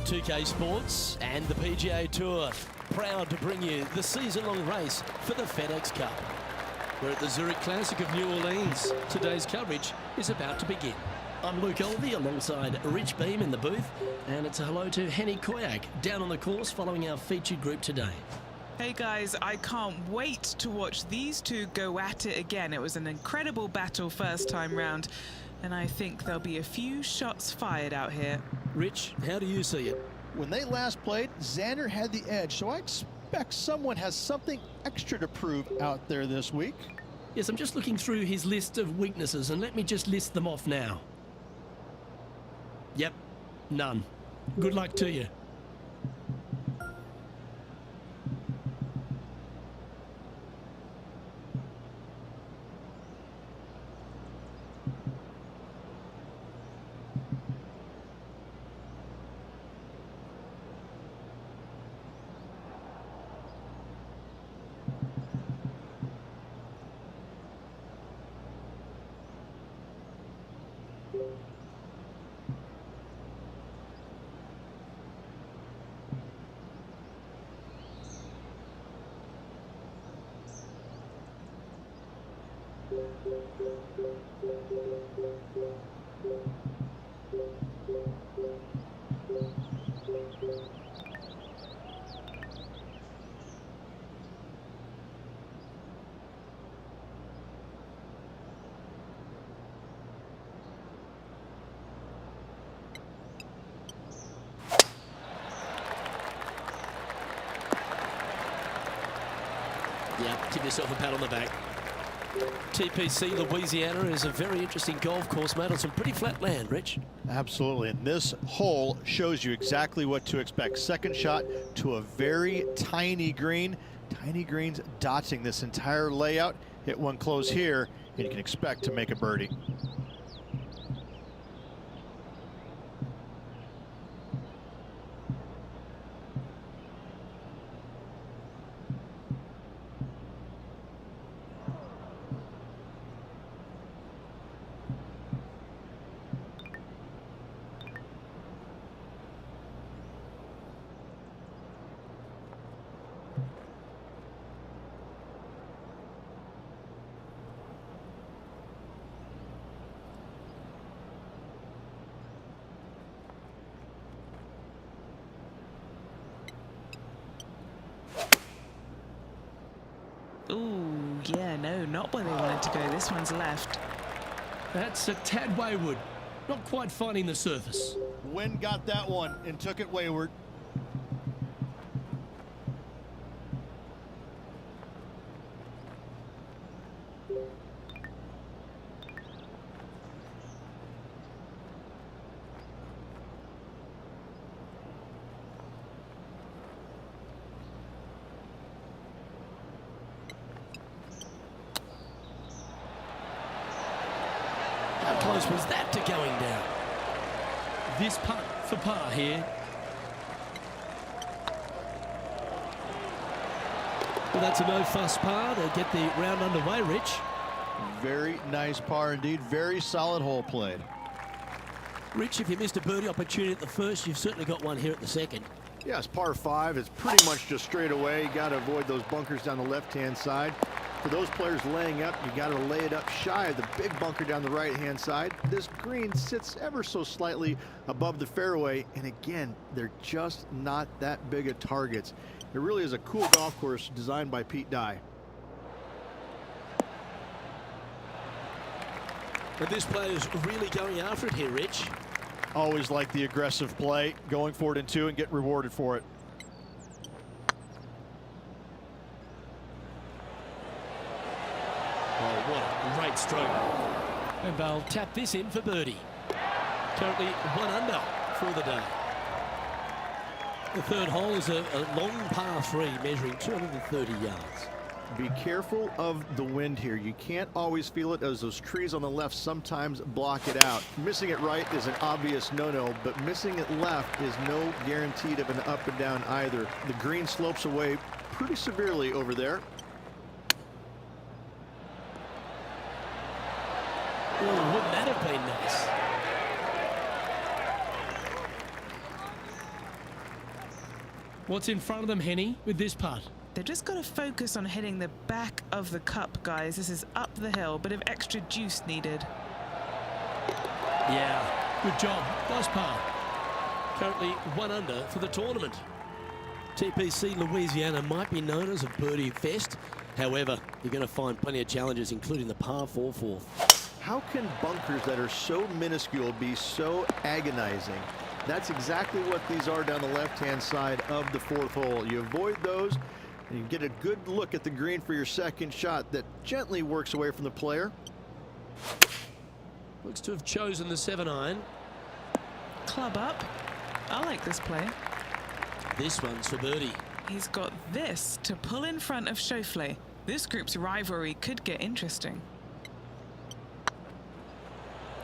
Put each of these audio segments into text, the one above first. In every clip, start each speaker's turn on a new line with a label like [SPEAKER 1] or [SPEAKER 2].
[SPEAKER 1] .2K Sports and the PGA Tour, proud to bring you the season-long race for the FedEx Cup.
[SPEAKER 2] We're at the Zurich Classic of New Orleans. Today's coverage is about to begin.
[SPEAKER 1] I'm Luke Elvey alongside Rich Beam in the booth, and it's a hello to Henny Koyak down on the course following our featured group today.
[SPEAKER 3] Hey guys, I can't wait to watch these two go at it again. It was an incredible battle first time round, and I think there'll be a few shots fired out here.
[SPEAKER 1] Rich, how do you see it?
[SPEAKER 4] When they last played, Xander had the edge, so I expect someone has something extra to prove out there this week.
[SPEAKER 1] Yes, I'm just looking through his list of weaknesses, and let me just list them off now. Yep, none. Good luck to you. Yeah, give yourself a pat on the back. TPC Louisiana is a very interesting golf course, mate, on some pretty flat land, Rich.
[SPEAKER 4] Absolutely, and this hole shows you exactly what to expect. Second shot to a very tiny green. Tiny greens dotting this entire layout. Hit one close here, and you can expect to make a birdie.
[SPEAKER 3] Ooh, yeah, no, not where they wanted to go. This one's left.
[SPEAKER 1] That's a tad wayward. Not quite finding the surface.
[SPEAKER 4] Wind got that one and took it wayward.
[SPEAKER 1] How close was that to going down?
[SPEAKER 2] This putt for par here.
[SPEAKER 1] Well, that's a no-fuss par to get the round underway, Rich.
[SPEAKER 4] Very nice par indeed. Very solid hole played.
[SPEAKER 1] Rich, if you missed a birdie opportunity at the first, you've certainly got one here at the second.
[SPEAKER 4] Yes, par 5. It's pretty much just straight away. You got to avoid those bunkers down the left-hand side. For those players laying up, you got to lay it up shy of the big bunker down the right-hand side. This green sits ever so slightly above the fairway, and again, they're just not that big of targets. It really is a cool golf course designed by Pete Dye.
[SPEAKER 1] But this player's really going after it here, Rich.
[SPEAKER 4] Always like the aggressive play, going for it in 2 and get rewarded for it.
[SPEAKER 1] Oh, what a great stroke. And they'll tap this in for birdie. Currently 1 under for the day. The third hole is a long par 3 measuring 230 yards.
[SPEAKER 4] Be careful of the wind here. You can't always feel it as those trees on the left sometimes block it out. Missing it right is an obvious no-no, but missing it left is no guaranteed of an up and down either. The green slopes away pretty severely over there.
[SPEAKER 1] Oh, wouldn't that have been nice?
[SPEAKER 2] What's in front of them, Henny, with this putt?
[SPEAKER 3] They've just got to focus on hitting the back of the cup, guys. This is up the hill, bit of extra juice needed.
[SPEAKER 2] Yeah, good job. Nice par.
[SPEAKER 1] Currently 1 under for the tournament. TPC Louisiana might be known as a birdie fest. However, you're going to find plenty of challenges, including the par 4 fourth.
[SPEAKER 4] How can bunkers that are so minuscule be so agonizing? That's exactly what these are down the left-hand side of the 4th hole. You avoid those, and you get a good look at the green for your second shot that gently works away from the player.
[SPEAKER 1] Looks to have chosen the 7-iron.
[SPEAKER 3] Club up. I like this play.
[SPEAKER 1] This one's for birdie.
[SPEAKER 3] He's got this to pull in front of Schauffele. This group's rivalry could get interesting.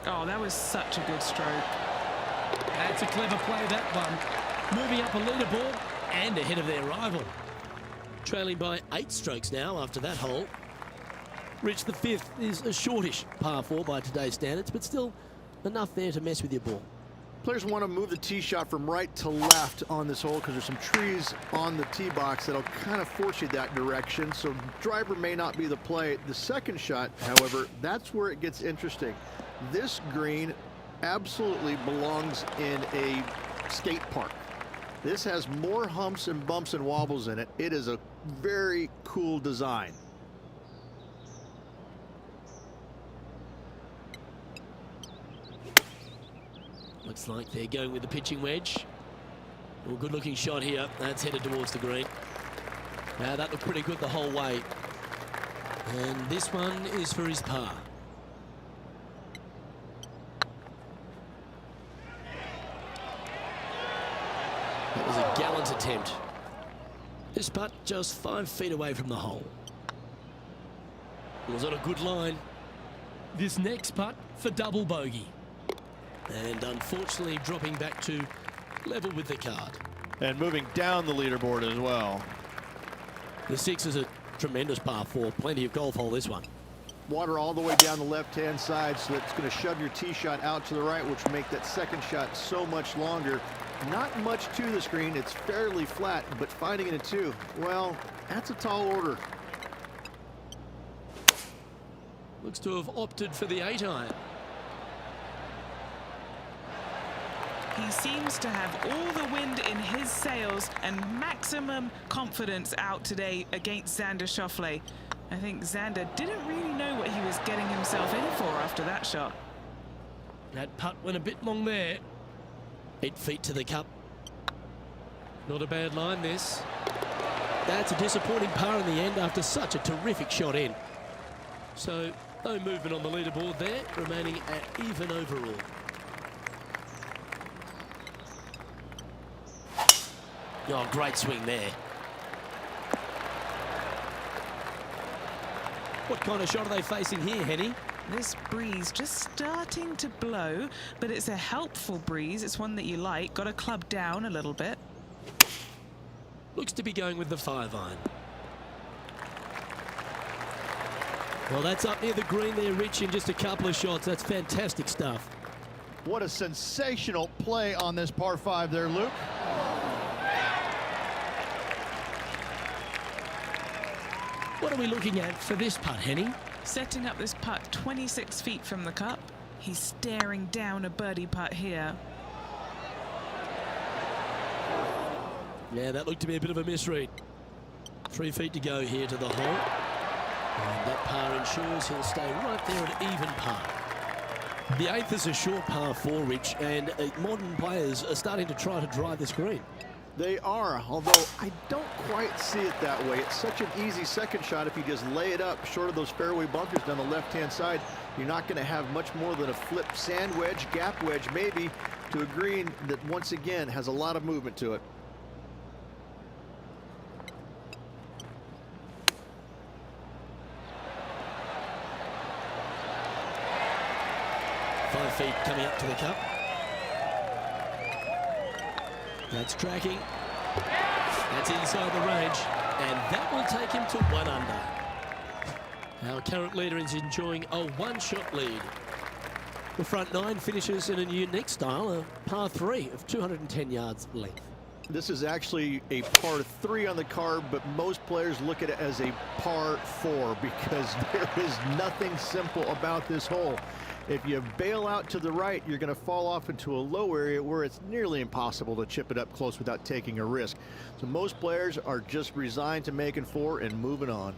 [SPEAKER 3] Oh, that was such a good stroke.
[SPEAKER 2] That's a clever play, that one. Moving up a leaderboard
[SPEAKER 1] And ahead of their rival. Trailing by 8 strokes now after that hole. Rich, the 5th is a shortish par 4 by today's standards, but still enough there to mess with your ball.
[SPEAKER 4] Players want to move the tee shot from right to left on this hole because there's some trees on the tee box that'll kind of force you that direction, so driver may not be the play. The second shot, however, that's where it gets interesting. This green absolutely belongs in a skate park. This has more humps and bumps and wobbles in it. It is a very cool design.
[SPEAKER 1] Looks like they're going with the pitching wedge. Well, good looking shot here. That's headed towards the green. Now that looked pretty good the whole way. And this one is for his par. That was a gallant attempt. This putt just 5 feet away from the hole. It was on a good line.
[SPEAKER 2] This next putt for double bogey.
[SPEAKER 1] And unfortunately dropping back to level with the card.
[SPEAKER 4] And moving down the leaderboard as well.
[SPEAKER 1] The 6 is a tremendous par 4. Plenty of golf hole, this one.
[SPEAKER 4] Water all the way down the left-hand side, so it's going to shove your tee shot out to the right, which will make that second shot so much longer. Not much to the screen. It's fairly flat, but finding it in 2, well, that's a tall order.
[SPEAKER 1] Looks to have opted for the 8-iron.
[SPEAKER 3] He seems to have all the wind in his sails and maximum confidence out today against Xander Schauffele. I think Xander didn't really know what he was getting himself in for after that shot.
[SPEAKER 2] That putt went a bit long there.
[SPEAKER 1] 8 feet to the cup.
[SPEAKER 2] Not a bad line, this.
[SPEAKER 1] That's a disappointing par in the end after such a terrific shot in. So no movement on the leaderboard there, remaining at even overall. Oh, great swing there. What kind of shot are they facing here, Henny?
[SPEAKER 3] This breeze just starting to blow, but it's a helpful breeze. It's one that you like. Got to club down a little bit.
[SPEAKER 1] Looks to be going with the 5-iron. Well, that's up near the green there, Rich, in just a couple of shots. That's fantastic stuff.
[SPEAKER 4] What a sensational play on this par 5 there, Luke.
[SPEAKER 1] What are we looking at for this putt, Henny?
[SPEAKER 3] Setting up this putt 26 feet from the cup. He's staring down a birdie putt here.
[SPEAKER 1] Yeah, that looked to be a bit of a misread. 3 feet to go here to the hole. And that par ensures he'll stay right there at even par. The 8th is a short par 4, Rich, and modern players are starting to try to drive this green.
[SPEAKER 4] They are, although I don't quite see it that way. It's such an easy second shot if you just lay it up short of those fairway bunkers down the left-hand side. You're not going to have much more than a flip sand wedge, gap wedge maybe, to a green that once again has a lot of movement to it.
[SPEAKER 1] Five feet coming up to the cup. That's tracking. That's inside the range. And that will take him to 1 under. Our current leader is enjoying a 1-shot lead. The front 9 finishes in a unique style, a par 3 of 210 yards length.
[SPEAKER 4] This is actually a par 3 on the card, but most players look at it as a par 4 because there is nothing simple about this hole. If you bail out to the right, you're going to fall off into a low area where it's nearly impossible to chip it up close without taking a risk. So most players are just resigned to making 4 and moving on.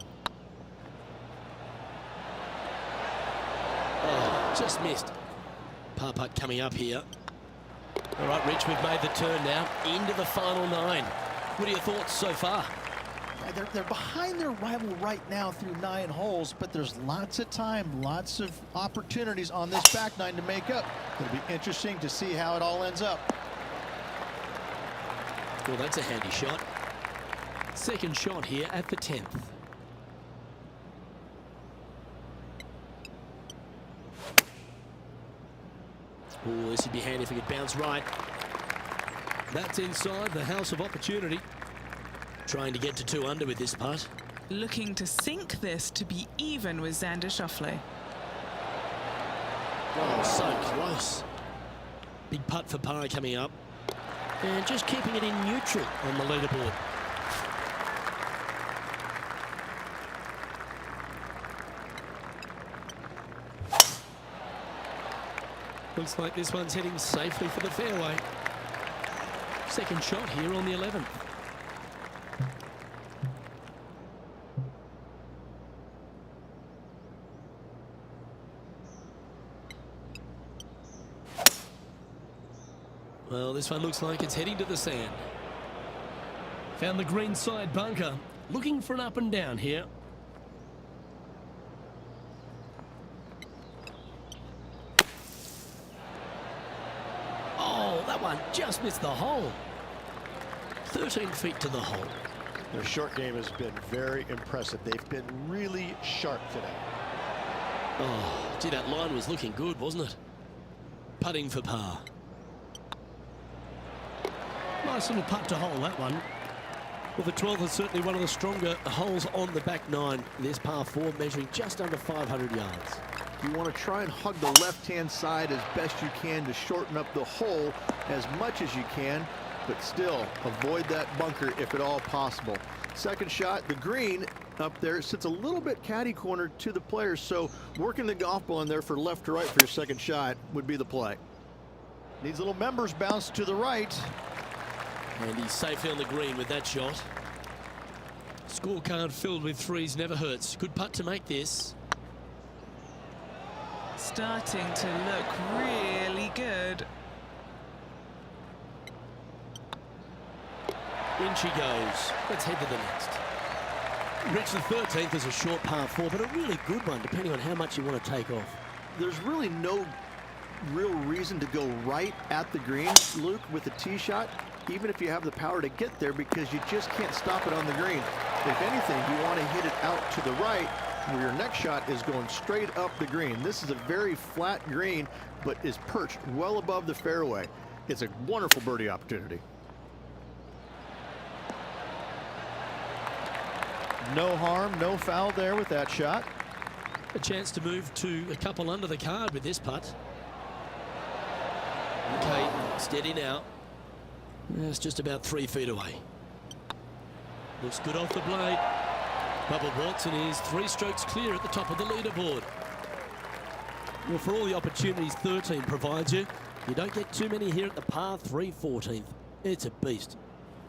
[SPEAKER 1] Oh, just missed. Par putt coming up here. All right, Rich, we've made the turn now into the final 9. What are your thoughts so far?
[SPEAKER 5] They're behind their rival right now through 9 holes, but there's lots of time, lots of opportunities on this back 9 to make up. It'll be interesting to see how it all ends up.
[SPEAKER 1] Well, that's a handy shot. Second shot here at the 10th. Oh, this would be handy if he could bounce right. That's inside the house of opportunity. Trying to get to 2 under with this putt.
[SPEAKER 3] Looking to sink this to be even with Xander Schauffele.
[SPEAKER 1] Oh, so close. Big putt for par coming up. And just keeping it in neutral on the leaderboard. Looks like this one's heading safely for the fairway. Second shot here on the 11th. Well, this one looks like it's heading to the sand. Found the green side bunker. Looking for an up and down here. Oh, that one just missed the hole. 13 feet to the hole.
[SPEAKER 4] Their short game has been very impressive. They've been really sharp today.
[SPEAKER 1] Oh, gee, that line was looking good, wasn't it? Putting for par. Nice little putt to hole, that one. Well, the 12th is certainly one of the stronger holes on the back 9. This par 4 measuring just under 500 yards.
[SPEAKER 4] You want to try and hug the left-hand side as best you can to shorten up the hole as much as you can, but still avoid that bunker if at all possible. Second shot, the green up there sits a little bit caddy corner to the players, so working the golf ball in there for left to right for your second shot would be the play. Needs a little members bounce to the right.
[SPEAKER 1] And he's safely on the green with that shot. Scorecard filled with 3s never hurts. Good putt to make this.
[SPEAKER 3] Starting to look really good.
[SPEAKER 1] In she goes. Let's head to the next. Rich, the 13th is a short par 4, but a really good one, depending on how much you want to take off.
[SPEAKER 4] There's really no real reason to go right at the green, Luke, with the tee shot, even if you have the power to get there, because you just can't stop it on the green. If anything, you want to hit it out to the right, where your next shot is going straight up the green. This is a very flat green, but is perched well above the fairway. It's a wonderful birdie opportunity. No harm, no foul there with that shot.
[SPEAKER 1] A chance to move to a couple under the card with this putt. Okay, steady now. It's just about 3 feet away. Looks good off the blade. Bubba Watson is 3 strokes clear at the top of the leaderboard. Well, for all the opportunities 13 provides you, you don't get too many here at the par 3 14th. It's a beast.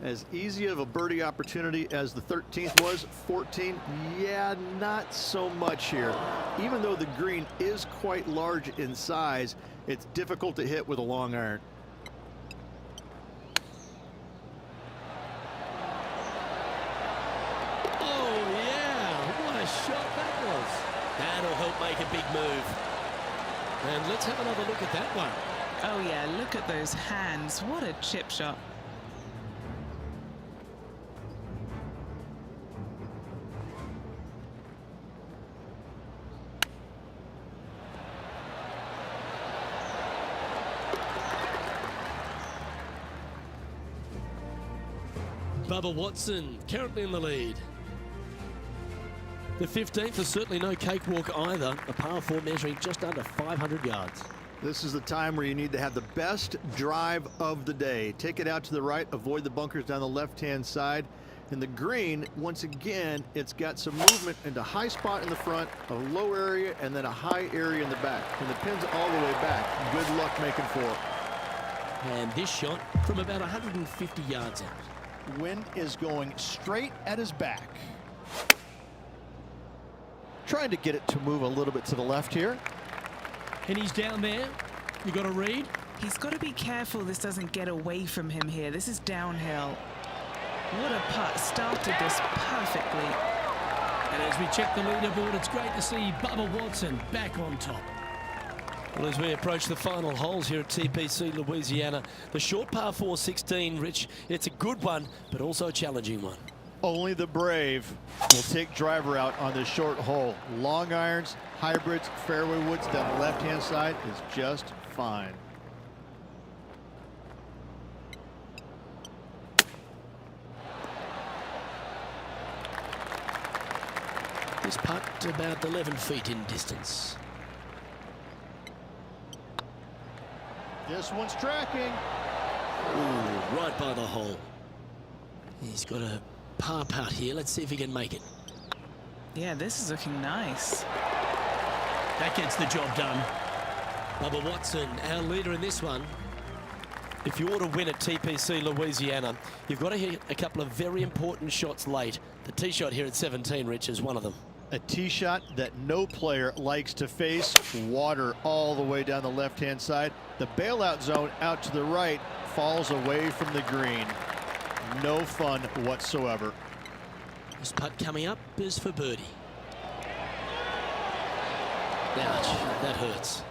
[SPEAKER 4] As easy of a birdie opportunity as the 13th was, 14, yeah, not so much here. Even though the green is quite large in size, it's difficult to hit with a long iron.
[SPEAKER 1] Oh, yeah, what a shot that was. That'll help make a big move. And let's have another look at that one.
[SPEAKER 3] Oh yeah, look at those hands. What a chip shot.
[SPEAKER 1] Bubba Watson currently in the lead. The 15th is certainly no cakewalk either. A par 4 measuring just under 500 yards.
[SPEAKER 4] This is the time where you need to have the best drive of the day. Take it out to the right, avoid the bunkers down the left-hand side. And the green, once again, it's got some movement into high spot in the front, a low area, and then a high area in the back. And the pin's all the way back. Good luck making 4.
[SPEAKER 1] And this shot from about 150 yards out.
[SPEAKER 5] Wind is going straight at his back. Trying to get it to move a little bit to the left here.
[SPEAKER 1] And he's down there. You got to read.
[SPEAKER 3] He's got to be careful this doesn't get away from him here. This is downhill. What a putt. Started this perfectly.
[SPEAKER 1] And as we check the leaderboard, it's great to see Bubba Watson back on top. Well, as we approach the final holes here at TPC Louisiana, the short par 4 16, Rich, it's a good one, but also a challenging one.
[SPEAKER 4] Only the brave will take driver out on this short hole. Long irons, hybrids, fairway woods down the left-hand side is just fine.
[SPEAKER 1] This putt about 11 feet in distance.
[SPEAKER 5] This one's tracking.
[SPEAKER 1] Ooh, right by the hole. He's got a par putt here. Let's see if he can make it.
[SPEAKER 3] Yeah, this is looking nice.
[SPEAKER 1] That gets the job done. Bubba Watson, our leader in this one. If you want to win at TPC Louisiana, you've got to hit a couple of very important shots late. The tee shot here at 17, Rich, is one of them.
[SPEAKER 4] A tee shot that no player likes to face. Water all the way down the left-hand side. The bailout zone out to the right falls away from the green. No fun whatsoever.
[SPEAKER 1] This putt coming up is for birdie. Ouch, that hurts.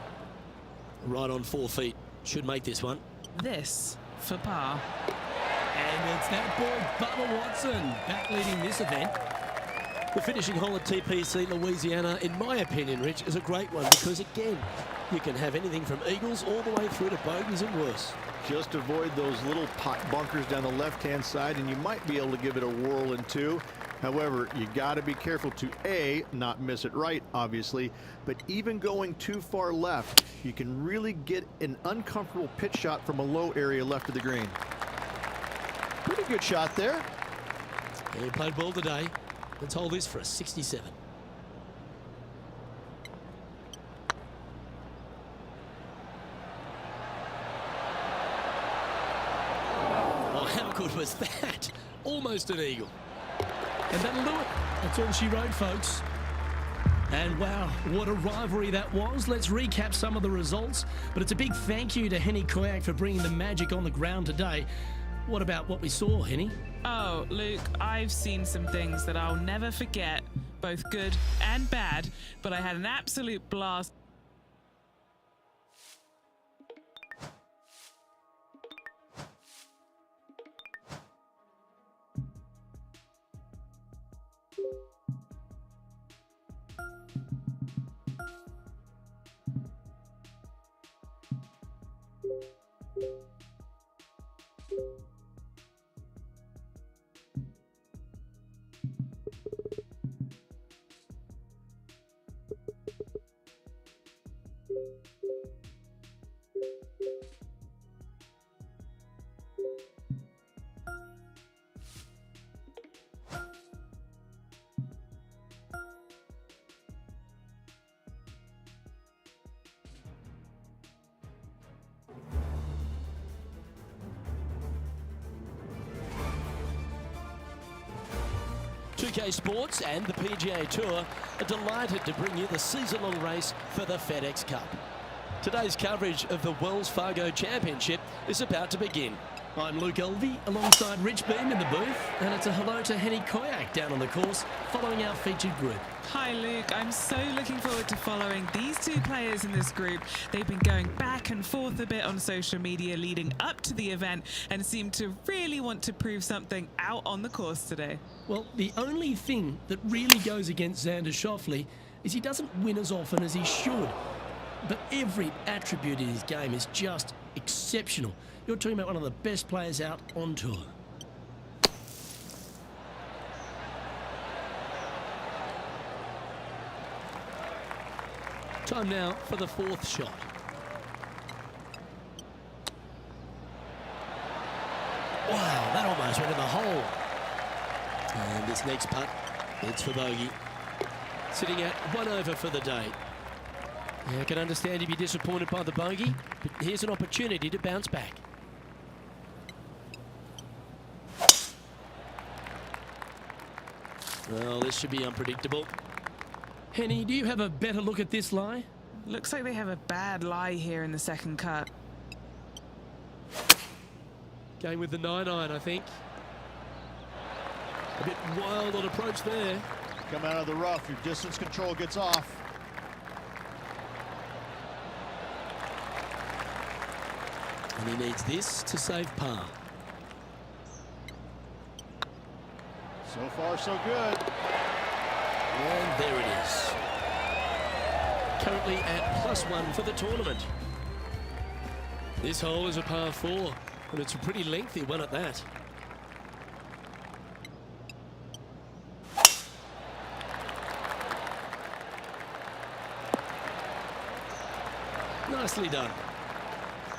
[SPEAKER 1] Right on 4 feet. Should make this one.
[SPEAKER 3] This for par.
[SPEAKER 1] And it's that boy, Bubba Watson, back leading this event. The finishing hole at TPC Louisiana, in my opinion, Rich, is a great one because, again, you can have anything from eagles all the way through to bogeys and worse.
[SPEAKER 4] Just avoid those little pot bunkers down the left-hand side, and you might be able to give it a whirl in 2. However, you got to be careful to A, not miss it right, obviously, but even going too far left, you can really get an uncomfortable pitch shot from a low area left of the green.
[SPEAKER 5] Pretty good shot there.
[SPEAKER 1] Yeah, he played well today. Let's hold this for a 67. Oh, how good was that? Almost an eagle. And that'll do it. That's all she wrote, folks. And wow, what a rivalry that was. Let's recap some of the results. But it's a big thank you to Henny Koyak for bringing the magic on the ground today. What about what we saw, Henny?
[SPEAKER 3] Oh, Luke, I've seen some things that I'll never forget, both good and bad, but I had an absolute blast.
[SPEAKER 1] 2K Sports and the PGA Tour are delighted to bring you the season-long race for the FedEx Cup. Today's coverage of the Wells Fargo Championship is about to begin.
[SPEAKER 2] I'm Luke Elvey alongside Rich Beam in the booth, and it's a hello to Henny Koyak down on the course following our featured group.
[SPEAKER 3] Hi Luke, I'm so looking forward to following these two players in this group. They've been going back and forth a bit on social media leading up to the event and seem to really want to prove something out on the course today.
[SPEAKER 2] Well, the only thing that really goes against Xander Schauffele is he doesn't win as often as he should. But every attribute in his game is just exceptional. You're talking about one of the best players out on tour.
[SPEAKER 1] Time now for the fourth shot. Wow, that almost went in the hole. And this next putt, it's for bogey. Sitting at 1 over for the day. Yeah, I can understand you'd be disappointed by the bogey, but here's an opportunity to bounce back. Well, this should be unpredictable.
[SPEAKER 2] Henny, do you have a better look at this lie?
[SPEAKER 3] Looks like they have a bad lie here in the second cut.
[SPEAKER 1] Going with the 9-iron, I think. A bit wild on approach there.
[SPEAKER 4] Come out of the rough, your distance control gets off.
[SPEAKER 1] And he needs this to save par.
[SPEAKER 4] So far, so good.
[SPEAKER 1] And there it is. Currently at +1 for the tournament. This hole is a par 4, and it's a pretty lengthy one at that. Nicely done.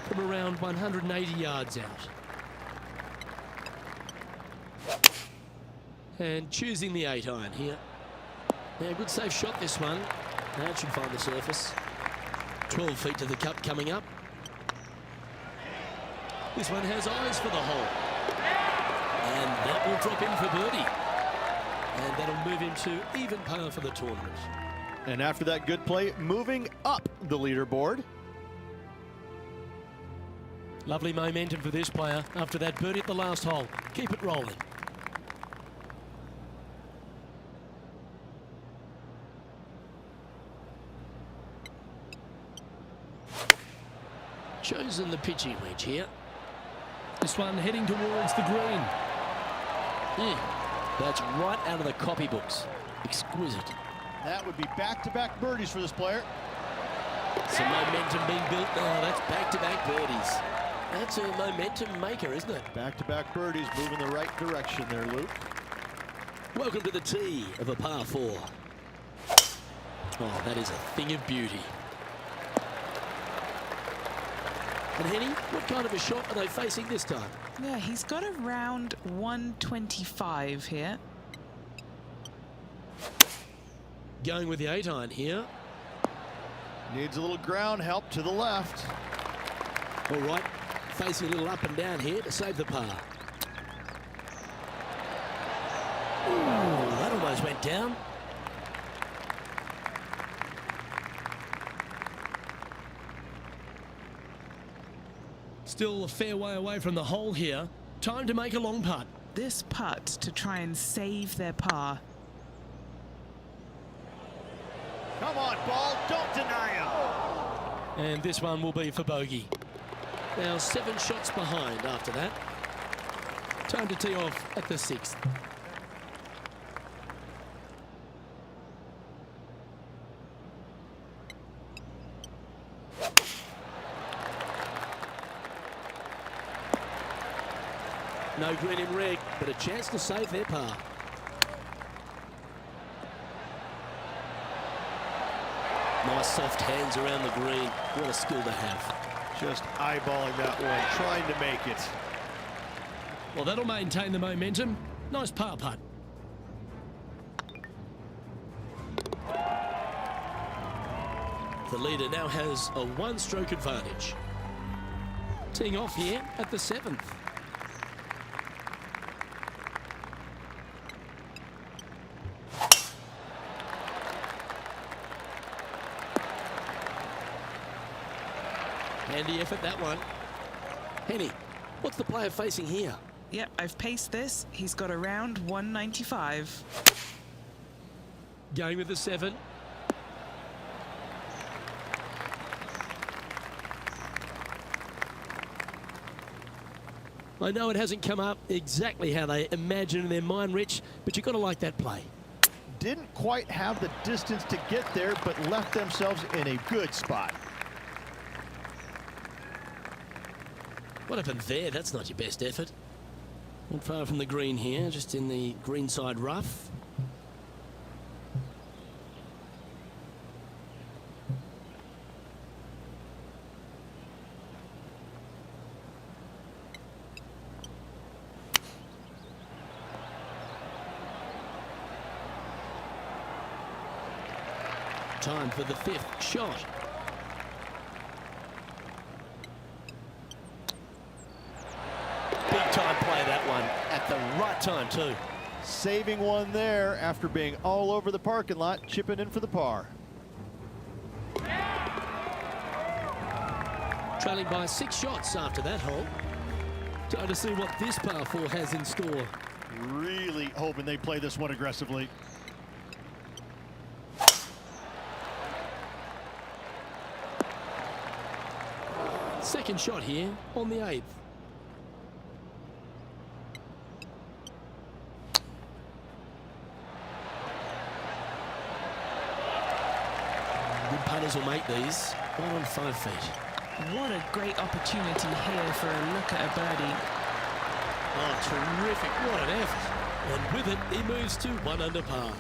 [SPEAKER 1] From around 180 yards out. And choosing the 8-iron here. Yeah, good safe shot this one. That should find the surface. 12 feet to the cup coming up. This one has eyes for the hole. And that will drop in for birdie. And that'll move him to even par for the tournament.
[SPEAKER 4] And after that good play, moving up the leaderboard.
[SPEAKER 1] Lovely momentum for this player after that birdie at the last hole. Keep it rolling. Chosen the pitching wedge here.
[SPEAKER 2] This one heading towards the green.
[SPEAKER 1] That's right out of the copybooks. Exquisite.
[SPEAKER 4] That would be back-to-back birdies for this player.
[SPEAKER 1] Some momentum being built. Oh, that's back-to-back birdies. That's a momentum maker, isn't it?
[SPEAKER 4] Back-to-back birdies, moving the right direction there, Luke.
[SPEAKER 1] Welcome to the tee of a par 4. Oh, that is a thing of beauty. And Henny, what kind of a shot are they facing this time?
[SPEAKER 3] Yeah, he's got around 125 here.
[SPEAKER 1] Going with the 8-iron here.
[SPEAKER 4] Needs a little ground help to the left.
[SPEAKER 1] All right, facing a little up and down here to save the par. Ooh, that almost went down.
[SPEAKER 2] Still a fair way away from the hole here. Time to make a long putt.
[SPEAKER 3] This putt to try and save their par.
[SPEAKER 4] Come on, ball, don't deny him.
[SPEAKER 1] And this one will be for bogey. Now 7 shots behind after that. Time to tee off at the 6th. No green in red, but a chance to save their par. Nice soft hands around the green. What a skill to have.
[SPEAKER 4] Just eyeballing that one, trying to make it.
[SPEAKER 2] Well, that'll maintain the momentum. Nice par putt.
[SPEAKER 1] The leader now has a 1-stroke advantage. Teeing off here at the 7th. Handy effort, that one. Henny, what's the player facing here?
[SPEAKER 3] Yep, I've paced this. He's got around 195.
[SPEAKER 1] Going with the 7. I know it hasn't come up exactly how they imagine in their mind, Rich, but you've got to like that play.
[SPEAKER 4] Didn't quite have the distance to get there, but left themselves in a good spot.
[SPEAKER 1] What happened there? That's not your best effort. Not far from the green here, just in the greenside rough. Time for the 5th shot. Big time play, that one, at the right time too.
[SPEAKER 4] Saving one there after being all over the parking lot, chipping in for the par.
[SPEAKER 1] Trailing by 6 shots after that hole. Time to see what this par 4 has in store.
[SPEAKER 4] Really hoping they play this one aggressively.
[SPEAKER 1] Second shot here on the 8th. Good putters will make these. Right on 5 feet.
[SPEAKER 3] What a great opportunity here for a look at a birdie.
[SPEAKER 1] Oh, terrific. What an effort. And with it, he moves to 1 under par.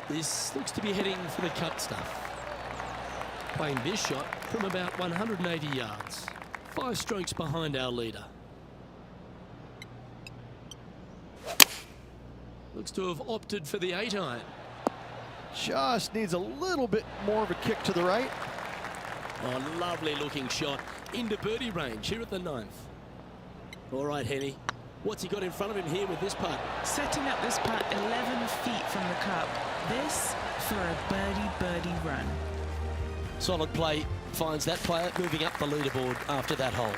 [SPEAKER 1] This looks to be heading for the cut stuff. Playing this shot from about 180 yards. 5 strokes behind our leader. Looks to have opted for the 8-iron.
[SPEAKER 4] Just needs a little bit more of a kick to the right.
[SPEAKER 1] Oh, lovely looking shot into birdie range here at the 9th. All right, Henny. What's he got in front of him here with this putt?
[SPEAKER 3] Setting up this putt 11 feet from the cup. This for a birdie run.
[SPEAKER 1] Solid play finds that player moving up the leaderboard after that hole.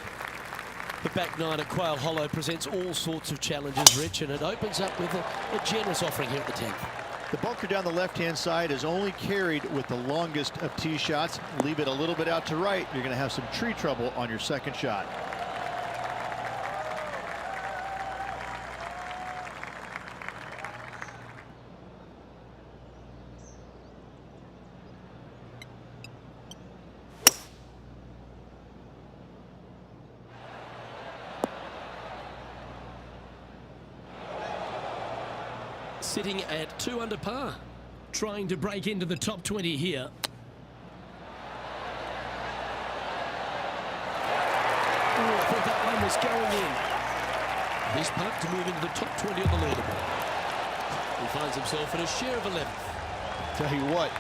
[SPEAKER 1] The back 9 at Quail Hollow presents all sorts of challenges, Rich, and it opens up with a generous offering here at the 10th.
[SPEAKER 4] The bunker down the left-hand side is only carried with the longest of tee shots. Leave it a little bit out to right, you're going to have some tree trouble on your second shot.
[SPEAKER 1] Sitting at 2 under par. Trying to break into the top 20 here. Oh, I thought that one was going in. This putt to move into the top 20 on the leaderboard. He finds himself in a share of 11th.
[SPEAKER 4] Tell you what,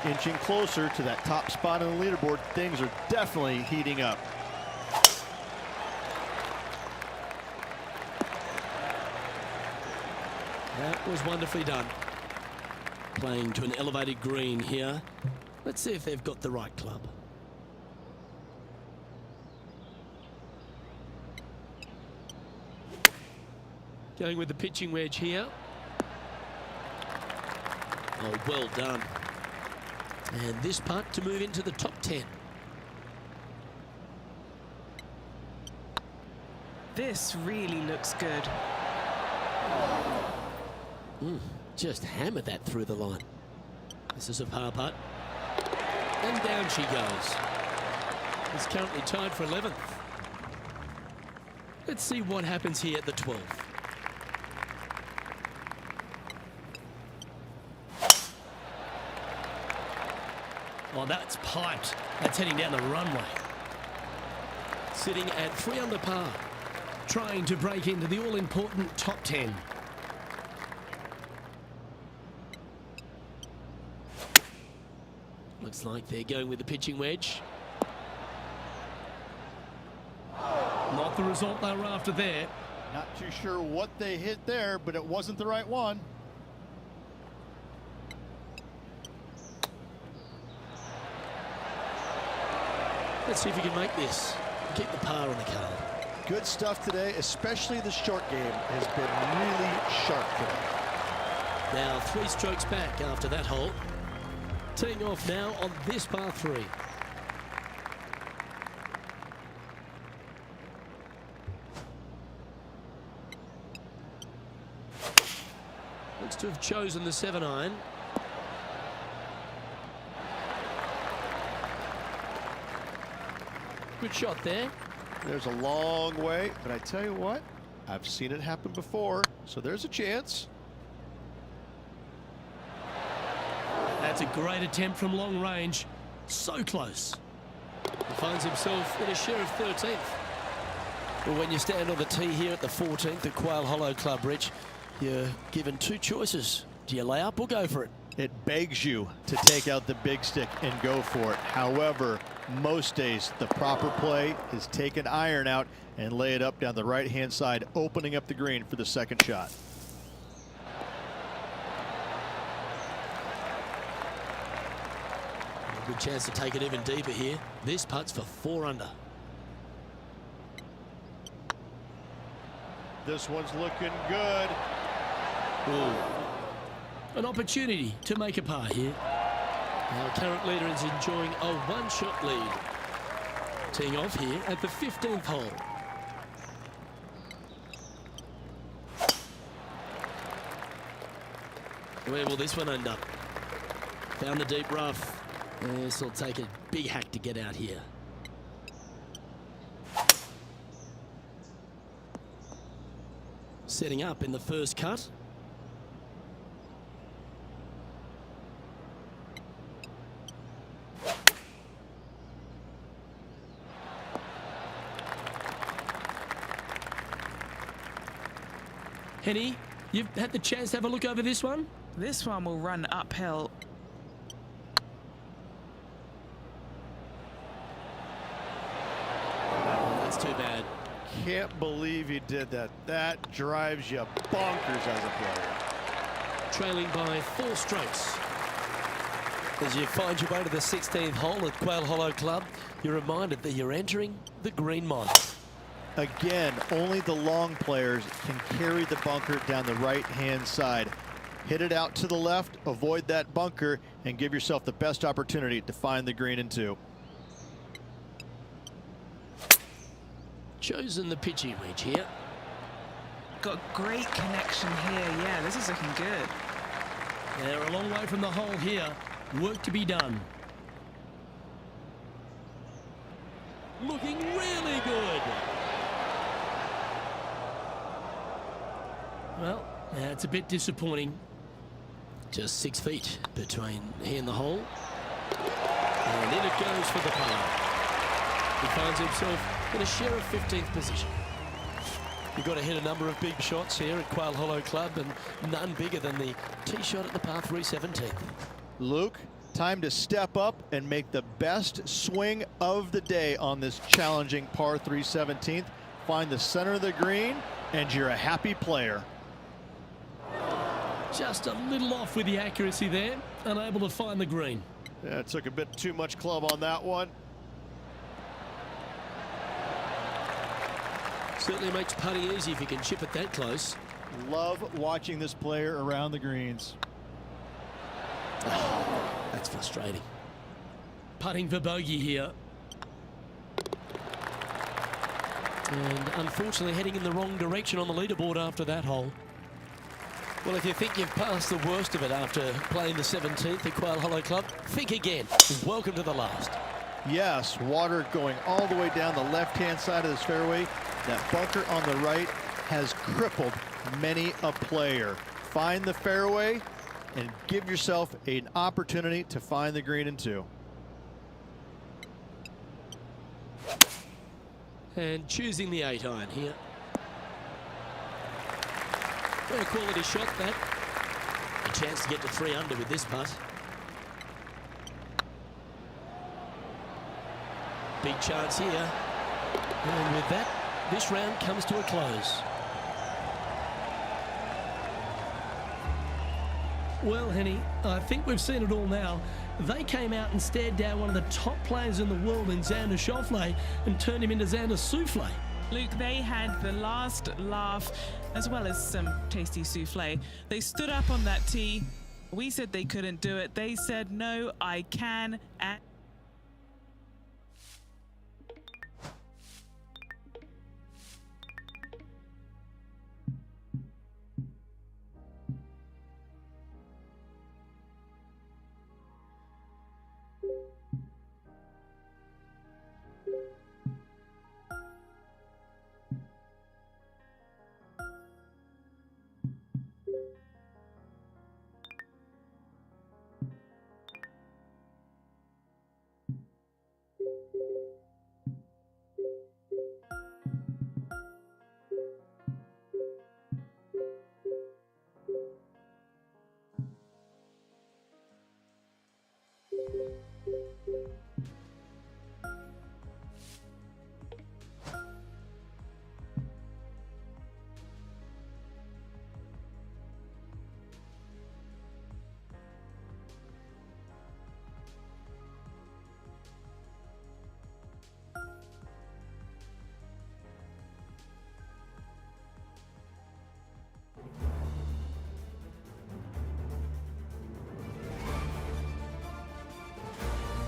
[SPEAKER 4] inching closer to that top spot on the leaderboard, things are definitely heating up.
[SPEAKER 1] That was wonderfully done. Playing to an elevated green here. Let's see if they've got the right club. Going with the pitching wedge here. Oh, well done. And this putt to move into the top 10.
[SPEAKER 3] This really looks good.
[SPEAKER 1] Just hammered that through the line. This is a par putt. And down she goes. It's currently tied for 11th. Let's see what happens here at the 12th. Oh, that's piped. That's heading down the runway. Sitting at 3 under par. Trying to break into the all-important top 10. Looks like they're going with the pitching wedge. Not the result they were after there.
[SPEAKER 5] Not too sure what they hit there, but it wasn't the right one.
[SPEAKER 1] Let's see if he can make this. Keep the par on the card.
[SPEAKER 4] Good stuff today, especially the short game has been really sharp today.
[SPEAKER 1] Now 3 strokes back after that hole. Teeing off now on this par 3. Looks to have chosen the 7-iron. Good shot there.
[SPEAKER 4] There's a long way, but I tell you what, I've seen it happen before, so there's a chance.
[SPEAKER 2] That's a great attempt from long range. So close.
[SPEAKER 1] He finds himself in a share of 13th. Well, when you stand on the tee here at the 14th at Quail Hollow Club, Rich, you're given 2 choices. Do you lay up or go for it?
[SPEAKER 4] It begs you to take out the big stick and go for it. However, most days the proper play is take an iron out and lay it up down the right-hand side, opening up the green for the second shot.
[SPEAKER 1] Good chance to take it even deeper here. This putt's for 4 under.
[SPEAKER 4] This one's looking good.
[SPEAKER 1] Ooh.
[SPEAKER 2] An opportunity to make a par here.
[SPEAKER 1] Our current leader is enjoying a 1-shot lead. Teeing off here at the 15th hole. Where will this one end up? Found the deep rough. This will take a big hack to get out here. Setting up in the first cut.
[SPEAKER 2] Henny, you've had the chance to have a look over this one?
[SPEAKER 3] This one will run uphill.
[SPEAKER 1] That's too bad.
[SPEAKER 4] Can't believe he did that. That drives you bonkers as a player.
[SPEAKER 1] Trailing by 4 strokes. As you find your way to the 16th hole at Quail Hollow Club, you're reminded that you're entering the green mine.
[SPEAKER 4] Again, only the long players can carry the bunker down the right-hand side. Hit it out to the left, avoid that bunker, and give yourself the best opportunity to find the green in 2.
[SPEAKER 1] Chosen the pitching wedge here.
[SPEAKER 3] Got great connection here. Yeah, this is looking good.
[SPEAKER 2] They're a long way from the hole here. Work to be done.
[SPEAKER 1] Looking really good.
[SPEAKER 2] Well, that's a bit disappointing.
[SPEAKER 1] Just 6 feet between he and the hole. And in it goes for the par. He finds himself in a share of 15th position. You've got to hit a number of big shots here at Quail Hollow Club, and none bigger than the tee shot at the par 3 17th.
[SPEAKER 4] Luke, time to step up and make the best swing of the day on this challenging par 3 17th. Find the center of the green, and you're a happy player.
[SPEAKER 2] Just a little off with the accuracy there, unable to find the green.
[SPEAKER 4] Yeah, it took a bit too much club on that one.
[SPEAKER 1] Certainly makes putting easy if you can chip it that close.
[SPEAKER 5] Love watching this player around the greens.
[SPEAKER 1] Oh, that's frustrating.
[SPEAKER 2] Putting for bogey here.
[SPEAKER 1] And unfortunately heading in the wrong direction on the leaderboard after that hole. Well, if you think you've passed the worst of it after playing the 17th at Quail Hollow Club, think again. Welcome to the last.
[SPEAKER 4] Yes, water going all the way down the left-hand side of this fairway. That bunker on the right has crippled many a player. Find the fairway and give yourself an opportunity to find the green in 2.
[SPEAKER 1] And choosing the 8-iron here. Very quality shot, that. A chance to get to 3 under with this putt. Big chance here. And with that, this round comes to a close.
[SPEAKER 2] Well, Henny, I think we've seen it all now. They came out and stared down one of the top players in the world in Xander Schauffele and turned him into Xander Souffle.
[SPEAKER 3] Luke, they had the last laugh as well as some tasty souffle. They stood up on that tee. We said they couldn't do it. They said, no, I can. And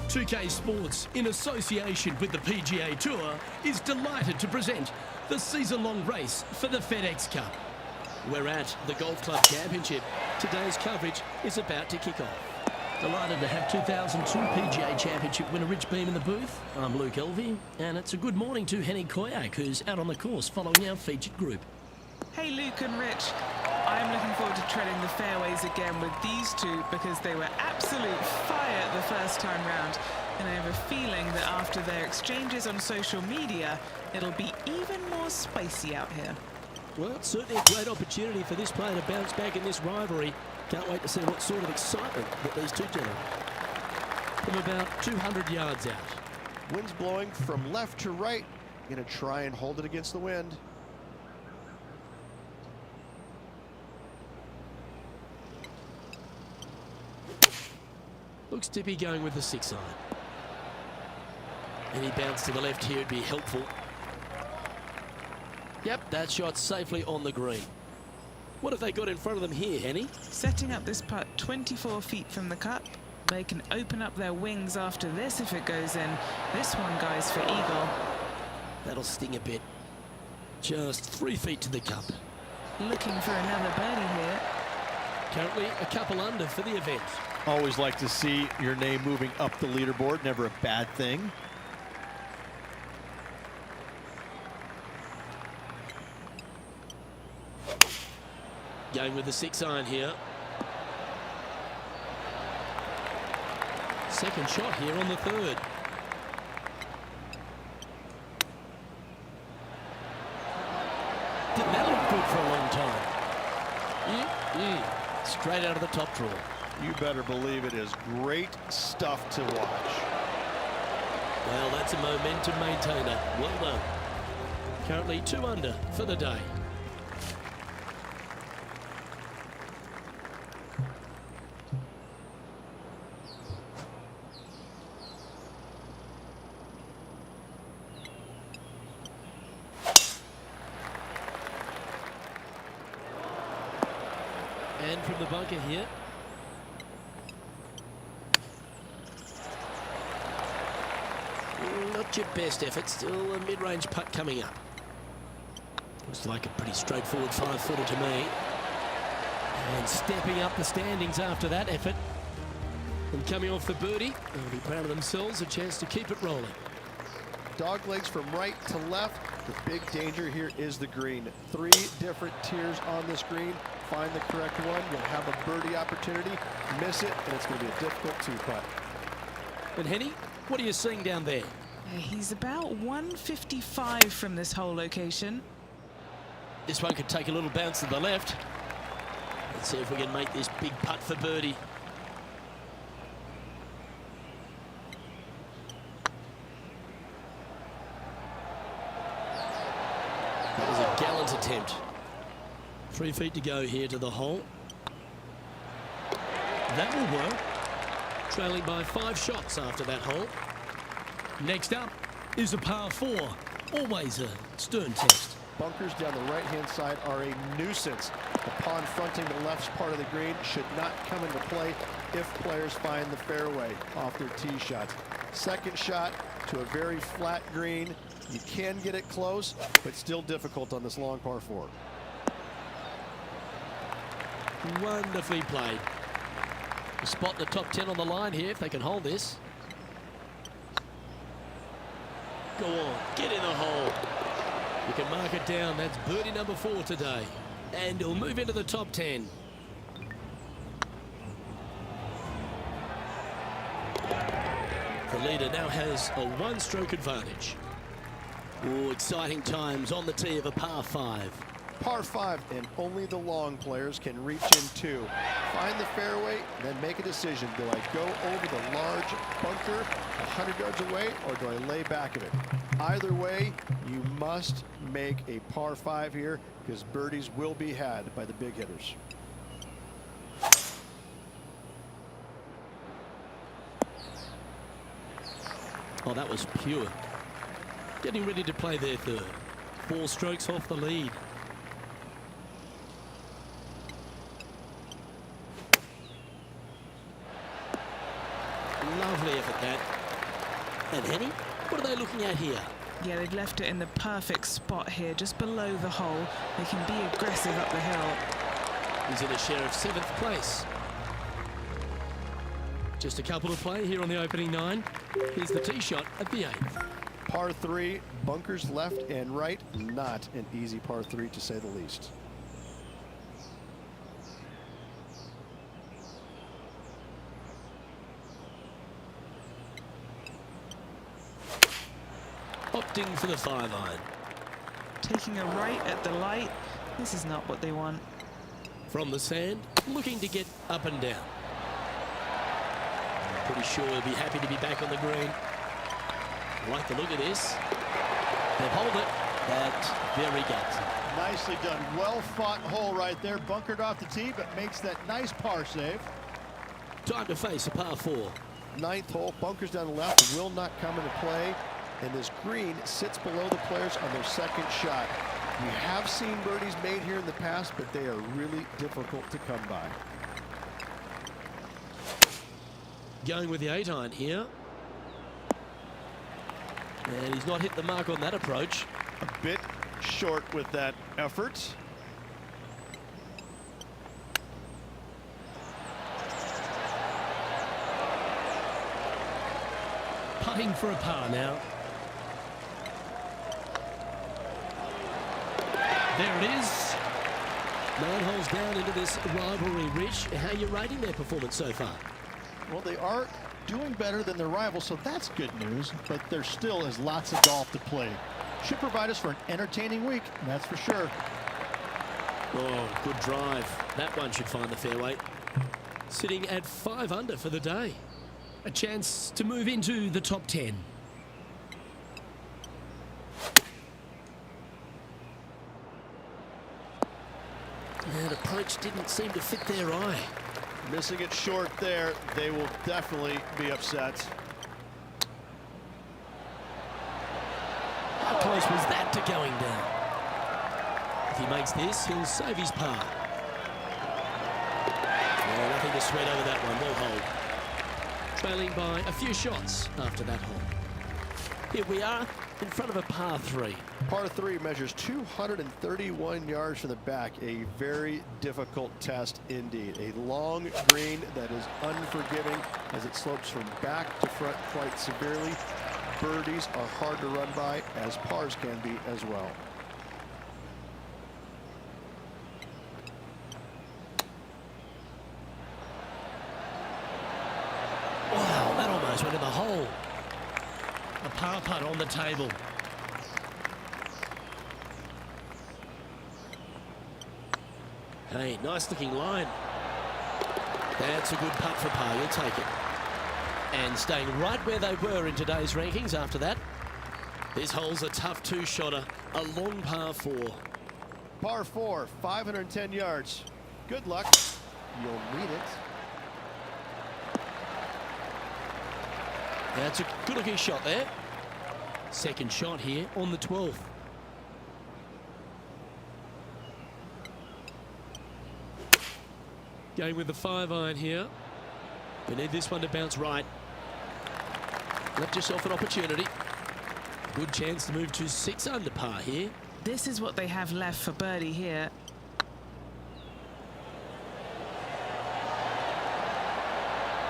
[SPEAKER 2] .2K Sports, in association with the PGA Tour, is delighted to present the season-long race for the FedEx Cup.
[SPEAKER 1] We're at the Golf Club Championship. Today's coverage is about to kick off.
[SPEAKER 2] Delighted to have 2002 PGA Championship winner Rich Beem in the booth. I'm Luke Elvey, and it's a good morning to Henny Koyak, who's out on the course following our featured group.
[SPEAKER 3] hey, Luke and Rich, I'm looking forward to treading the fairways again with these two because they were absolute fire the first time round. And I have a feeling that after their exchanges on social media, it'll be even more spicy out here.
[SPEAKER 1] Well, it's certainly a great opportunity for this player to bounce back in this rivalry. Can't wait to see what sort of excitement that these two generate. From about 200 yards out.
[SPEAKER 4] Wind's blowing from left to right. Gonna try and hold it against the wind.
[SPEAKER 1] Looks to be going with the 6-iron. Any bounce to the left here would be helpful. Yep, that shot safely on the green. What have they got in front of them here, Henny?
[SPEAKER 3] Setting up this putt 24 feet from the cup. They can open up their wings after this if it goes in. This one, guys, for eagle.
[SPEAKER 1] That'll sting a bit. Just 3 feet to the cup.
[SPEAKER 3] Looking for another birdie here.
[SPEAKER 1] Currently a couple under for the event.
[SPEAKER 4] Always like to see your name moving up the leaderboard. Never a bad thing.
[SPEAKER 1] Going with the 6-iron here. Second shot here on the third. Didn't that look good for a long time? Straight out of the top drawer.
[SPEAKER 4] You better believe it is great stuff to watch.
[SPEAKER 1] Well, that's a momentum maintainer. Well done. Currently 2 under for the day. And from the bunker here. Not your best effort, still a mid-range putt coming up. Looks like a pretty straightforward 5-footer to me. And stepping up the standings after that effort. And coming off the birdie, they'll be proud of themselves, a chance to keep it rolling.
[SPEAKER 4] Dog legs from right to left. The big danger here is the green. 3 different tiers on this green. Find the correct one, you'll have a birdie opportunity. Miss it, and it's going to be a difficult 2-putt.
[SPEAKER 1] And Henny, what are you seeing down there?
[SPEAKER 3] He's about 155 from this hole location.
[SPEAKER 1] This one could take a little bounce to the left. Let's see if we can make this big putt for birdie. That was a gallant attempt. 3 feet to go here to the hole.
[SPEAKER 2] That will work.
[SPEAKER 1] Trailing by 5 shots after that hole.
[SPEAKER 2] Next up is a par 4. Always a stern test.
[SPEAKER 5] Bunkers down the right-hand side are a nuisance. The pond fronting the left part of the green should not come into play if players find the fairway off their tee shots. Second shot to a very flat green. You can get it close, but still difficult on this long par 4.
[SPEAKER 1] Wonderfully played. A spot in the top 10 on the line here if they can hold this. Go on, get in the hole. You can mark it down. That's birdie number 4 today. And he'll move into the top 10. The leader now has a 1-stroke advantage. Oh, exciting times on the tee of a par 5.
[SPEAKER 5] Par 5, and only the long players can reach in 2. Find the fairway, then make a decision. Do I go over the large bunker 100 yards away, or do I lay back of it? Either way, you must make a par 5 here, because birdies will be had by the big hitters.
[SPEAKER 1] Oh, that was pure. Getting ready to play their third. 4 strokes off the lead. Lovely effort, that. And Henny, what are they looking at here?
[SPEAKER 3] Yeah, they've left it in the perfect spot here, just below the hole. They can be aggressive up the hill.
[SPEAKER 1] He's in a share of 7th place. Just a couple to play here on the opening 9. Here's the tee shot at the 8th.
[SPEAKER 5] Par 3, bunkers left and right. Not an easy par 3, to say the least.
[SPEAKER 1] Opting for the 5 iron.
[SPEAKER 3] Taking a right at the light. This is not what they want.
[SPEAKER 1] From the sand, looking to get up and down. Pretty sure he'll be happy to be back on the green. I like the look of this. They'll hold it. That's very gutsy.
[SPEAKER 5] Nicely done. Well fought hole right there. Bunkered off the tee, but makes that nice par save.
[SPEAKER 1] Time to face a par 4.
[SPEAKER 5] 9th hole, bunkers down the left will not come into play. And this green sits below the players on their second shot. We have seen birdies made here in the past, but they are really difficult to come by.
[SPEAKER 1] Going with the 8 iron here. And he's not hit the mark on that approach.
[SPEAKER 5] A bit short with that effort.
[SPEAKER 2] Putting for a par now. There it is.
[SPEAKER 1] 9 holes down into this rivalry, Rich. How are you rating their performance so far?
[SPEAKER 5] Well, they are doing better than their rivals, so that's good news, but there still is lots of golf to play. Should provide us for an entertaining week, that's for sure.
[SPEAKER 1] Oh, good drive. That one should find the fairway. Sitting at 5 under for the day.
[SPEAKER 2] A chance to move into the top 10.
[SPEAKER 1] That approach didn't seem to fit their eye.
[SPEAKER 5] Missing it short there, they will definitely be upset.
[SPEAKER 1] How close was that to going down? If he makes this, he'll save his par. Yeah, nothing to sweat over that one. Well hold. Trailing by a few shots after that hole. Here we are in front of a par 3.
[SPEAKER 5] Par 3 measures 231 yards from the back. A very difficult test indeed. A long green that is unforgiving as it slopes from back to front quite severely. Birdies are hard to run by, as pars can be as well.
[SPEAKER 1] Wow, that almost went in the hole.
[SPEAKER 2] A par putt on the table.
[SPEAKER 1] Hey, nice looking line. That's a good putt for par. You'll take it. And staying right where they were in today's rankings after that. This hole's a tough 2-shotter, a long par 4.
[SPEAKER 5] Par 4, 510 yards. Good luck. You'll need it.
[SPEAKER 1] That's a good-looking shot there.
[SPEAKER 2] Second shot here on the 12th. Going with the 5-iron here.
[SPEAKER 1] We need this one to bounce right. Left yourself an opportunity. Good chance to move to 6 under par here.
[SPEAKER 3] This is what they have left for birdie here.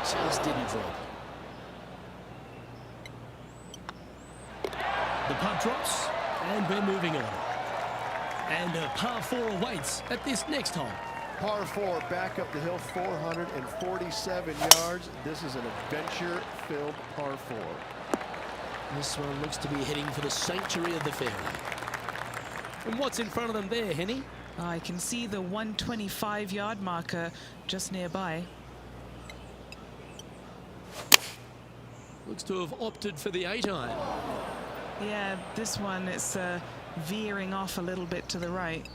[SPEAKER 1] Just didn't drop.
[SPEAKER 2] The putt drops, and we're moving on. And a par 4 awaits at this next hole.
[SPEAKER 5] Par 4 back up the hill, 447 yards. This is an adventure-filled par 4.
[SPEAKER 1] This one looks to be heading for the sanctuary of the fairway.
[SPEAKER 2] And what's in front of them there, Henny?
[SPEAKER 3] I can see the 125-yard marker just nearby.
[SPEAKER 2] Looks to have opted for the 8-iron.
[SPEAKER 3] Yeah, this one it's veering off a little bit to the right.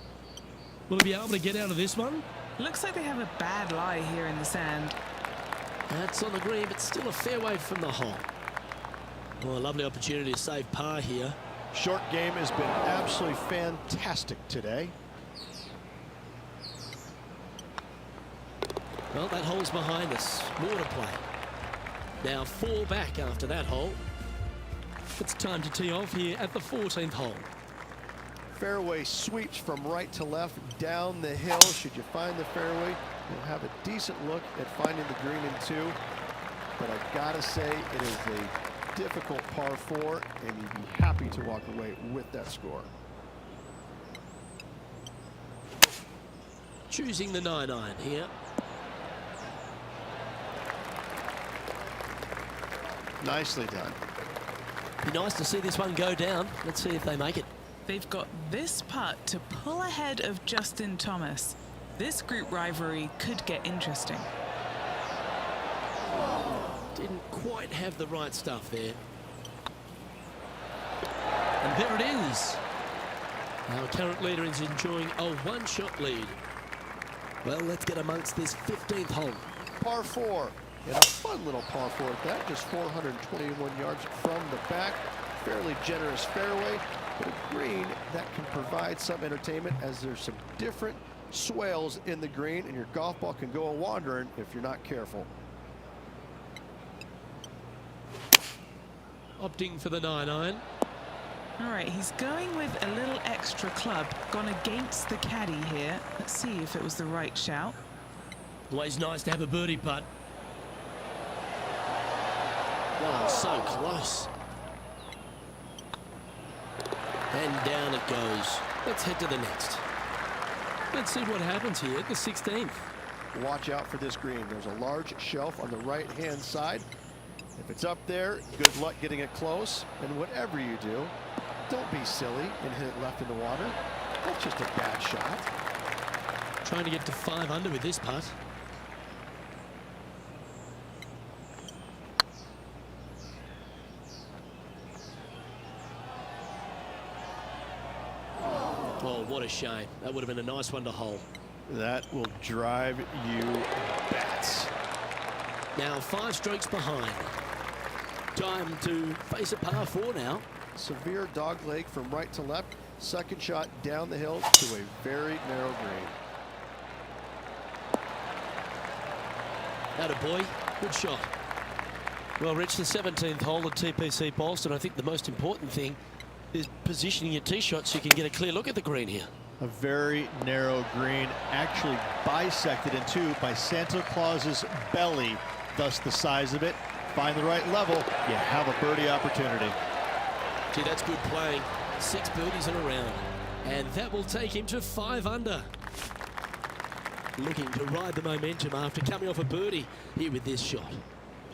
[SPEAKER 2] Will he be able to get out of this one?
[SPEAKER 3] Looks like they have a bad lie here in the sand.
[SPEAKER 1] That's on the green, but still a fair way from the hole. Well, a lovely opportunity to save par here.
[SPEAKER 4] Short game has been absolutely fantastic today.
[SPEAKER 1] Well, that hole's behind us. More to play. Now 4 back after that hole.
[SPEAKER 2] It's time to tee off here at the 14th hole.
[SPEAKER 5] Fairway sweeps from right to left down the hill. Should you find the fairway, you'll have a decent look at finding the green in 2. But I gotta say, it is a difficult par 4, and you'd be happy to walk away with that score.
[SPEAKER 1] Choosing the 9-iron here.
[SPEAKER 5] Nicely done.
[SPEAKER 1] Be nice to see this one go down. Let's see if they make it.
[SPEAKER 3] They've got this putt to pull ahead of Justin Thomas. This group rivalry could get interesting.
[SPEAKER 1] Didn't quite have the right stuff there.
[SPEAKER 2] And there it is.
[SPEAKER 1] Our current leader is enjoying a 1-shot lead. Well, let's get amongst this 15th hole.
[SPEAKER 5] Par 4, and a fun little par 4 at that, just 421 yards from the back. Fairly generous fairway, but a green that can provide some entertainment as there's some different swales in the green, and your golf ball can go a-wandering if you're not careful.
[SPEAKER 2] Opting for the 9-iron.
[SPEAKER 3] All right, he's going with a little extra club, gone against the caddy here. Let's see if it was the right shout.
[SPEAKER 2] Always nice to have a birdie putt.
[SPEAKER 1] Oh, so close. And down it goes. Let's head to the next.
[SPEAKER 2] Let's see what happens here at the 16th.
[SPEAKER 5] Watch out for this green. There's a large shelf on the right-hand side. If it's up there, good luck getting it close. And whatever you do, don't be silly and hit it left in the water. That's just a bad shot.
[SPEAKER 2] Trying to get to 5 under with this putt.
[SPEAKER 1] Oh, what a shame. That would have been a nice one to hole.
[SPEAKER 4] That will drive you bats.
[SPEAKER 1] Now 5 strokes behind. Time to face a par 4 now.
[SPEAKER 5] Severe dog leg from right to left. Second shot down the hill to a very narrow green.
[SPEAKER 1] Attaboy, good shot. Well, Rich, the 17th hole at TPC Boston. I think the most important thing is positioning your tee shot so you can get a clear look at the green here.
[SPEAKER 4] A very narrow green, actually bisected in 2 by Santa Claus's belly, thus the size of it. Find the right level, you have a birdie opportunity.
[SPEAKER 1] Gee, that's good playing. 6 birdies in a round. And that will take him to 5 under. Looking to ride the momentum after coming off a birdie here with this shot.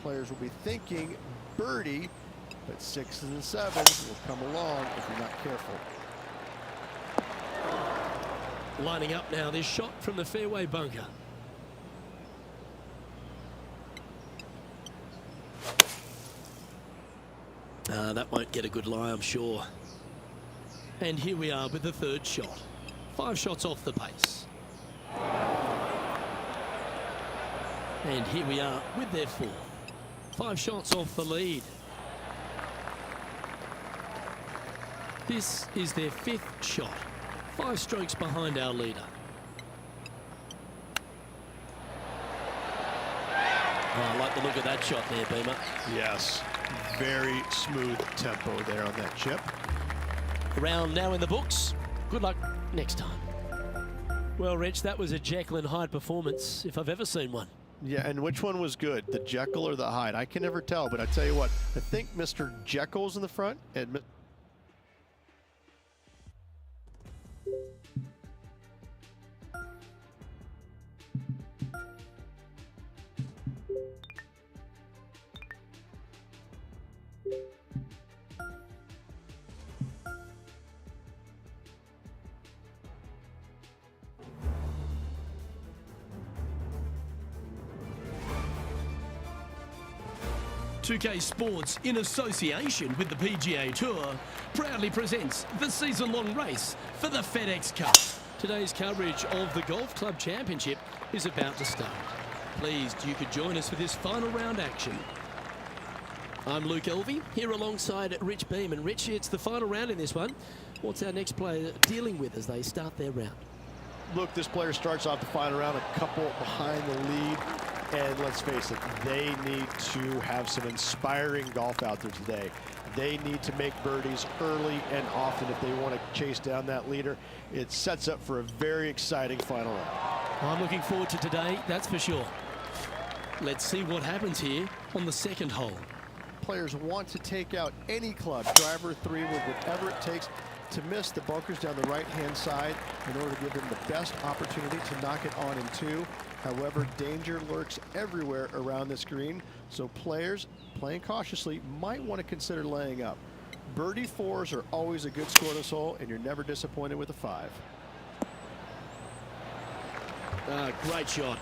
[SPEAKER 5] Players will be thinking birdie, but 6s and 7s will come along if you're not careful.
[SPEAKER 2] Lining up now, this shot from the fairway bunker.
[SPEAKER 1] That won't get a good lie, I'm sure.
[SPEAKER 2] And here we are with the 3rd shot. 5 shots off the pace. And here we are with their 4th. 5 shots off the lead. This is their 5th shot, 5 strokes behind our leader. Oh, I like the look of that shot there, Beamer.
[SPEAKER 4] Yes, very smooth tempo there on that chip.
[SPEAKER 2] Round now in the books. Good luck next time.
[SPEAKER 1] Well, Rich, that was a Jekyll and Hyde performance, if I've ever seen one.
[SPEAKER 4] Yeah, and which one was good, the Jekyll or the Hyde? I can never tell, but I tell you what, I think Mr. Jekyll's in the front and
[SPEAKER 2] 2K Sports, in association with the PGA Tour, proudly presents the season-long race for the FedEx Cup.
[SPEAKER 1] Today's coverage of the Golf Club Championship is about to start. Pleased you could join us for this final round action. I'm Luke Elvey, here alongside Rich Beam. And Rich, it's the final round in this one. What's our next player dealing with as they start their round?
[SPEAKER 4] look, this player starts off the final round a couple behind the lead. And let's face it, they need to have some inspiring golf out there today. They need to make birdies early and often if they want to chase down that leader. It sets up for a very exciting final round.
[SPEAKER 1] I'm looking forward to today, that's for sure. Let's see what happens here on the second hole.
[SPEAKER 5] Players want to take out any club, driver, 3 wood, whatever it takes to miss the bunkers down the right-hand side in order to give them the best opportunity to knock it on in 2. However, danger lurks everywhere around this green, so players playing cautiously might want to consider laying up. Birdie 4s are always a good scoreless hole, and you're never disappointed with a 5.
[SPEAKER 1] Great shot.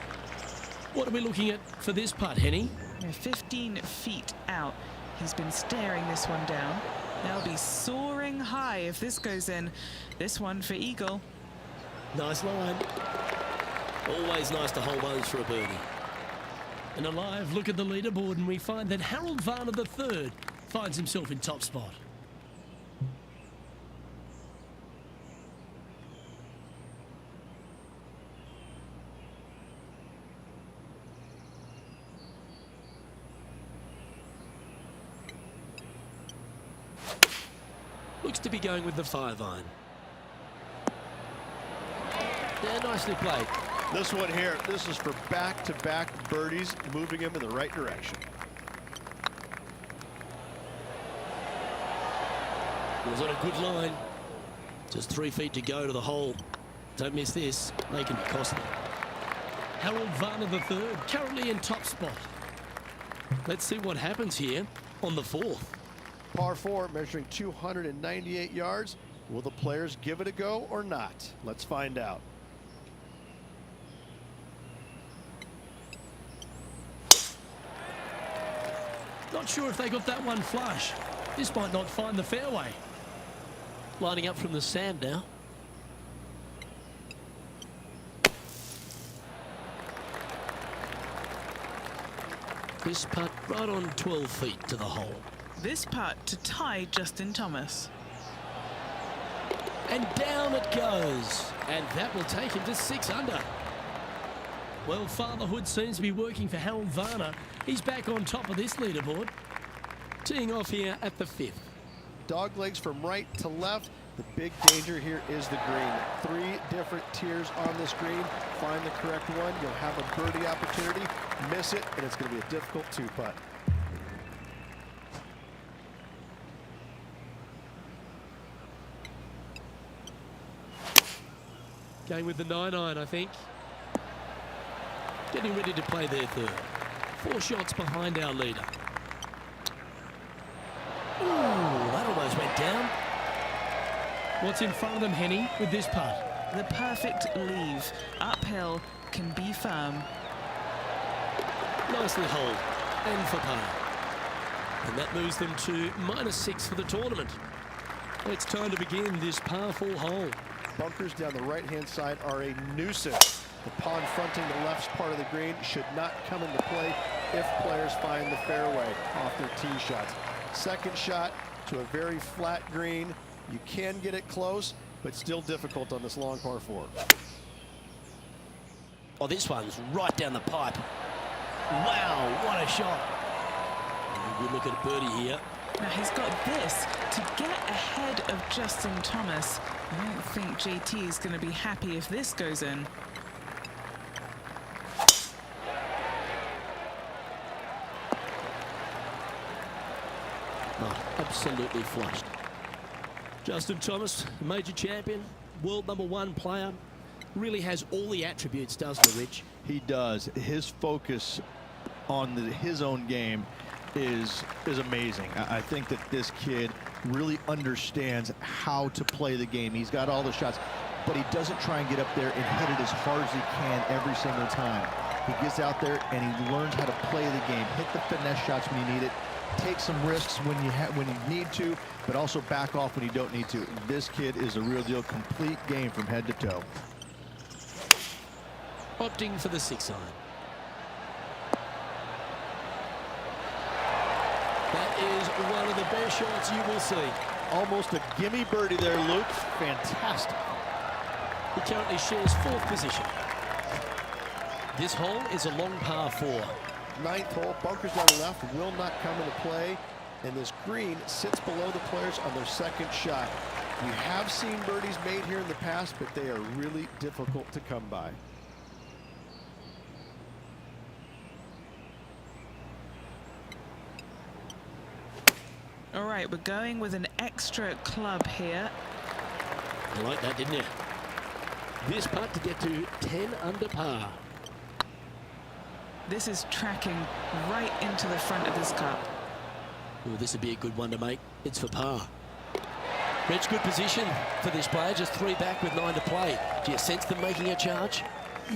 [SPEAKER 2] What are we looking at for this putt, Henny?
[SPEAKER 3] 15 feet out. He's been staring this one down. They'll be soaring high if this goes in. This one for eagle.
[SPEAKER 1] Nice line. Always nice to hold those for a birdie.
[SPEAKER 2] And a live look at the leaderboard, and we find that Harold Varner III finds himself in top spot.
[SPEAKER 1] Looks to be going with the 5-iron. Yeah, nicely played.
[SPEAKER 4] This one here, this is for back-to-back birdies, moving him in the right direction.
[SPEAKER 1] It was on a good line. Just 3 feet to go to the hole. Don't miss this. They can be costly.
[SPEAKER 2] Harold Varner III currently in top spot.
[SPEAKER 1] Let's see what happens here on the 4th.
[SPEAKER 5] Par 4 measuring 298 yards. Will the players give it a go or not? Let's find out.
[SPEAKER 2] Not sure if they got that one flush. This might not find the fairway.
[SPEAKER 1] Lining up from the sand now. This putt right on 12 feet to the hole.
[SPEAKER 3] This putt to tie Justin Thomas.
[SPEAKER 1] And down it goes. And that will take him to 6 under.
[SPEAKER 2] Well, fatherhood seems to be working for Harold Varner. He's back on top of this leaderboard.
[SPEAKER 1] Teeing off here at the 5th.
[SPEAKER 5] Dog legs from right to left. The big danger here is the green. 3 different tiers on this green. Find the correct one. You'll have a birdie opportunity. Miss it, and it's going to be a difficult 2-putt.
[SPEAKER 1] Going with the 9-iron, I think. Getting ready to play their 3rd. 4 shots behind our leader. Ooh, that almost went down.
[SPEAKER 2] What's in front of them, Henny, with this putt?
[SPEAKER 3] The perfect leave. Uphill, can be firm.
[SPEAKER 1] Nicely holed and for par. And that moves them to -6 for the tournament. It's time to begin this par 4 hole.
[SPEAKER 5] Bunkers down the right-hand side are a nuisance. The pond fronting the left part of the green should not come into play if players find the fairway off their tee shots. Second shot to a very flat green. You can get it close, but still difficult on this long par 4.
[SPEAKER 2] Oh, this one's right down the pipe. Wow, what a shot. Good look at birdie here.
[SPEAKER 3] Now he's got this to get ahead of Justin Thomas. I don't think JT is going to be happy if this goes in.
[SPEAKER 2] Oh, absolutely flushed. Justin Thomas, major champion, world #1 player, really has all the attributes, doesn't he, Rich?
[SPEAKER 4] He does. His focus on his own game is amazing. I think that this kid really understands how to play the game. He's got all the shots, but he doesn't try and get up there and hit it as hard as he can every single time. He gets out there and he learns how to play the game, hit the finesse shots when you need it, take some risks when you need to, but also back off when you don't need to. This kid is a real deal, complete game from head to toe.
[SPEAKER 2] Opting for the 6-iron. That is one of the best shots you will see.
[SPEAKER 4] Almost a gimme birdie there, Luke. Fantastic.
[SPEAKER 2] He currently shares 4th position. This hole is a long par 4.
[SPEAKER 5] 9th hole, bunkers down the left will not come into play, and this green sits below the players on their 2nd shot. We have seen birdies made here in the past, but they are really difficult to come by.
[SPEAKER 3] All right, we're going with an extra club here.
[SPEAKER 2] You like that, didn't you? This putt to get to 10 under par.
[SPEAKER 3] This is tracking right into the front of this cup.
[SPEAKER 2] Oh, this would be a good one to make. It's for par. Rich, good position for this player. Just 3 back with 9 to play. Do you sense them making a charge?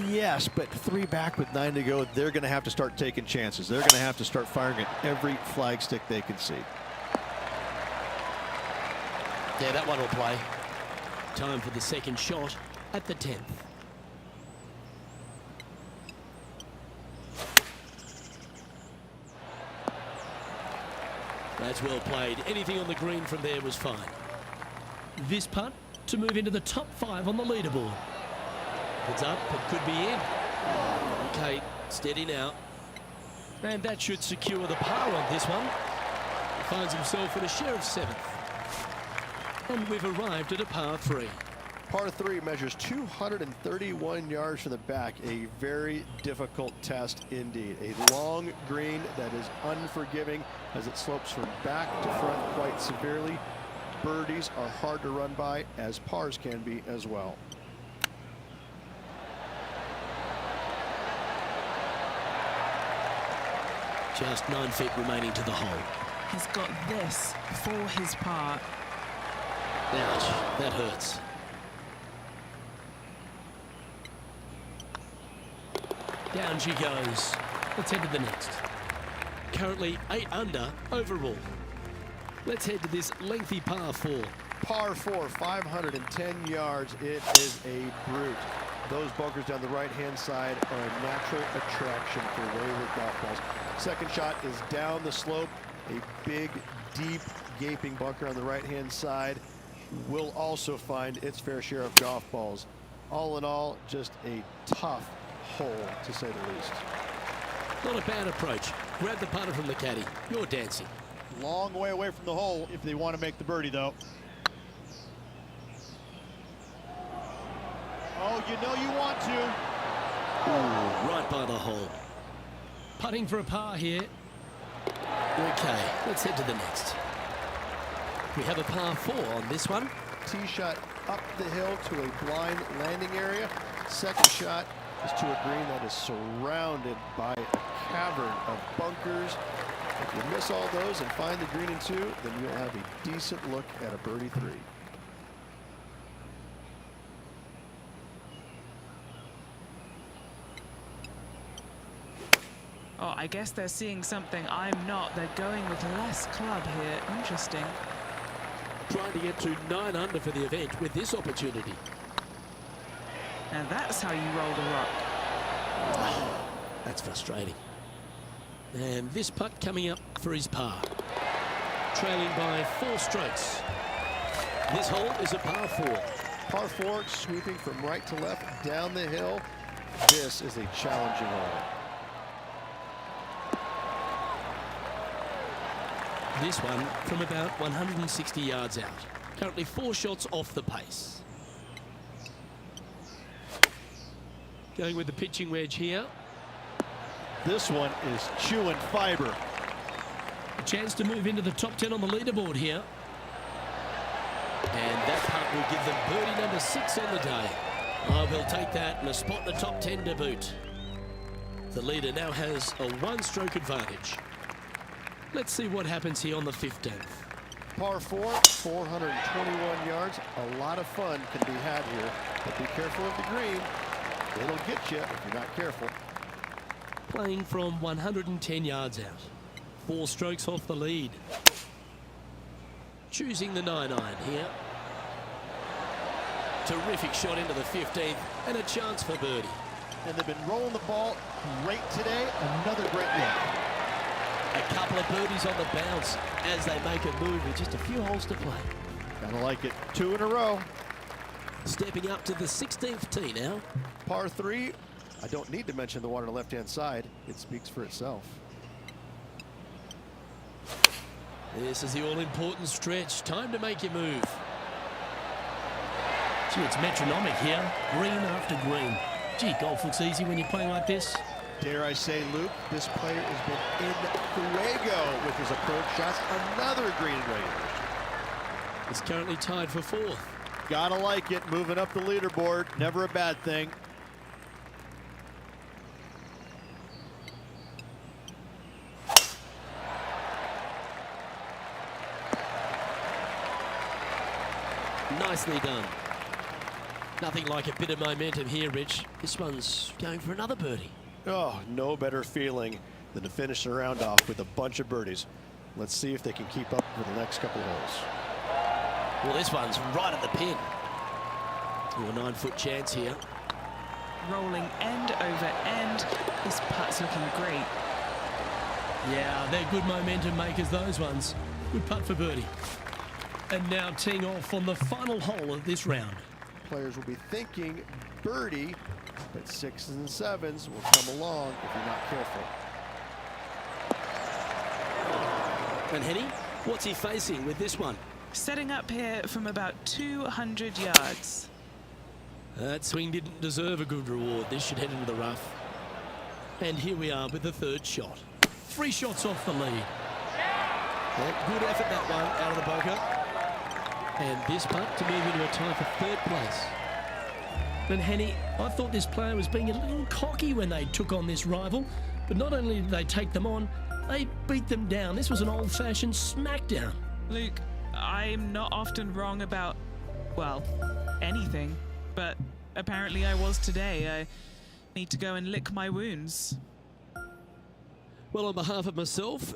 [SPEAKER 4] Yes, but 3 back with 9 to go, they're going to have to start taking chances. They're going to have to start firing at every flagstick they can see.
[SPEAKER 2] Yeah, that one will play. Time for the 2nd shot at the 10th. That's well played. Anything on the green from there was fine. This putt to move into the top 5 on the leaderboard. It's up, it could be in. Okay, steady now. And that should secure the par on this one. He finds himself in a share of 7th. And we've arrived at a par 3.
[SPEAKER 5] Par 3 measures 231 yards from the back. A very difficult test indeed. A long green that is unforgiving as it slopes from back to front quite severely. Birdies are hard to run by, as pars can be as well.
[SPEAKER 2] Just 9 feet remaining to the hole.
[SPEAKER 3] He's got this for his par.
[SPEAKER 2] Ouch, that hurts. Down she goes. Let's head to the next. Currently 8 under overall. Let's head to this lengthy par 4.
[SPEAKER 5] Par 4, 510 yards. It is a brute. Those bunkers down the right-hand side are a natural attraction for wayward golf balls. 2nd shot is down the slope. A big, deep, gaping bunker on the right-hand side will also find its fair share of golf balls. All in all, just a tough hole, to say the least.
[SPEAKER 2] Not a bad approach. Grab the putter from the caddy. You're dancing.
[SPEAKER 4] Long way away from the hole if they want to make the birdie, though. Oh, you know you want to.
[SPEAKER 2] Ooh, right by the hole. Putting for a par here. Okay, let's head to the next. We have a par 4 on this one.
[SPEAKER 5] Tee shot up the hill to a blind landing area. 2nd shot is to a green that is surrounded by a cavern of bunkers. If you miss all those and find the green in 2, then you'll have a decent look at a birdie 3.
[SPEAKER 3] Oh, I guess they're seeing something I'm not. They're going with less club here. Interesting.
[SPEAKER 2] Trying to get to 9 under for the event with this opportunity.
[SPEAKER 3] Now that's how you roll the rock.
[SPEAKER 2] That's frustrating. And this putt coming up for his par. Trailing by 4 strokes.
[SPEAKER 1] This hole is a par 4.
[SPEAKER 5] Par 4, sweeping from right to left, down the hill. This is a challenging hole.
[SPEAKER 2] This one from about 160 yards out. Currently 4 shots off the pace. Going with the pitching wedge here.
[SPEAKER 4] This one is chewing fiber.
[SPEAKER 2] A chance to move into the top 10 on the leaderboard here.
[SPEAKER 1] And that putt will give them birdie number 6 on the day. Oh, we'll take that and a spot in the top 10 to boot. The leader now has a 1-stroke advantage.
[SPEAKER 2] Let's see what happens here on the 15th.
[SPEAKER 5] Par 4, 421 yards. A lot of fun can be had here, but be careful of the green. It'll get you if you're not careful.
[SPEAKER 2] Playing from 110 yards out. 4 strokes off the lead.
[SPEAKER 1] Choosing the 9-iron here. Terrific shot into the 15th and a chance for birdie.
[SPEAKER 4] And they've been rolling the ball great today. Another great look.
[SPEAKER 1] A couple of birdies on the bounce as they make a move with just a few holes to play.
[SPEAKER 4] Gotta like it. 2 in a row.
[SPEAKER 1] Stepping up to the 16th tee now.
[SPEAKER 5] Par 3, I don't need to mention the one on the left-hand side. It speaks for itself.
[SPEAKER 1] This is the all-important stretch. Time to make your move.
[SPEAKER 2] Gee, it's metronomic here. Green after green. Gee, golf looks easy when you're playing like this.
[SPEAKER 5] Dare I say, Luke, this player has been in fuego with his approach shots. Another green raider.
[SPEAKER 1] It's currently tied for 4th.
[SPEAKER 4] Gotta like it. Moving up the leaderboard. Never a bad thing.
[SPEAKER 1] Nicely done. Nothing like a bit of momentum here, Rich. This one's going for another birdie.
[SPEAKER 5] Oh, no better feeling than to finish the round off with a bunch of birdies. Let's see if they can keep up for the next couple holes.
[SPEAKER 1] Well, this one's right at the pin. Ooh, a 9-foot chance here.
[SPEAKER 3] Rolling end over end. This putt's looking great.
[SPEAKER 2] Yeah, they're good momentum makers, those ones. Good putt for birdie. And now teeing off on the final hole of this round.
[SPEAKER 5] Players will be thinking birdie, but 6s and 7s will come along if you're not careful.
[SPEAKER 1] And Henny, what's he facing with this one?
[SPEAKER 3] Setting up here from about 200 yards.
[SPEAKER 1] That swing didn't deserve a good reward. This should head into the rough. And here we are with the 3rd shot.
[SPEAKER 2] 3 shots off the lead.
[SPEAKER 1] Yeah, good effort, that one, out of the bunker. And this putt to move into a tie for 3rd place.
[SPEAKER 2] But Henny, I thought this player was being a little cocky when they took on this rival. But not only did they take them on, they beat them down. This was an old-fashioned smackdown.
[SPEAKER 3] Luke, I'm not often wrong about, well, anything. But apparently I was today. I need to go and lick my wounds.
[SPEAKER 1] Well, on behalf of myself,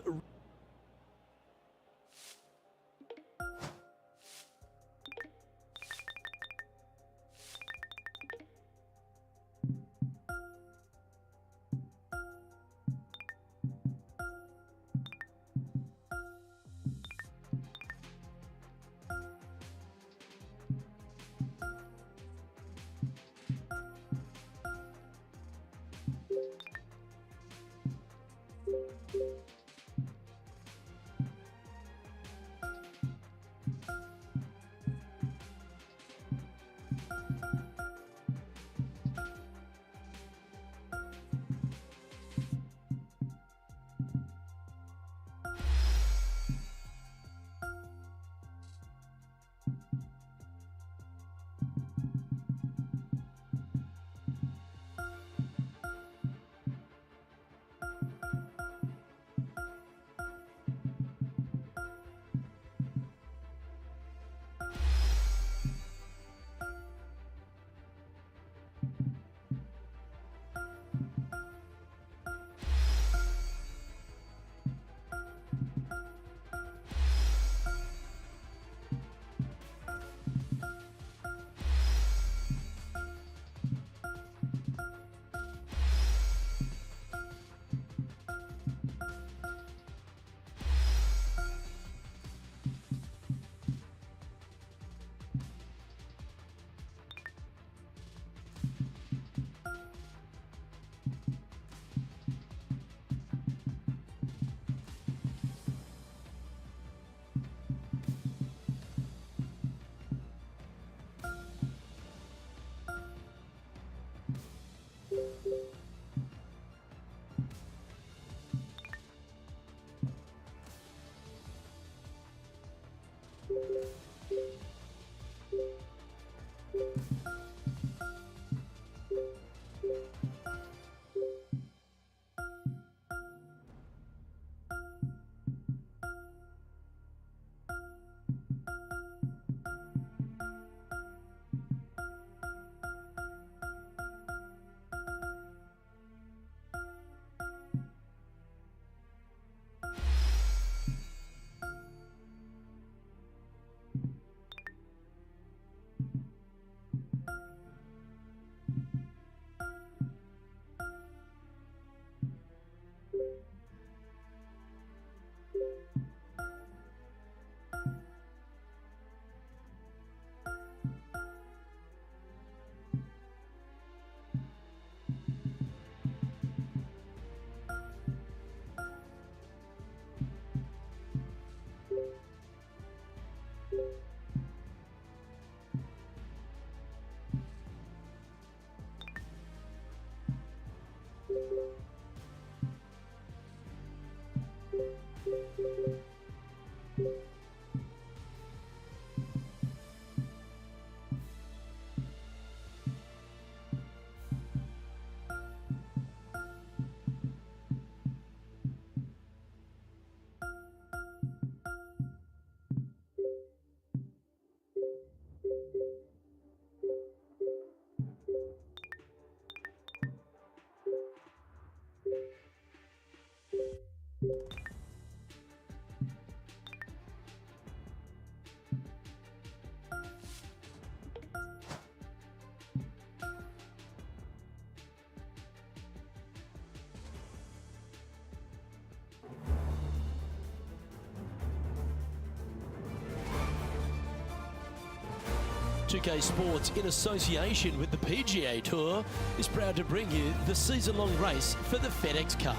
[SPEAKER 1] 2K Sports, in association with the PGA Tour, is proud to bring you the season-long race for the FedEx Cup.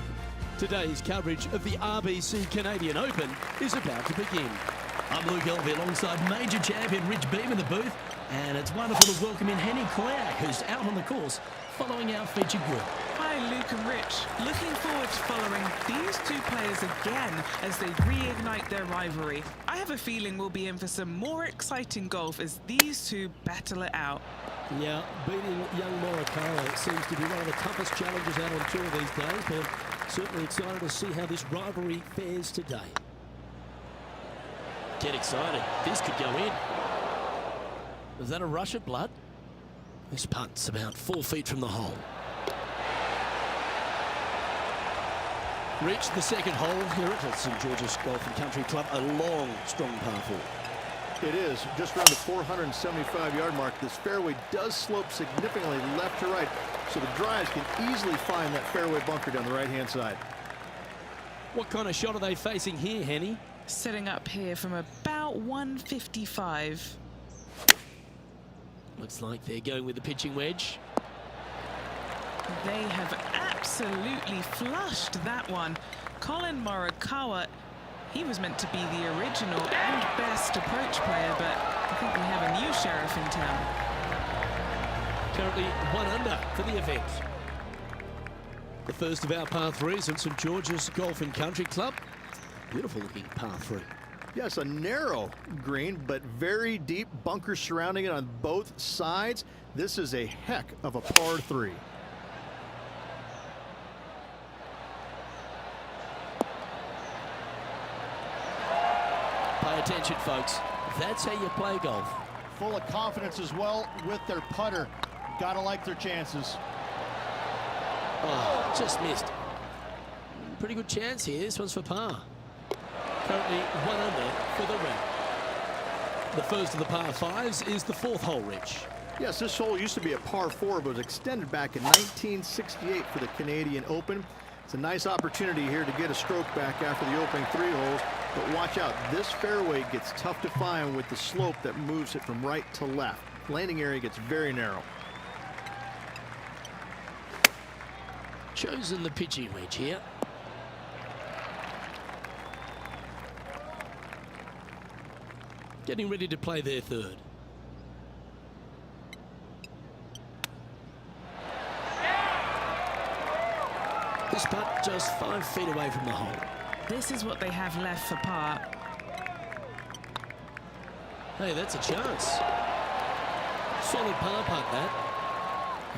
[SPEAKER 1] Today's coverage of the RBC Canadian Open is about to begin.
[SPEAKER 2] I'm Luke Elvey alongside major champion Rich Beam in the booth, and it's wonderful to welcome in Henny Clare, who's out on the course following our featured group.
[SPEAKER 3] Hi, Luke and Rich. Looking forward to following these two players again as they reignite their rivalry. I have a feeling we'll be in for some more exciting golf as these two battle it out.
[SPEAKER 1] Yeah, beating young Morikawa seems to be one of the toughest challenges out on tour these days, but certainly excited to see how this rivalry fares today. Get excited. This could go in. Was that a rush of blood? This putt's about 4 feet from the hole. Reached the second hole here at St George's Golf and Country Club. A long, strong par 4.
[SPEAKER 5] It is just around the 475-yard mark. This fairway does slope significantly left to right, so the drives can easily find that fairway bunker down the right-hand side.
[SPEAKER 1] What kind of shot are they facing here, Henny?
[SPEAKER 3] Setting up here from about 155.
[SPEAKER 1] Looks like they're going with the pitching wedge.
[SPEAKER 3] They have absolutely flushed that one. Colin Morikawa, he was meant to be the original and best approach player, but I think we have a new sheriff in town.
[SPEAKER 1] Currently 1 under for the event. The first of our par 3s at St George's Golf and Country Club. Beautiful looking par 3.
[SPEAKER 5] Yes, a narrow green, but very deep bunkers surrounding it on both sides. This is a heck of a par 3.
[SPEAKER 1] Pay attention, folks. That's how you play golf.
[SPEAKER 4] Full of confidence as well with their putter. Gotta like their chances.
[SPEAKER 1] Oh, just missed. Pretty good chance here. This one's for par. Currently 1 under for the round. The first of the par 5s is the 4th hole, Rich.
[SPEAKER 5] Yes, this hole used to be a par 4, but was extended back in 1968 for the Canadian Open. It's a nice opportunity here to get a stroke back after the opening 3 holes, but watch out. This fairway gets tough to find with the slope that moves it from right to left. Landing area gets very narrow.
[SPEAKER 1] Chosen the pitching wedge here. Getting ready to play their 3rd. This putt just 5 feet away from the hole.
[SPEAKER 3] This is what they have left for par.
[SPEAKER 1] Hey, that's a chance. Solid par putt, that.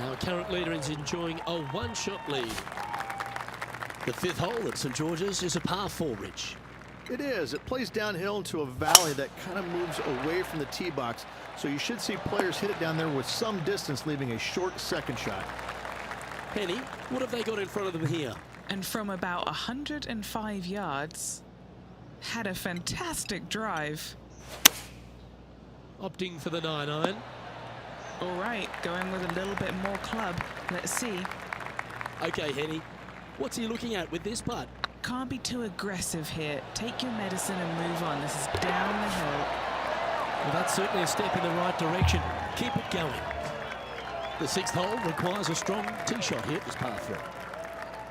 [SPEAKER 1] Our current leader is enjoying a 1-shot lead. The 5th hole at St George's is a par 4, Rich.
[SPEAKER 5] It is. It plays downhill into a valley that kind of moves away from the tee box, so you should see players hit it down there with some distance, leaving a short second shot.
[SPEAKER 1] Henny, what have they got in front of them here?
[SPEAKER 3] And from about 105 yards, had a fantastic drive.
[SPEAKER 1] Opting for the 9-iron.
[SPEAKER 3] All right, going with a little bit more club. Let's see.
[SPEAKER 1] Okay, Henny, what's he looking at with this putt?
[SPEAKER 3] Can't be too aggressive here. Take your medicine and move on. This is down the hill.
[SPEAKER 1] Well, that's certainly a step in the right direction. Keep it going. The 6th hole requires a strong tee shot here at this par 3.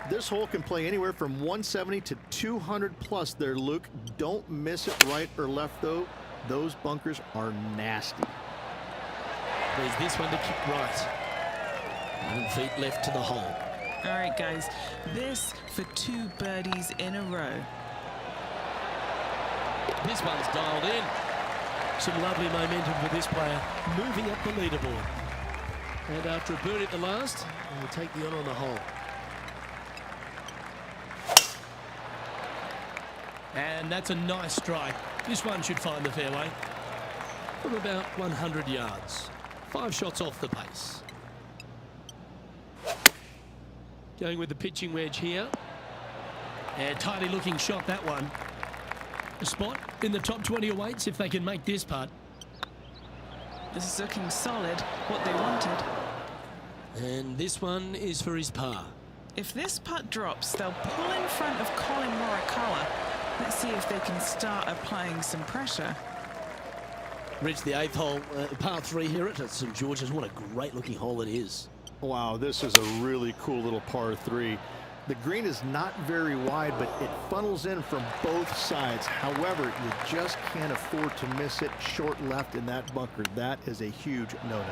[SPEAKER 5] This hole can play anywhere from 170 to 200 plus there, Luke. Don't miss it right or left, though. Those bunkers are nasty.
[SPEAKER 1] There's this one to kick right. 11 feet left to the hole.
[SPEAKER 3] All right, guys. This for 2 birdies in a row.
[SPEAKER 1] This one's dialed in. Some lovely momentum for this player, moving up the leaderboard. And after a birdie at the last, he'll take the honour on the hole.
[SPEAKER 2] And that's a nice strike. This one should find the fairway.
[SPEAKER 1] From about 100 yards. 5 shots off the pace. Going with the pitching wedge here.
[SPEAKER 2] And tidy looking shot, that one. A spot in the top 20 awaits if they can make this putt.
[SPEAKER 3] This is looking solid, what they wanted.
[SPEAKER 1] And this one is for his par.
[SPEAKER 3] If this putt drops, they'll pull in front of Colin Morikawa. Let's see if they can start applying some pressure.
[SPEAKER 1] Reached the 8th hole, par 3 here at St George's. What a great looking hole it is.
[SPEAKER 4] Wow, this is a really cool little par 3. The green is not very wide, but it funnels in from both sides. However, you just can't afford to miss it short left in that bunker. That is a huge no-no.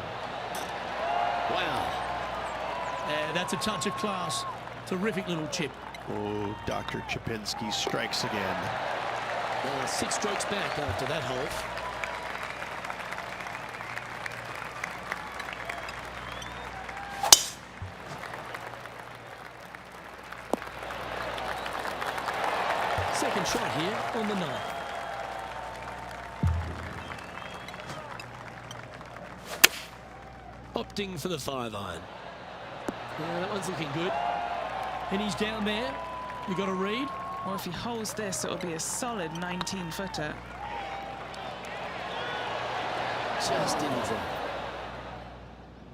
[SPEAKER 1] Wow.
[SPEAKER 2] That's a touch of class. Terrific little chip.
[SPEAKER 4] Oh, Dr. Chipinski strikes again.
[SPEAKER 1] 6 strokes back after that hole. Second shot here on the 9th. Opting for the 5-iron. Yeah, that one's looking good.
[SPEAKER 2] And he's down there. You got to read.
[SPEAKER 3] Well, if he holds this, it'll be a solid 19-footer.
[SPEAKER 1] Just in front.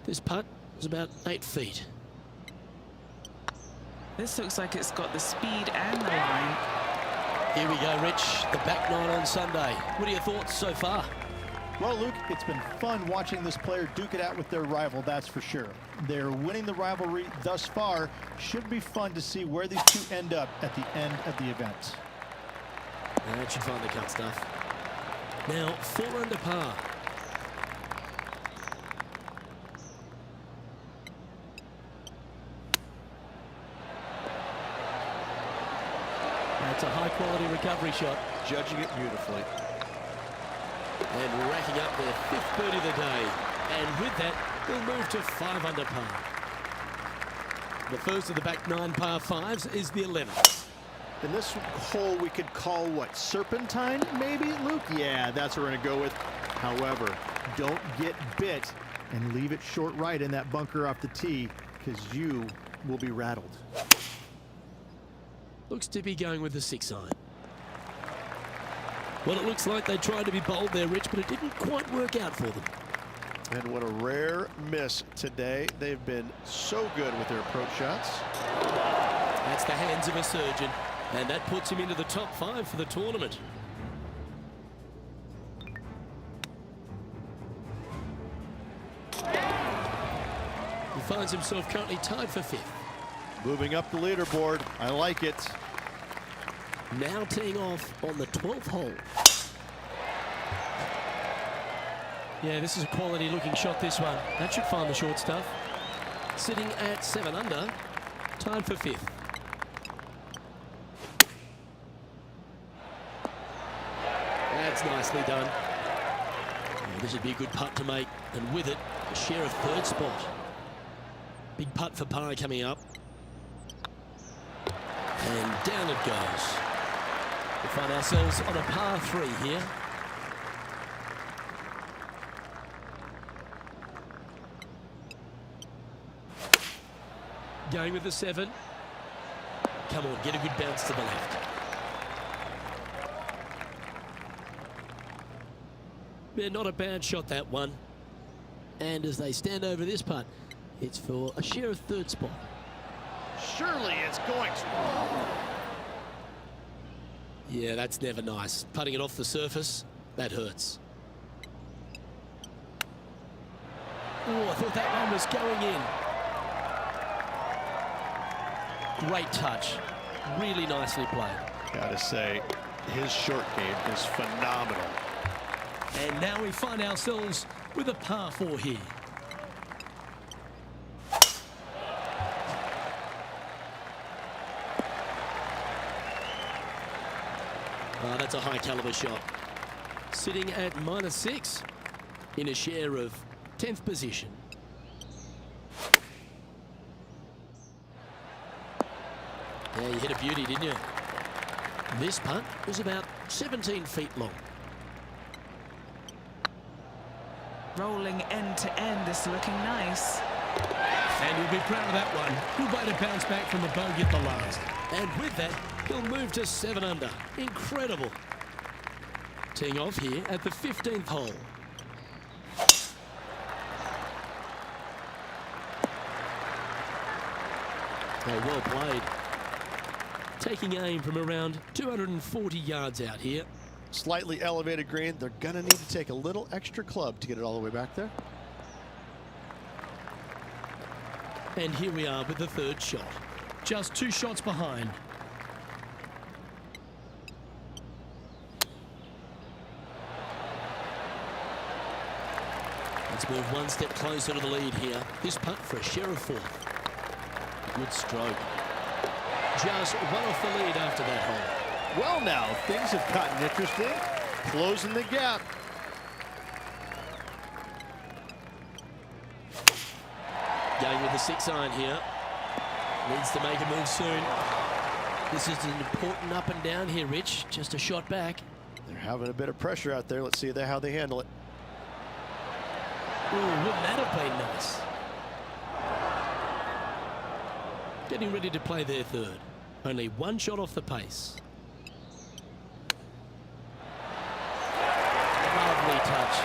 [SPEAKER 1] This putt is about 8 feet.
[SPEAKER 3] This looks like it's got the speed and the line.
[SPEAKER 1] Here we go, Rich. The back 9 on Sunday. What are your thoughts so far?
[SPEAKER 6] Well, Luke, it's been fun watching this player duke it out with their rival, that's for sure. They're winning the rivalry thus far. Should be fun to see where these two end up at the end of the event.
[SPEAKER 1] That should find the cut stuff. Now, 4 under par. That's a high-quality recovery shot.
[SPEAKER 4] Judging it beautifully.
[SPEAKER 1] And racking up their 5th birdie of the day. And with that, they'll move to 5 under par. The first of the back 9 par 5s is the 11th.
[SPEAKER 4] In this hole, we could call what, serpentine, maybe, Luke? Yeah, that's what we're going to go with. However, don't get bit and leave it short right in that bunker off the tee, because you will be rattled.
[SPEAKER 1] Looks to be going with the 6-iron. Well, it looks like they tried to be bold there, Rich, but it didn't quite work out for them.
[SPEAKER 4] And what a rare miss today. They've been so good with their approach shots.
[SPEAKER 1] That's the hands of a surgeon, and that puts him into the top 5 for the tournament. He finds himself currently tied for 5th.
[SPEAKER 4] Moving up the leaderboard. I like it.
[SPEAKER 1] Now teeing off on the 12th hole. Yeah, this is a quality looking shot, this one. That should find the short stuff. Sitting at 7 under, tied for 5th. That's nicely done. Oh, this would be a good putt to make, and with it, a share of 3rd spot. Big putt for par coming up. And down it goes. We find ourselves on a par 3 here. Going with the 7. Come on, get a good bounce to the left. Yeah, not a bad shot, that one. And as they stand over this putt, it's for a share of 3rd spot.
[SPEAKER 4] Surely it's going to.
[SPEAKER 1] Yeah, that's never nice. Putting it off the surface, that hurts. Oh, I thought that one was going in. Great touch. Really nicely played.
[SPEAKER 4] Gotta say, his short game is phenomenal.
[SPEAKER 2] And now we find ourselves with a par 4 here.
[SPEAKER 1] Oh, that's a high caliber shot. Sitting at -6 in a share of 10th position. Yeah, you hit a beauty, didn't you? This putt was about 17 feet long.
[SPEAKER 3] Rolling end to end, this looking nice.
[SPEAKER 2] And he'll be proud of that one. Good way to bounce back from the bogey at the last.
[SPEAKER 1] And with that, he'll move to 7 under. Incredible. Teeing off here at the 15th hole. Oh, well played. Taking aim from around 240 yards out here.
[SPEAKER 5] Slightly elevated green. They're going to need to take a little extra club to get it all the way back there.
[SPEAKER 2] And here we are with the third shot. Just 2 shots behind.
[SPEAKER 1] Let's move one step closer to the lead here. This putt for a share of 4th. Good stroke. Just one off the lead after that hole.
[SPEAKER 4] Well, now things have gotten interesting. Closing the gap.
[SPEAKER 1] Going with the 6-iron here. Needs to make a move soon. This is an important up and down here, Rich. Just a shot back.
[SPEAKER 5] They're having a bit of pressure out there. Let's see how they handle it.
[SPEAKER 1] Ooh, wouldn't that have been nice? Getting ready to play their third. Only 1 shot off the pace. Lovely touch.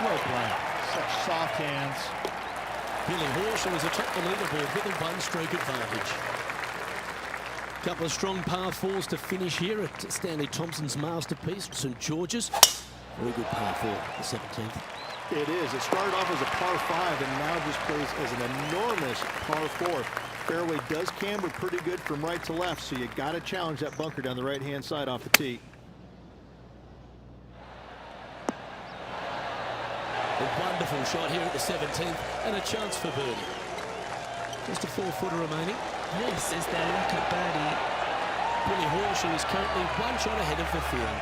[SPEAKER 1] Well played.
[SPEAKER 6] Such soft hands.
[SPEAKER 1] Billy Horschel is atop the leaderboard with a 1-stroke advantage. Couple of strong par 4s to finish here at Stanley Thompson's masterpiece, St George's. Very good par 4, the 17th.
[SPEAKER 5] It is. It started off as a par 5 and now just plays as an enormous par 4. Fairway does camber pretty good from right to left, so you got to challenge that bunker down the right-hand side off the tee.
[SPEAKER 1] A wonderful shot here at the 17th and a chance for birdie. Just a 4-footer remaining.
[SPEAKER 3] This is their look at birdie.
[SPEAKER 1] Billy Horschel is currently 1 shot ahead of the field.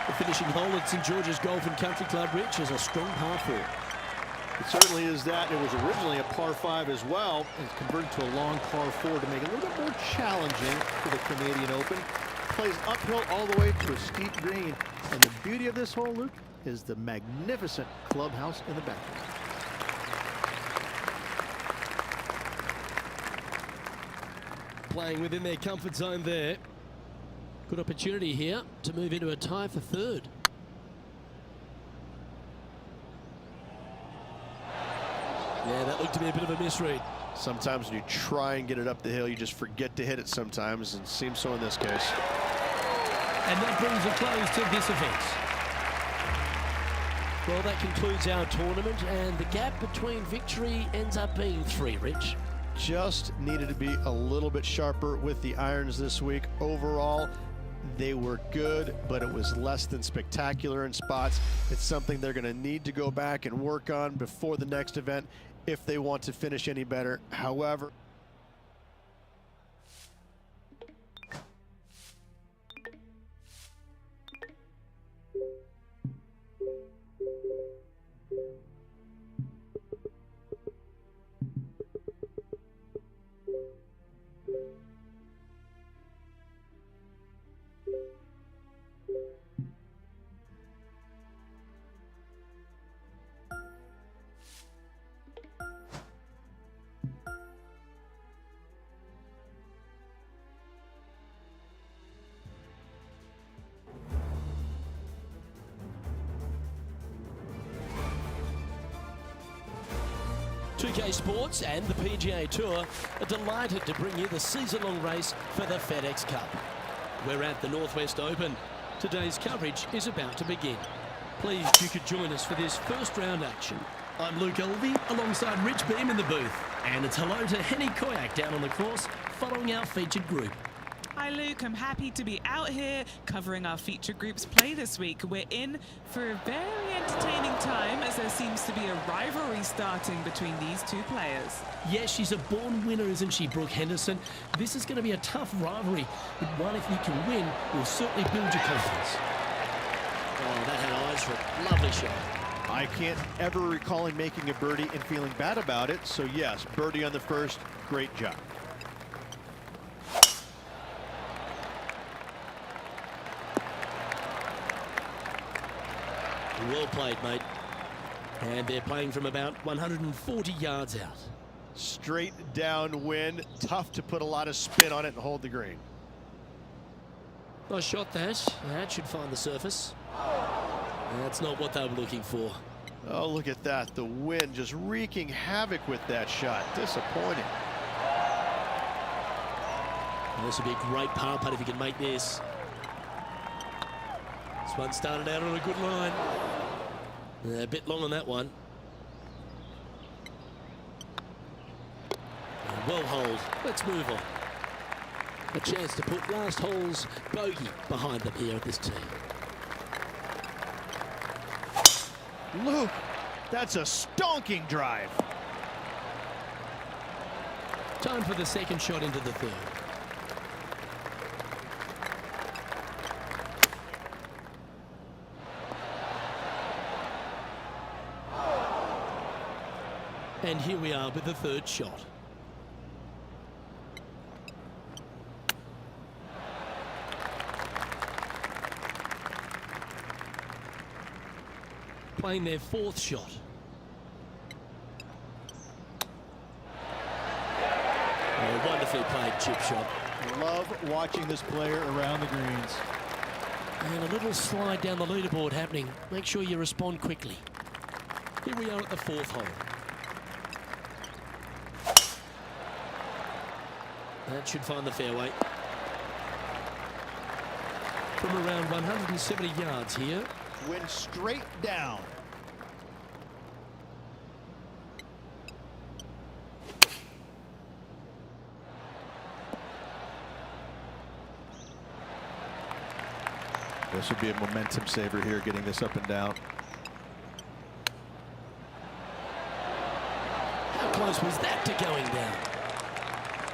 [SPEAKER 1] The finishing hole at St George's Golf and Country Club, Rich, is a strong par 4.
[SPEAKER 5] It certainly is that. It was originally a par 5 as well, and it's converted to a long par 4 to make it a little bit more challenging for the Canadian Open. Plays uphill all the way to a steep green. And the beauty of this hole, Luke, is the magnificent clubhouse in the background.
[SPEAKER 1] Playing within their comfort zone there. Good opportunity here to move into a tie for third. Yeah, that looked to be a bit of a misread.
[SPEAKER 5] Sometimes when you try and get it up the hill, you just forget to hit it sometimes, and it seems so in this case.
[SPEAKER 2] And that brings a close to this event.
[SPEAKER 1] Well, that concludes our tournament, and the gap between victory ends up being 3, Rich.
[SPEAKER 5] Just needed to be a little bit sharper with the irons this week. Overall, they were good, but it was less than spectacular in spots. It's something they're going to need to go back and work on before the next event if they want to finish any better. However,
[SPEAKER 1] PGA Sports and the PGA Tour are delighted to bring you the season-long race for the FedEx Cup. We're at the Northwest Open. Today's coverage is about to begin.
[SPEAKER 2] Pleased you could join us for this first round action. I'm Luke Elvey alongside Rich Beam in the booth. And it's hello to Henny Koyak down on the course following our featured group.
[SPEAKER 3] Hi Luke, I'm happy to be out here covering our feature group's play this week. We're in for a very entertaining time as there seems to be a rivalry starting between these two players.
[SPEAKER 2] Yes, she's a born winner, isn't she, Brooke Henderson? This is going to be a tough rivalry, but one if you can win will certainly build your confidence.
[SPEAKER 1] Oh, that had eyes for it. Lovely shot.
[SPEAKER 5] I can't ever recall him making a birdie and feeling bad about it. So yes, birdie on the first, great job.
[SPEAKER 1] Well played, mate. And they're playing from about 140 yards out.
[SPEAKER 5] Straight downwind, tough to put a lot of spin on it and hold the green.
[SPEAKER 1] Nice shot that. That should find the surface. That's not what they were looking for.
[SPEAKER 5] Oh, look at that. The wind just wreaking havoc with that shot. Disappointing.
[SPEAKER 1] This would be a great par putt if you can make this. This one started out on a good line. A bit long on that one. Well hold. Let's move on. A chance to put last hole's bogey behind them here at this tee.
[SPEAKER 4] Luke, that's a stonking drive.
[SPEAKER 2] Time for the second shot into the third. And here we are with the third shot. Playing their fourth shot. Oh, wonderfully played chip shot.
[SPEAKER 6] Love watching this player around the greens.
[SPEAKER 2] And a little slide down the leaderboard happening. Make sure you respond quickly. Here we are at the fourth hole. That should find the fairway. From around 170 yards here.
[SPEAKER 6] Went straight down.
[SPEAKER 4] This would be a momentum saver here, getting this up and down.
[SPEAKER 2] How close was that to going down?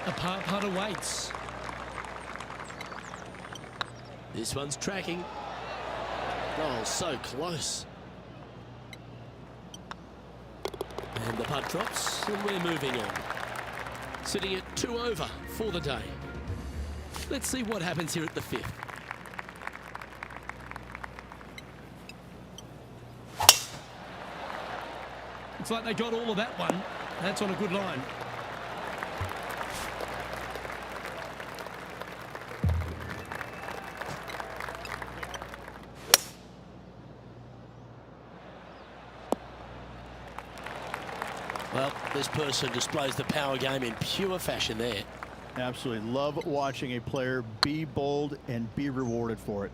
[SPEAKER 2] A par putt awaits. This one's tracking.
[SPEAKER 1] Oh, so close.
[SPEAKER 2] And the putt drops, and we're moving on. Sitting at 2 over for the day. Let's see what happens here at the fifth. Looks like they got all of that one. That's on a good line. Well, this person displays the power game in pure fashion there.
[SPEAKER 6] Absolutely love watching a player be bold and be rewarded for it.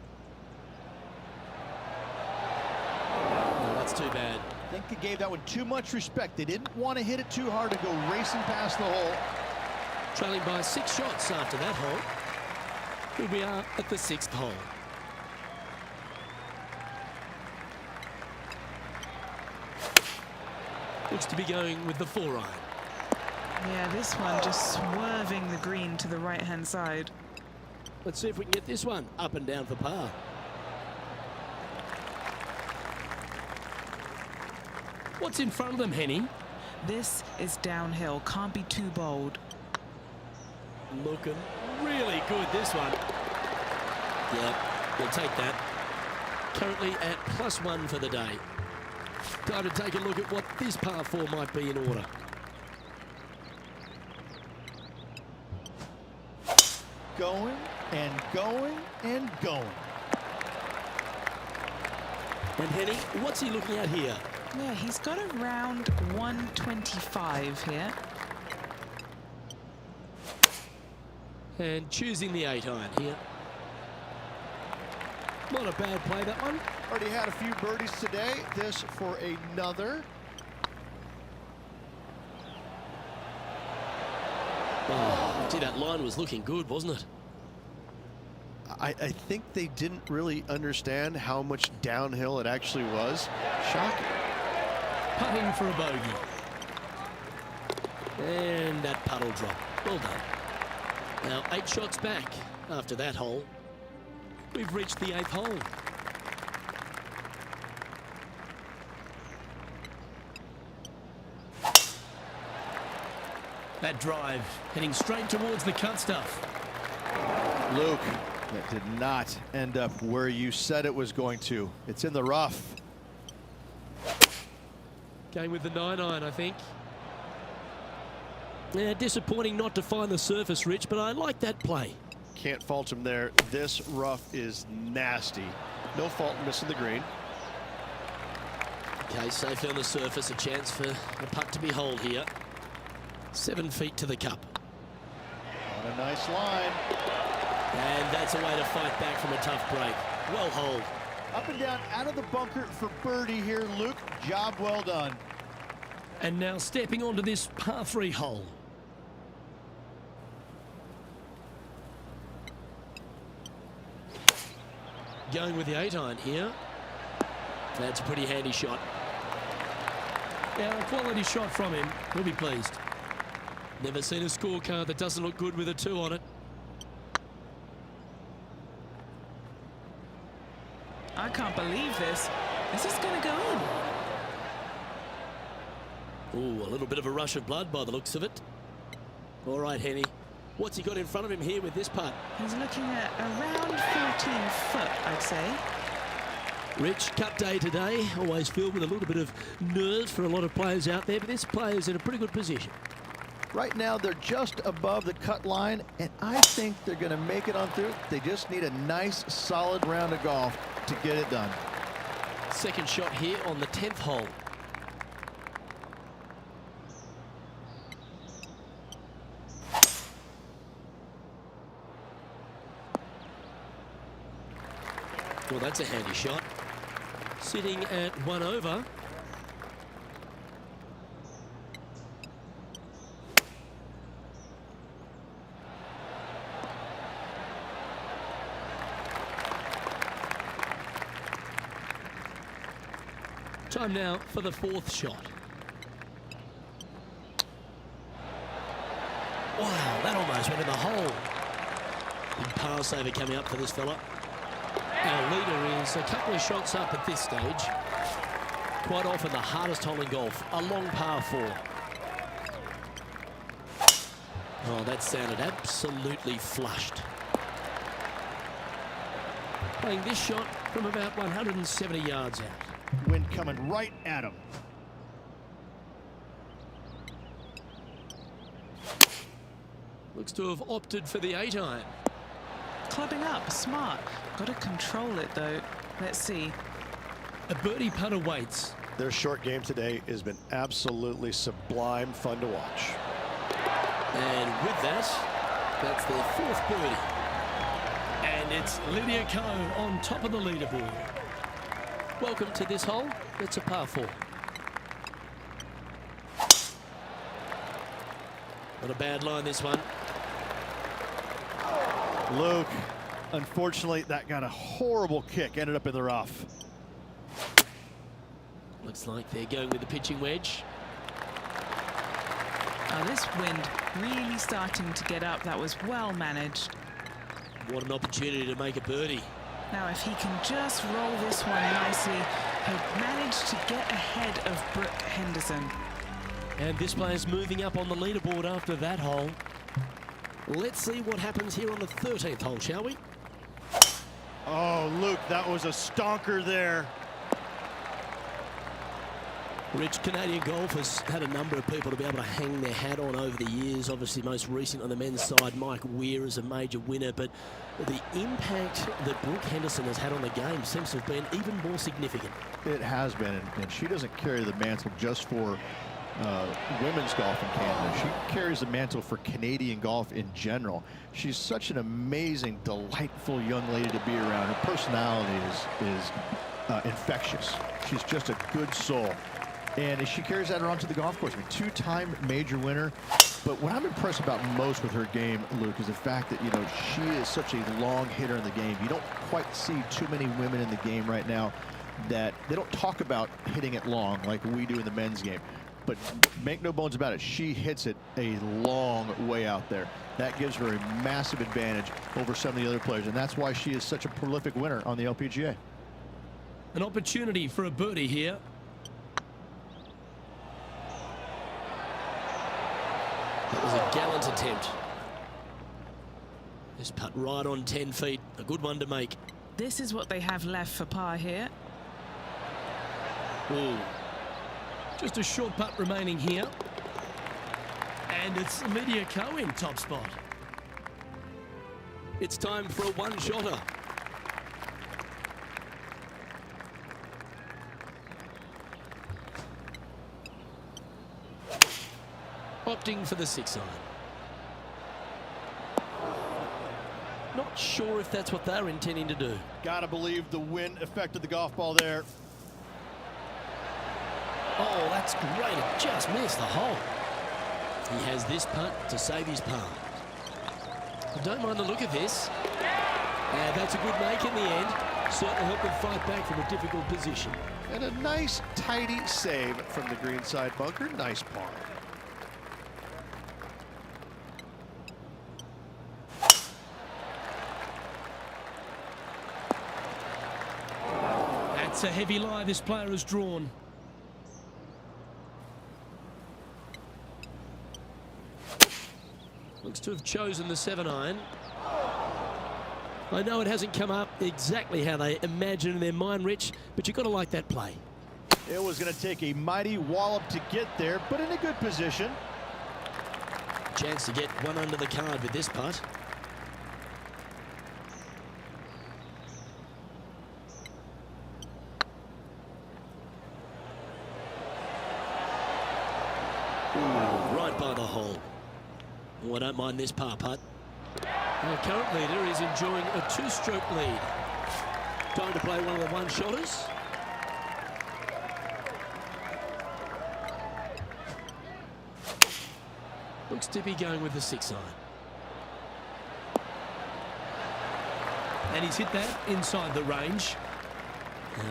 [SPEAKER 2] Oh, that's too bad.
[SPEAKER 6] I think they gave that one too much respect. They didn't want to hit it too hard to go racing past the hole.
[SPEAKER 2] Trailing by 6 shots after that hole. Here we are at the 6th hole. Looks to be going with the 4-iron.
[SPEAKER 3] Yeah, this one just swerving the green to the right-hand side.
[SPEAKER 2] Let's see if we can get this one up and down for par. What's in front of them, Henny?
[SPEAKER 3] This is downhill. Can't be too bold.
[SPEAKER 2] Looking really good, this one. Yeah, we'll take that. Currently at +1 for the day. Time to take a look at what this par 4 might be in order.
[SPEAKER 6] Going and going and going.
[SPEAKER 2] And Henny, what's he looking at here?
[SPEAKER 3] Yeah, he's got around 125 here.
[SPEAKER 2] And choosing the 8-iron here. Not a bad play, that one.
[SPEAKER 5] Already had a few birdies today. This for another.
[SPEAKER 2] Oh, gee, that line was looking good, wasn't it?
[SPEAKER 5] I think they didn't really understand how much downhill it actually was. Shocking.
[SPEAKER 2] Putting for a bogey. And that putt will drop. Well done. Now 8 shots back after that hole. We've reached the 8th hole. That drive heading straight towards the cut stuff.
[SPEAKER 4] Luke, that did not end up where you said it was going to. It's in the rough.
[SPEAKER 2] Going with the 9-iron, I think. Yeah, disappointing not to find the surface, Rich, but I like that play.
[SPEAKER 5] Can't fault him there. This rough is nasty. No fault in missing the green.
[SPEAKER 2] Okay, safely on the surface, a chance for the putt to be holed here. 7 feet to the cup.
[SPEAKER 6] What a nice line.
[SPEAKER 2] And that's a way to fight back from a tough break. Well holed.
[SPEAKER 6] Up and down out of the bunker for birdie here, Luke. Job well done.
[SPEAKER 2] And now stepping onto this par 3 hole.
[SPEAKER 1] Going with the 8-iron here. That's a pretty handy shot.
[SPEAKER 2] Yeah, a quality shot from him. He'll be pleased.
[SPEAKER 1] Never seen a scorecard that doesn't look good with a 2 on it.
[SPEAKER 3] I can't believe this. Is this going to go in?
[SPEAKER 1] Ooh, a little bit of a rush of blood by the looks of it. All right, Henny. What's he got in front of him here with this putt?
[SPEAKER 3] He's looking at around 14 foot, I'd say.
[SPEAKER 1] Rich, cut day today. Always filled with a little bit of nerves for a lot of players out there, but this player's in a pretty good position.
[SPEAKER 4] Right now, they're just above the cut line, and I think they're going to make it on through. They just need a nice, solid round of golf to get it done.
[SPEAKER 1] Second shot here on the 10th hole. Well, that's a handy shot. Sitting at 1 over. Time now for the 4th shot. Wow, that almost went in the hole. Big par saver coming up for this fella. Our leader is a couple of shots up at this stage. Quite often the hardest hole in golf, a long par 4. Oh, that sounded absolutely flushed. Playing this shot from about 170 yards out.
[SPEAKER 6] Wind coming right at him.
[SPEAKER 1] Looks to have opted for the 8-iron.
[SPEAKER 3] Clubbing up, smart. Got to control it though. Let's see.
[SPEAKER 2] A birdie putt awaits.
[SPEAKER 5] Their short game today has been absolutely sublime fun to watch.
[SPEAKER 1] And with that, that's their 4th birdie.
[SPEAKER 2] And it's Lydia Ko on top of the leaderboard.
[SPEAKER 1] Welcome to this hole. It's a par 4. Not a bad line, this one.
[SPEAKER 4] Luke, unfortunately, that got a horrible kick. Ended up in the rough.
[SPEAKER 1] Looks like they're going with the pitching wedge.
[SPEAKER 3] Oh, this wind really starting to get up. That was well managed.
[SPEAKER 1] What an opportunity to make a birdie.
[SPEAKER 3] Now, if he can just roll this one nicely, he'll manage to get ahead of Brooke Henderson.
[SPEAKER 1] And this player's moving up on the leaderboard after that hole. Let's see what happens here on the 13th hole, shall we?
[SPEAKER 4] Oh, Luke, that was a stonker there.
[SPEAKER 1] Rich, Canadian golf has had a number of people to be able to hang their hat on over the years. Obviously, most recent on the men's side, Mike Weir is a major winner, but the impact that Brooke Henderson has had on the game seems to have been even more significant.
[SPEAKER 4] It has been, and she doesn't carry the mantle just for women's golf in Canada. She carries the mantle for Canadian golf in general. She's such an amazing, delightful young lady to be around. Her personality is infectious. She's just a good soul. And she carries that around to the golf course. I mean, 2-time major winner. But what I'm impressed about most with her game, Luke, is the fact that, you know, she is such a long hitter in the game. You don't quite see too many women in the game right now that they don't talk about hitting it long like we do in the men's game. But make no bones about it, she hits it a long way out there. That gives her a massive advantage over some of the other players, and that's why she is such a prolific winner on the LPGA.
[SPEAKER 2] An opportunity for a birdie here.
[SPEAKER 1] That was a gallant attempt. This putt right on 10 feet, a good one to make.
[SPEAKER 3] This is what they have left for par here.
[SPEAKER 1] Ooh.
[SPEAKER 2] Just a short putt remaining here. And it's Lydia Ko in top spot.
[SPEAKER 1] It's time for a one-shotter. Opting for the 6-iron. Not sure if that's what they're intending to do.
[SPEAKER 6] Gotta believe the wind affected the golf ball there.
[SPEAKER 1] Oh, that's great. It just missed the hole. He has this putt to save his par. I don't mind the look of this. And that's a good make in the end. Certainly helped them fight back from a difficult position.
[SPEAKER 5] And a nice, tidy save from the greenside bunker. Nice par.
[SPEAKER 2] That's a heavy lie this player has drawn.
[SPEAKER 1] Looks to have chosen the 7-iron. I know it hasn't come up exactly how they imagined in their mind, Rich, but you've got to like that play.
[SPEAKER 6] It was going to take a mighty wallop to get there, but in a good position.
[SPEAKER 1] Chance to get one under the card with this putt. Ooh, right by the hole. Oh, I don't mind this par putt. Our current leader is enjoying a 2-stroke lead. Time to play one of the one-shotters. Looks to be going with the 6-iron.
[SPEAKER 2] And he's hit that inside the range.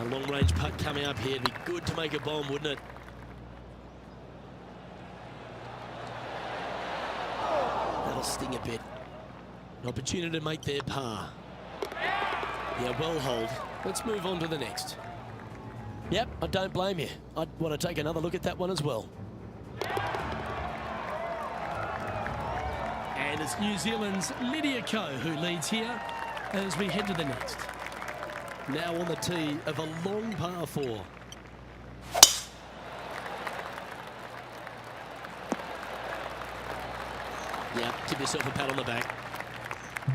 [SPEAKER 1] A long-range putt coming up here. It'd be good to make a bomb, wouldn't it? That'll sting a bit. An opportunity to make their par. Yeah, well hold. Let's move on to the next. Yep, I don't blame you. I'd want to take another look at that one as well.
[SPEAKER 2] And it's New Zealand's Lydia Ko who leads here as we head to the next.
[SPEAKER 1] Now on the tee of a long par 4. Yeah, give yourself a pat on the back.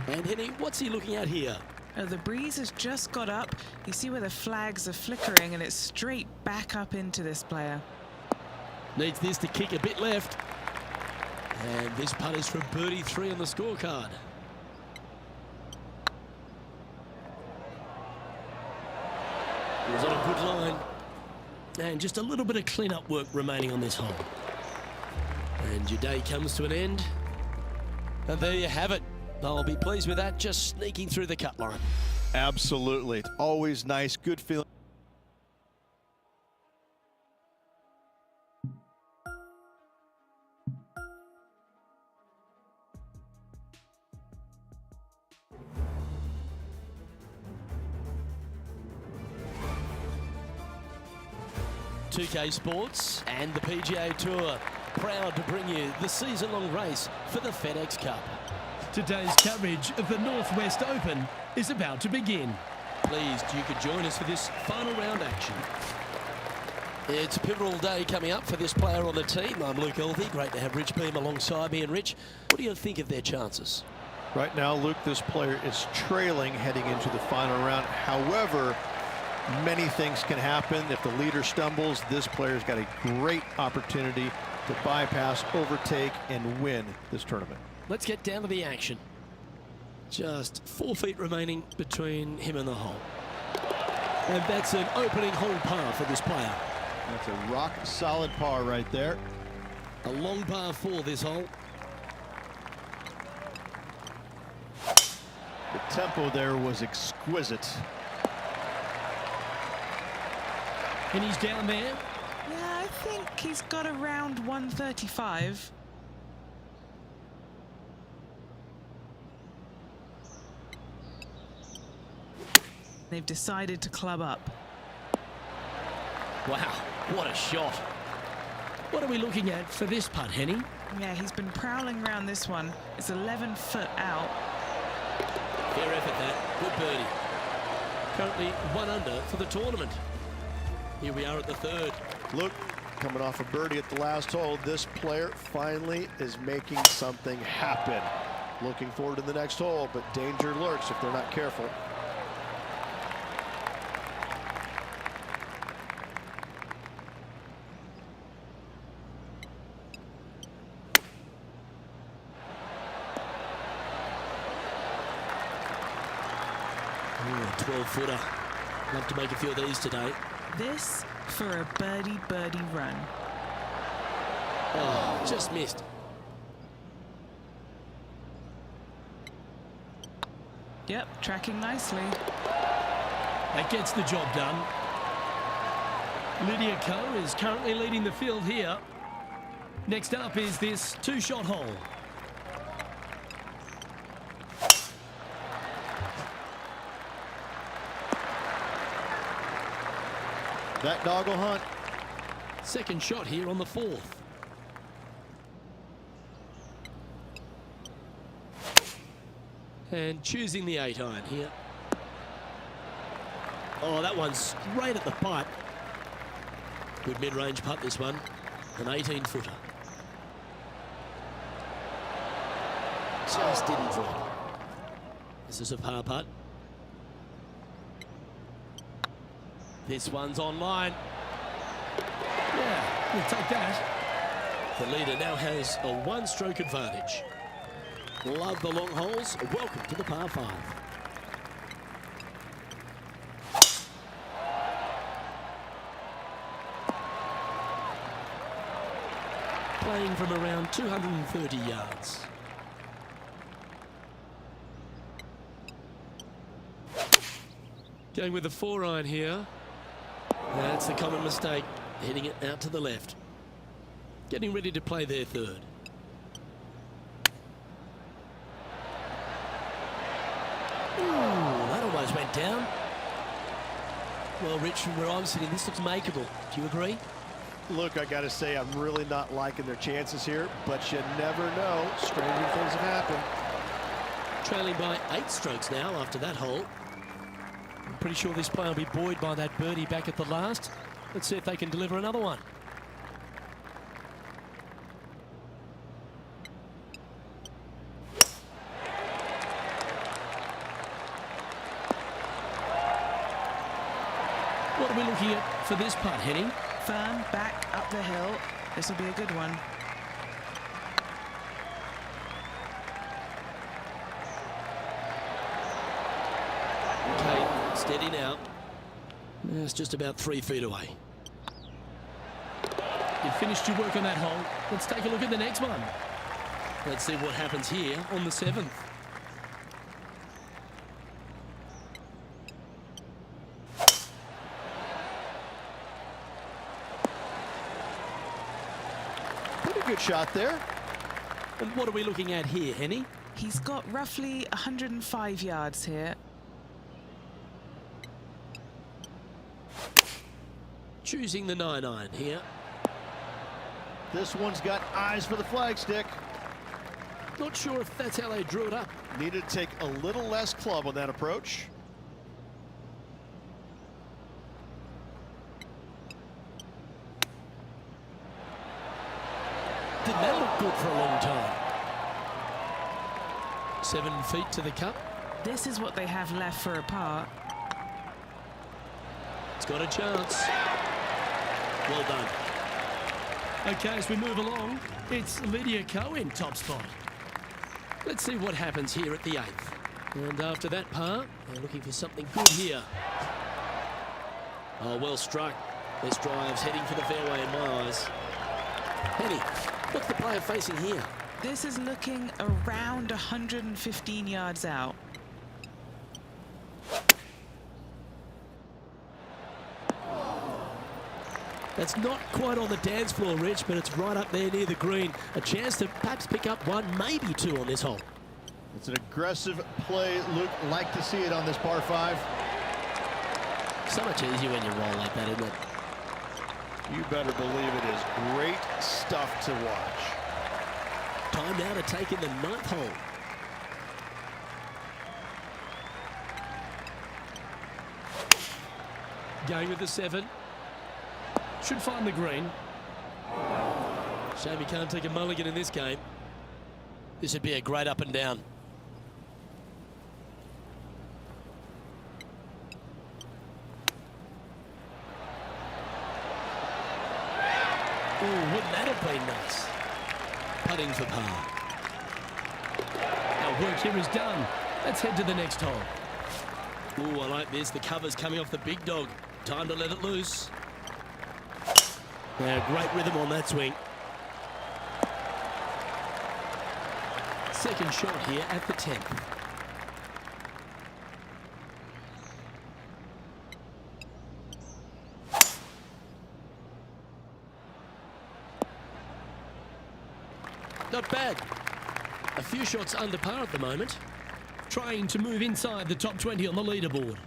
[SPEAKER 1] And Henny, what's he looking at here?
[SPEAKER 3] Oh, the breeze has just got up. You see where the flags are flickering, and it's straight back up into this player.
[SPEAKER 1] Needs this to kick a bit left. And this putt is for birdie 3 on the scorecard. It was on a good line.
[SPEAKER 2] And just a little bit of clean-up work remaining on this hole.
[SPEAKER 1] And your day comes to an end. And there you have it. I'll be pleased with that, just sneaking through the cut line.
[SPEAKER 5] Absolutely. It's always nice, good feeling.
[SPEAKER 1] .2K Sports and the PGA Tour proud to bring you the season-long race for the FedEx Cup.
[SPEAKER 2] Today's coverage of the Northwest Open is about to begin.
[SPEAKER 1] Pleased you could join us for this final round action. It's a pivotal day coming up for this player on the team. I'm Luke Elthy. Great to have Rich Beam alongside me. And Rich, what do you think of their chances?
[SPEAKER 5] Right now, Luke, this player is trailing heading into the final round. However, many things can happen. If the leader stumbles, this player's got a great opportunity to bypass, overtake, and win this tournament.
[SPEAKER 1] Let's get down to the action. Just 4 feet remaining between him and the hole. And that's an opening hole par for this player.
[SPEAKER 6] That's a rock-solid par right there.
[SPEAKER 1] A long par 4 this hole.
[SPEAKER 6] The tempo there was exquisite.
[SPEAKER 2] And he's down there.
[SPEAKER 3] Yeah, I think he's got around 135. They've decided to club up.
[SPEAKER 1] Wow, what a shot.
[SPEAKER 2] What are we looking at for this putt, Henny?
[SPEAKER 3] Yeah, he's been prowling around this one. It's 11 foot out.
[SPEAKER 1] Fair effort that. Good birdie. Currently 1 under for the tournament. Here we are at the 3rd.
[SPEAKER 5] Luke, coming off a birdie at the last hole, this player finally is making something happen. Looking forward to the next hole, but danger lurks if they're not careful.
[SPEAKER 1] 12-footer. Love to make a few of these today.
[SPEAKER 3] This for a birdie run.
[SPEAKER 1] Oh, just missed.
[SPEAKER 3] Yep, tracking nicely.
[SPEAKER 2] That gets the job done. Lydia Ko is currently leading the field here. Next up is this 2-shot hole.
[SPEAKER 4] That dog will hunt.
[SPEAKER 1] Second shot here on the 4th. And choosing the 8-iron here. Oh, that one's straight at the pipe. Good mid-range putt, this one. An 18-footer. Just didn't drop. This is a par putt. This one's online.
[SPEAKER 2] Yeah, we'll take that.
[SPEAKER 1] The leader now has a 1-stroke advantage. Love the long holes. Welcome to the par 5. Playing from around 230 yards. Going with the 4-iron here. That's the common mistake, hitting it out to the left. Getting ready to play their 3rd. Ooh, that almost went down. Well, Rich, from where I'm sitting, this looks makeable. Do you agree?
[SPEAKER 5] Look, I got to say, I'm really not liking their chances here, but you never know. Stranger things have happened.
[SPEAKER 1] Trailing by 8 strokes now after that hole. I'm pretty sure this player will be buoyed by that birdie back at the last. Let's see if they can deliver another one. What are we looking at for this putt, Henning?
[SPEAKER 3] Firm back up the hill. This will be a good one.
[SPEAKER 1] Okay, steady now. It's just about 3 feet away.
[SPEAKER 2] You've finished your work on that hole. Let's take a look at the next one.
[SPEAKER 1] Let's see what happens here on the 7th.
[SPEAKER 4] Pretty good shot there.
[SPEAKER 1] And what are we looking at here, Henny?
[SPEAKER 3] He's got roughly 105 yards here.
[SPEAKER 1] Choosing the 9-iron here.
[SPEAKER 4] This one's got eyes for the flagstick.
[SPEAKER 1] Not sure if that's how they drew it up.
[SPEAKER 4] Needed to take a little less club on that approach.
[SPEAKER 1] Didn't that look good for a long time? 7 feet to the cup.
[SPEAKER 3] This is what they have left for a par.
[SPEAKER 1] It's got a chance. Well done.
[SPEAKER 2] Okay, as we move along, it's Lydia Ko in top spot.
[SPEAKER 1] Let's see what happens here at the 8th. And after that par, they're looking for something good here. Oh, well struck. This drive's heading for the fairway in my eyes. Henny, what's the player facing here?
[SPEAKER 3] This is looking around 115 yards out.
[SPEAKER 1] That's not quite on the dance floor, Rich, but it's right up there near the green. A chance to perhaps pick up 1, maybe 2 on this hole.
[SPEAKER 4] It's an aggressive play. Luke, like to see it on this par 5.
[SPEAKER 1] So much easier when you roll like that, isn't it?
[SPEAKER 5] You better believe it is great stuff to watch.
[SPEAKER 1] Time now to take in the 9th hole.
[SPEAKER 2] Going with the 7. Should find the green.
[SPEAKER 1] Shame he can't take a mulligan in this game. This would be a great up and down. Ooh, wouldn't that have been nice? Putting for par.
[SPEAKER 2] Our work here is done. Let's head to the next hole. Ooh, I like this. The cover's coming off the big dog. Time to let it loose. Now, great rhythm on that swing. Second shot here at the 10th. Not bad. A few shots under par at the moment. Trying to move inside the top 20 on the leaderboard.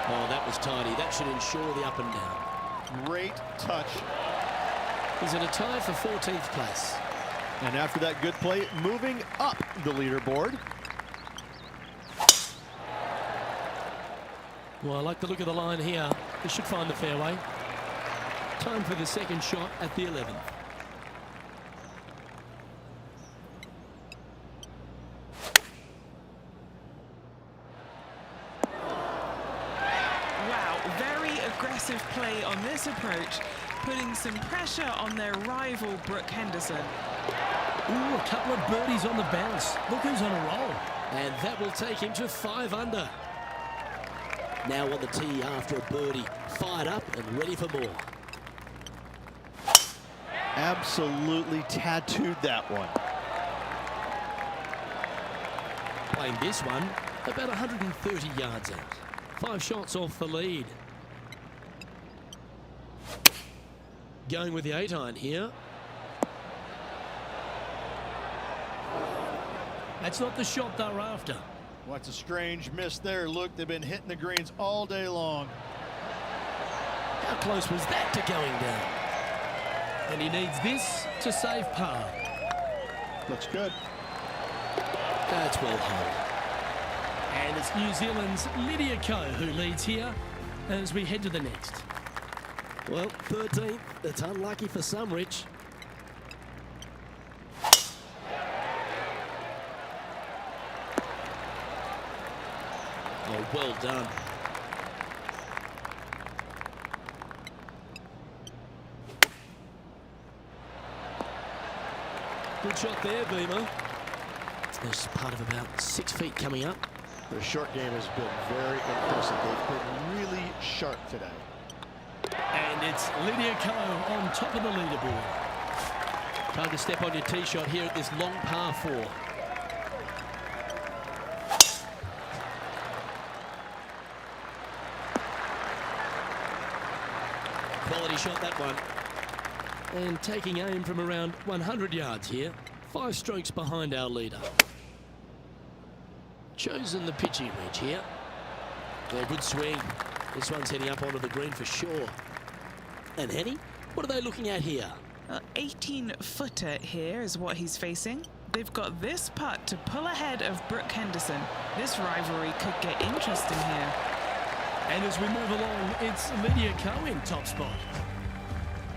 [SPEAKER 2] Oh, that was tidy. That should ensure the up and down.
[SPEAKER 4] Great touch.
[SPEAKER 2] He's in a tie for 14th place.
[SPEAKER 4] And after that good play, moving up the leaderboard.
[SPEAKER 2] Well, I like the look of the line here. He should find the fairway. Time for the second shot at the 11th.
[SPEAKER 3] Wow, very aggressive play on this approach, putting some pressure on their rival Brooke Henderson.
[SPEAKER 2] Ooh, a couple of birdies on the bounce. Look who's on a roll. And that will take him to 5 under. Now on the tee after a birdie. Fired up and ready for more.
[SPEAKER 4] Absolutely tattooed that one.
[SPEAKER 2] Playing this one about 130 yards out. 5 shots off the lead. Going with the 8-iron here. That's not the shot they're after.
[SPEAKER 4] What's a strange miss there. Look, they've been hitting the greens all day long.
[SPEAKER 2] How close was that to going down? And he needs this to save par.
[SPEAKER 4] Looks good.
[SPEAKER 2] That's well held. And it's New Zealand's Lydia Ko who leads here as we head to the next. Well, 13th. It's unlucky for some, Rich. Oh, well done. Good shot there, Beamer. There's part of about 6 feet coming up.
[SPEAKER 5] Their short game has been very impressive. They've been really sharp today.
[SPEAKER 2] And it's Lydia Ko on top of the leaderboard. Time to step on your tee shot here at this long par 4. Quality shot, that one. And taking aim from around 100 yards here. 5 strokes behind our leader. Chosen the pitching wedge here. A good swing. This one's heading up onto the green for sure. And Henny, what are they looking at here?
[SPEAKER 3] 18-footer here is what he's facing. They've got this putt to pull ahead of Brooke Henderson. This rivalry could get interesting here.
[SPEAKER 2] And as we move along, it's Lydia Ko in top spot.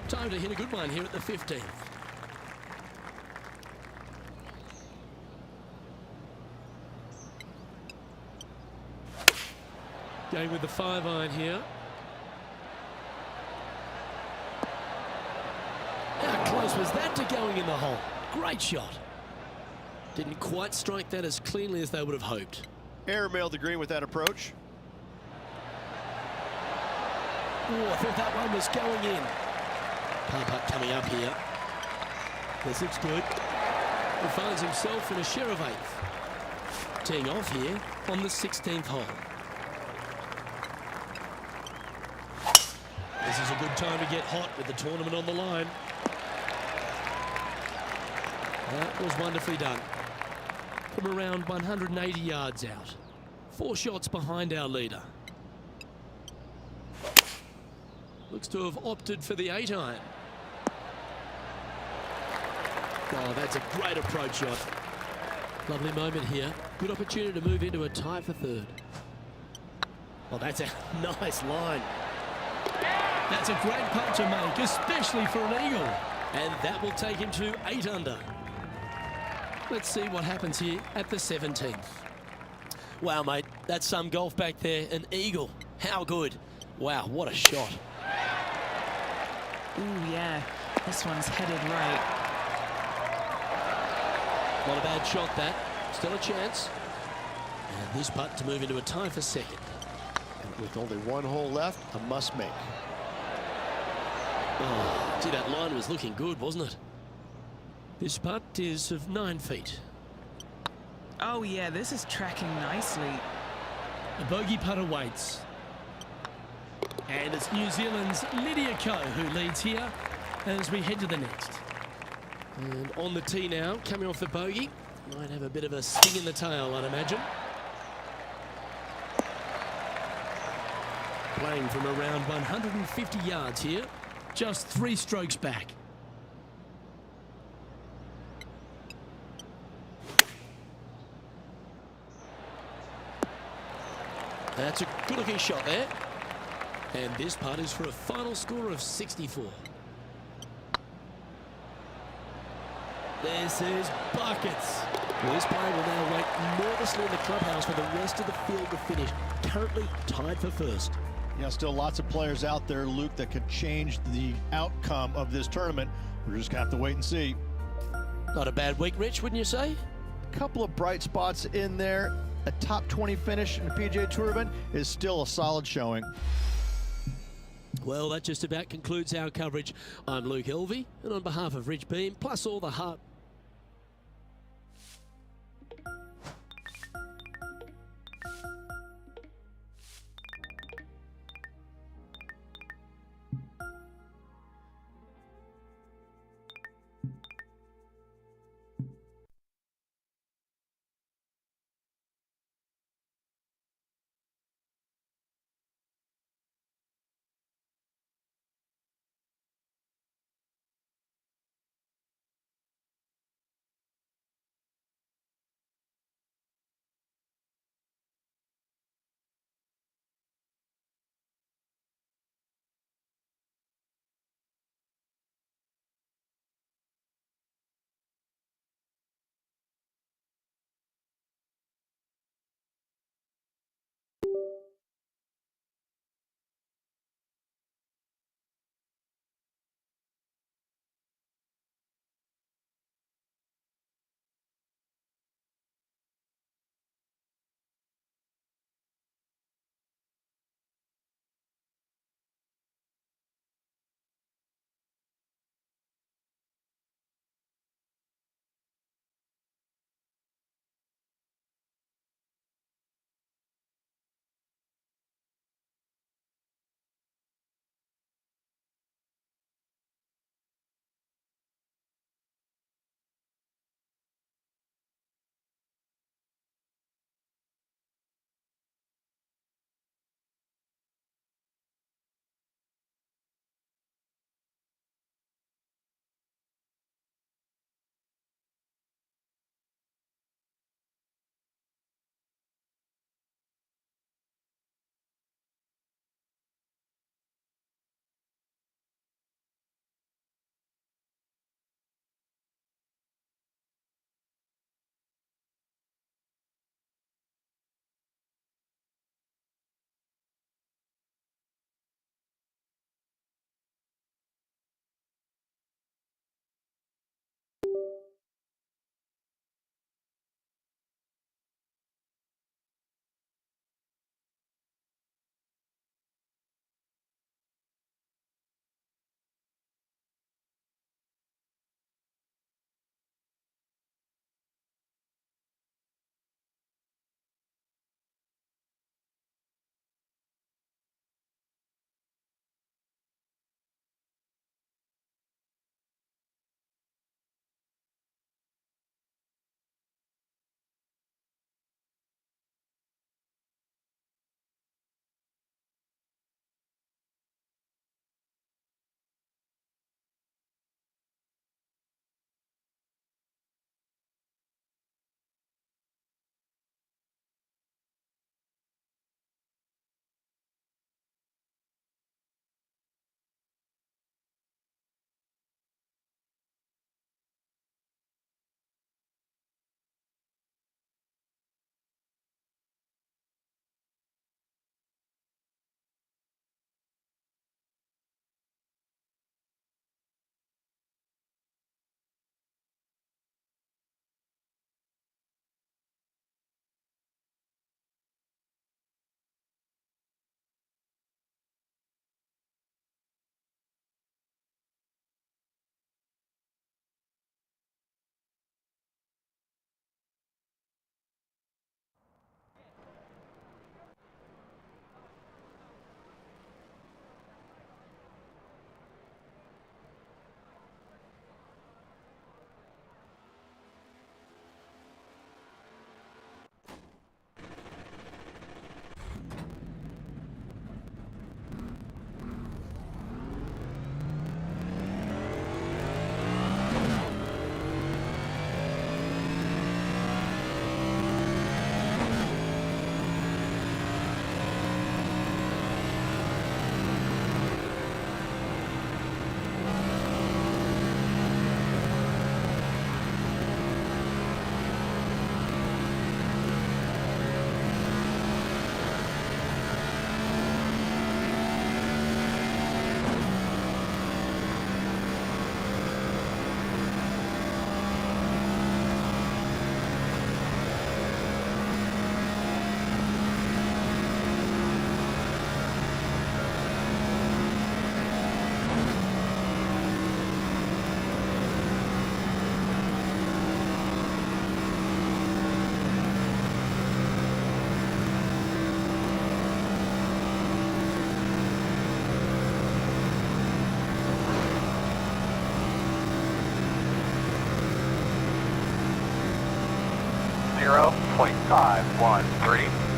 [SPEAKER 2] Time to hit a good one here at the 15th. Going with the 5-iron here. How close was that to going in the hole? Great shot. Didn't quite strike that as cleanly as they would have hoped.
[SPEAKER 4] Airmailed the green with that approach.
[SPEAKER 2] Oh, I thought that one was going in. Par putt coming up here. This looks good. He finds himself in a share of 8th. Teeing off here on the 16th hole. This is a good time to get hot with the tournament on the line. That was wonderfully done. From around 180 yards out. 4 shots behind our leader. Looks to have opted for the 8-iron. Oh, that's a great approach shot. Lovely moment here. Good opportunity to move into a tie for 3rd. Oh, that's a nice line. That's a great putt to make, especially for an eagle. And that will take him to 8 under. Let's see what happens here at the 17th. Wow, mate, that's some golf back there. An eagle. How good. Wow, what a shot.
[SPEAKER 3] Ooh, yeah. This one's headed right.
[SPEAKER 1] Not a bad shot, that. Still a chance. And this putt to move into a tie for second.
[SPEAKER 5] And with only one hole left, a must make.
[SPEAKER 1] Oh, gee, that line was looking good, wasn't it? This putt is of 9 feet.
[SPEAKER 3] Oh yeah, this is tracking nicely.
[SPEAKER 2] A bogey putt awaits. And it's New Zealand's Lydia Ko who leads here as we head to the next.
[SPEAKER 1] And on the tee now, coming off the bogey. Might have a bit of a sting in the tail, I'd imagine. Playing from around 150 yards here.
[SPEAKER 2] Just 3 strokes back.
[SPEAKER 1] That's a good-looking shot there. And this putt is for a final score of 64. This is buckets. Well, this player will now wait nervously in the clubhouse for the rest of the field to finish. Currently tied for first.
[SPEAKER 6] Yeah, still lots of players out there, Luke, that could change the outcome of this tournament. We're just going to have to wait and see.
[SPEAKER 1] Not a bad week, Rich, wouldn't you say?
[SPEAKER 4] A couple of bright spots in there. A top 20 finish in the PGA Tour event is still a solid showing.
[SPEAKER 1] Well, that just about concludes our coverage. I'm Luke Elvey, and on behalf of Rich Beam, plus all the heart
[SPEAKER 7] 50.513.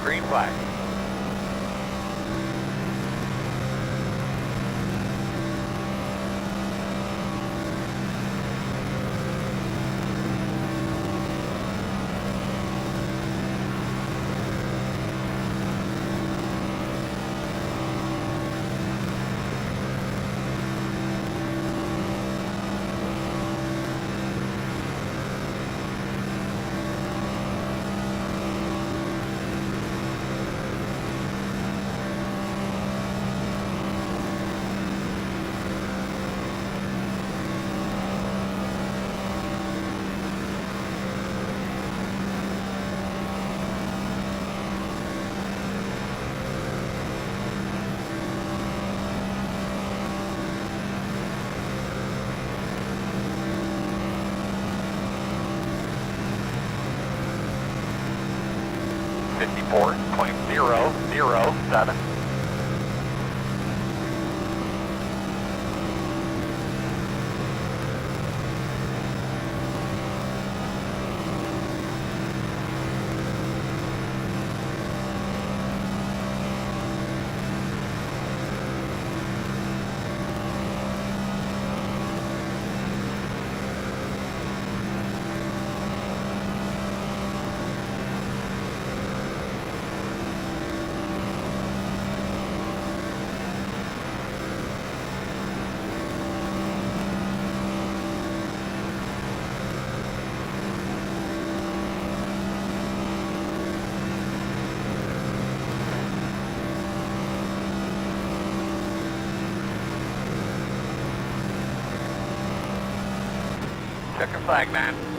[SPEAKER 7] Green flag. .007. Check your flag, man.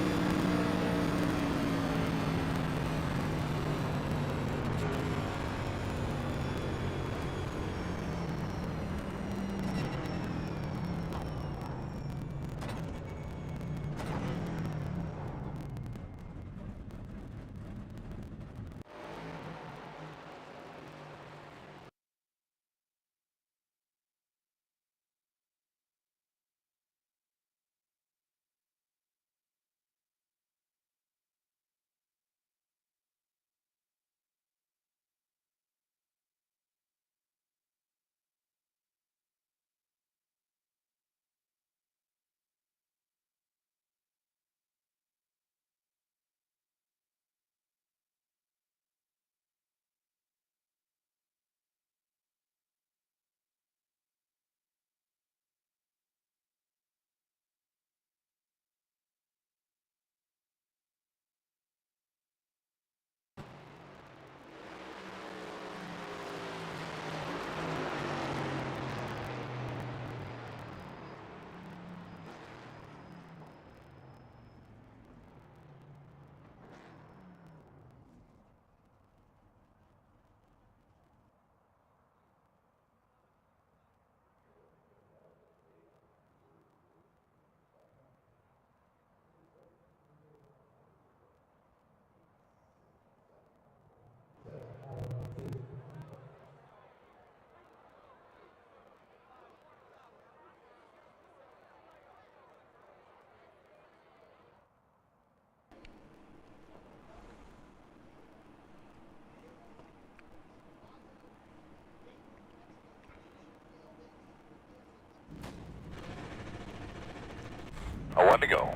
[SPEAKER 7] 1 to go.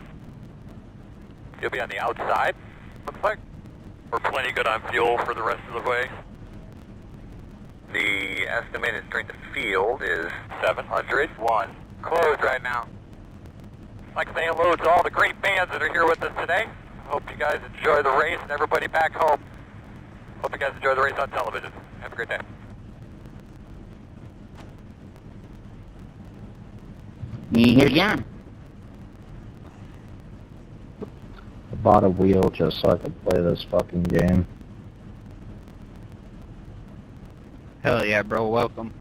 [SPEAKER 7] You'll be on the outside, looks like. We're plenty good on fuel for the rest of the way. The estimated strength of field is 701. Closed right now. I'd like to say hello to all the great fans that are here with us today. Hope you guys enjoy the race and everybody back home. Hope you guys enjoy the race on television. Have a great day.
[SPEAKER 8] Here you are.
[SPEAKER 9] I bought a wheel just so I could play this fucking game.
[SPEAKER 8] Hell yeah, bro, welcome.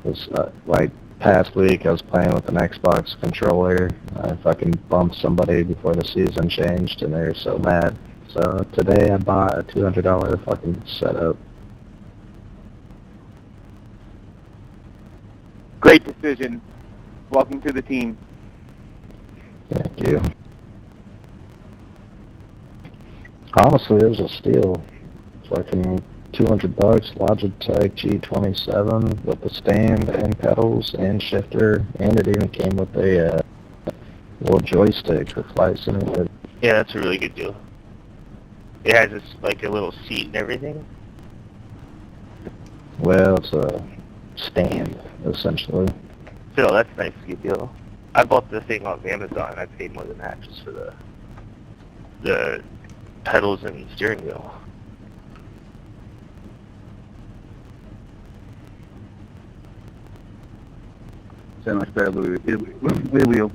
[SPEAKER 9] This, like, past week I was playing with an Xbox controller. I fucking bumped somebody before the season changed and they were so mad. So today I bought a $200 fucking setup.
[SPEAKER 8] Great decision. Welcome to the team.
[SPEAKER 9] Thank you. Honestly, it was a steal. Fucking $200, Logitech G27 with the stand and pedals and shifter, and it even came with a little joystick for flight simulator.
[SPEAKER 8] Yeah, that's a really good deal. It has this, like, a little seat and everything.
[SPEAKER 9] Well, it's a stand, essentially.
[SPEAKER 8] Still, that's a nice good deal. I bought the thing off Amazon. I paid more than that just for the pedals and steering wheel. So much better with the wheel.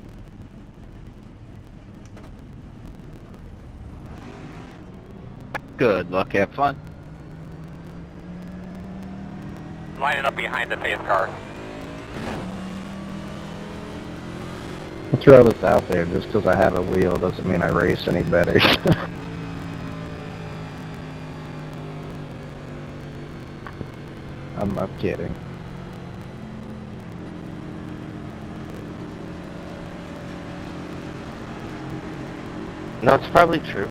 [SPEAKER 8] Good luck, have fun.
[SPEAKER 7] Lining up behind the pace car.
[SPEAKER 9] I'll throw this out there, just because I have a wheel doesn't mean I race any better. I'm kidding.
[SPEAKER 8] No, it's probably true.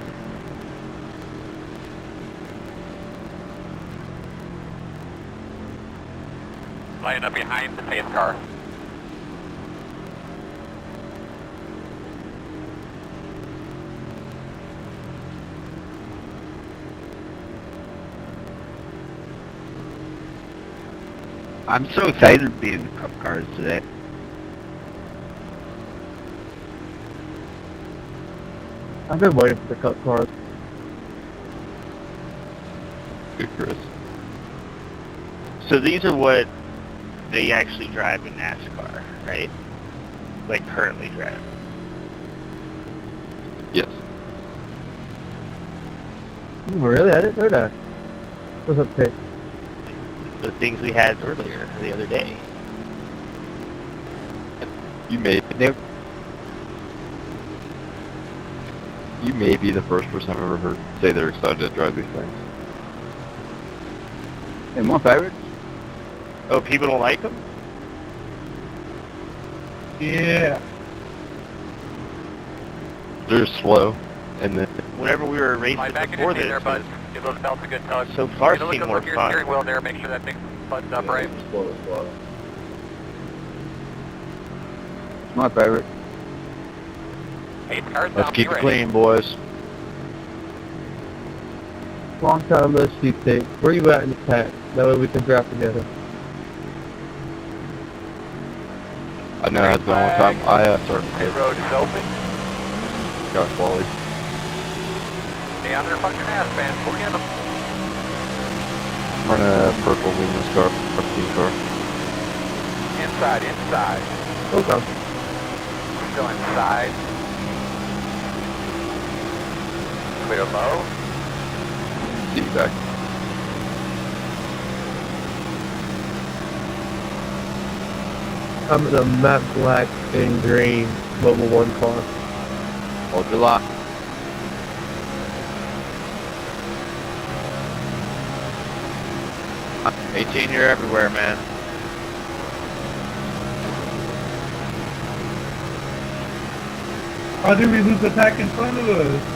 [SPEAKER 7] Lining up behind the pace car.
[SPEAKER 8] I'm so excited to be in the Cup cars today. I've been waiting for the Cup cars. Good, Chris. So these are what they actually drive in NASCAR, right? Like currently drive.
[SPEAKER 9] Yes.
[SPEAKER 8] Really? I didn't know that. What's up, Pick? The things we had earlier, the other day.
[SPEAKER 9] You may be the first person I've ever heard say they're excited to drive these things.
[SPEAKER 8] And my favorites? Oh, people don't like them? Yeah.
[SPEAKER 9] They're slow, and then
[SPEAKER 8] Whenever we were racing
[SPEAKER 7] Slide back
[SPEAKER 8] before
[SPEAKER 7] into
[SPEAKER 8] this,
[SPEAKER 7] there, bud. Give those belts a good tug.
[SPEAKER 8] so far
[SPEAKER 7] Get a look
[SPEAKER 8] seemed
[SPEAKER 7] at
[SPEAKER 8] more
[SPEAKER 7] your
[SPEAKER 8] fun.
[SPEAKER 7] steering wheel there. Make sure that thing's buttoned up right.
[SPEAKER 9] slow.
[SPEAKER 8] My favorite.
[SPEAKER 7] Pace car's
[SPEAKER 9] Let's
[SPEAKER 7] down,
[SPEAKER 9] keep
[SPEAKER 7] be
[SPEAKER 9] it
[SPEAKER 7] ready.
[SPEAKER 9] clean, boys.
[SPEAKER 8] Long time no see, Pick. Where you at in the pack? That way we can drive together.
[SPEAKER 9] I know it's been a long time. I started
[SPEAKER 7] Pit road is open.
[SPEAKER 9] Josh Wally.
[SPEAKER 7] Stay on their fucking ass, man. We'll get them.
[SPEAKER 9] Running a purple Williams car, team car.
[SPEAKER 7] Inside.
[SPEAKER 8] Okay.
[SPEAKER 7] Go inside. Clear low.
[SPEAKER 9] See you back.
[SPEAKER 8] I'm in a matte black and green Level 1 car.
[SPEAKER 9] Hold your lock.
[SPEAKER 8] I'm 18 here everywhere, man.
[SPEAKER 10] How did we lose the pack in front of us?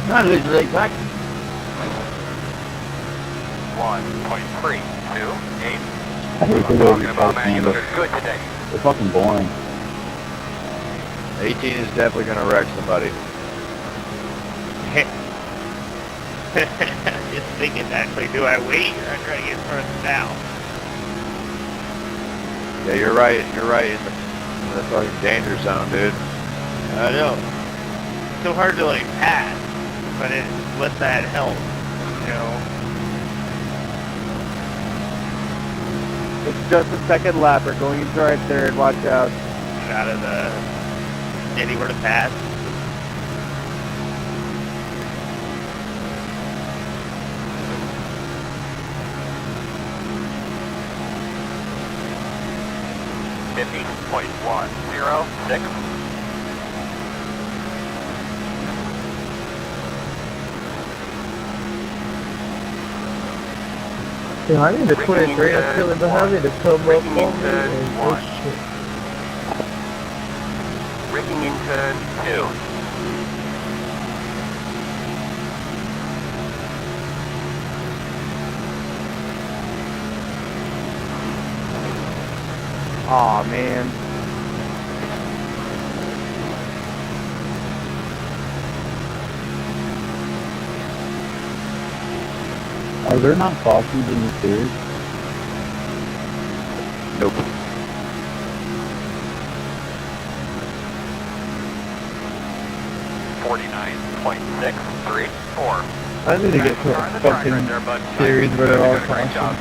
[SPEAKER 9] Not lose the back.
[SPEAKER 7] 1.328.
[SPEAKER 9] I hate the way
[SPEAKER 7] Talking
[SPEAKER 9] these
[SPEAKER 7] about,
[SPEAKER 9] cars
[SPEAKER 7] man, you
[SPEAKER 9] handle.
[SPEAKER 7] look good today.
[SPEAKER 9] They're fucking boring.
[SPEAKER 11] 18 is definitely going to wreck somebody.
[SPEAKER 8] Just thinking actually, do I wait or I try to get further down?
[SPEAKER 11] Yeah, you're right. You're right in the fucking danger zone, dude.
[SPEAKER 8] I know. It's so hard to like pass, but let that help, you know?
[SPEAKER 12] It's just a second lap. We're going into right third. Watch out.
[SPEAKER 8] Get out of the anywhere to pass.
[SPEAKER 7] .106.
[SPEAKER 12] Yeah, I need a 23. I'm feeling heavy to come up on me.
[SPEAKER 7] One. Braking in turn 2.
[SPEAKER 12] Aw, man.
[SPEAKER 9] Are there not cautions in the series?
[SPEAKER 11] Nope.
[SPEAKER 7] .634.
[SPEAKER 12] I need to get to a fucking series where they're all cautions.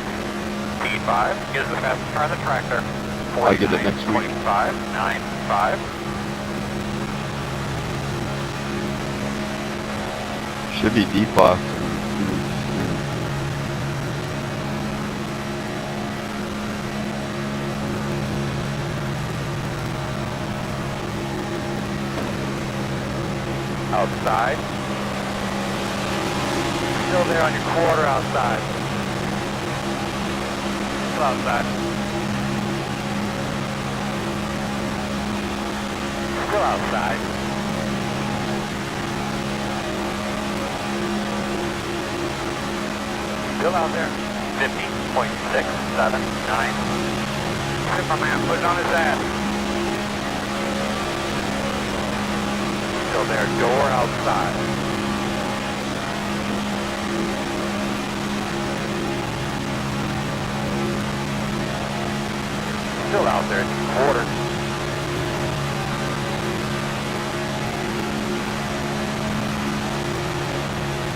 [SPEAKER 7] P5 is the fastest car on the track there.
[SPEAKER 11] I'll get it next week.
[SPEAKER 7] 49.595.
[SPEAKER 11] Should be deflocked.
[SPEAKER 7] Outside. Still there on your quarter outside. Still outside. Still outside. Still out there. 50.679. Superman, put it on his ass. Still there, door outside. Still out there, quarter.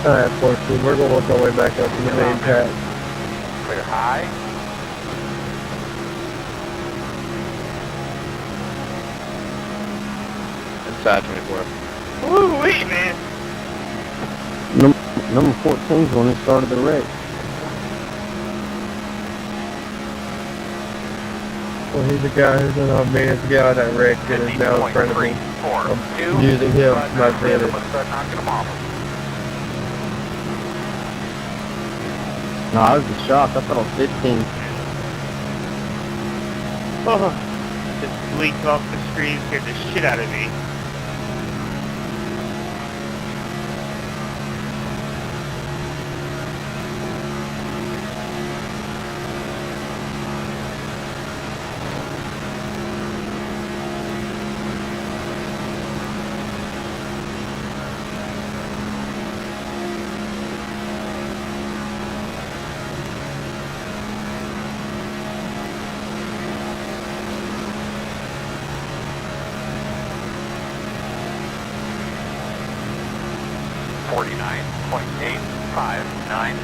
[SPEAKER 12] Alright, 14. We're going to work our way back up to the main track.
[SPEAKER 7] Clear high.
[SPEAKER 11] Inside 24.
[SPEAKER 8] Woo wee, man.
[SPEAKER 9] Number 14 is when it started the wreck.
[SPEAKER 12] Well, he's the guy who's in our man. The guy that wrecked and is now in front of me. I'm using him as my advantage.
[SPEAKER 7] Start knocking them off.
[SPEAKER 9] No, I was just shocked. I thought I was 15.
[SPEAKER 8] Oh, just leaked off the screen, scared the shit out of me. .859.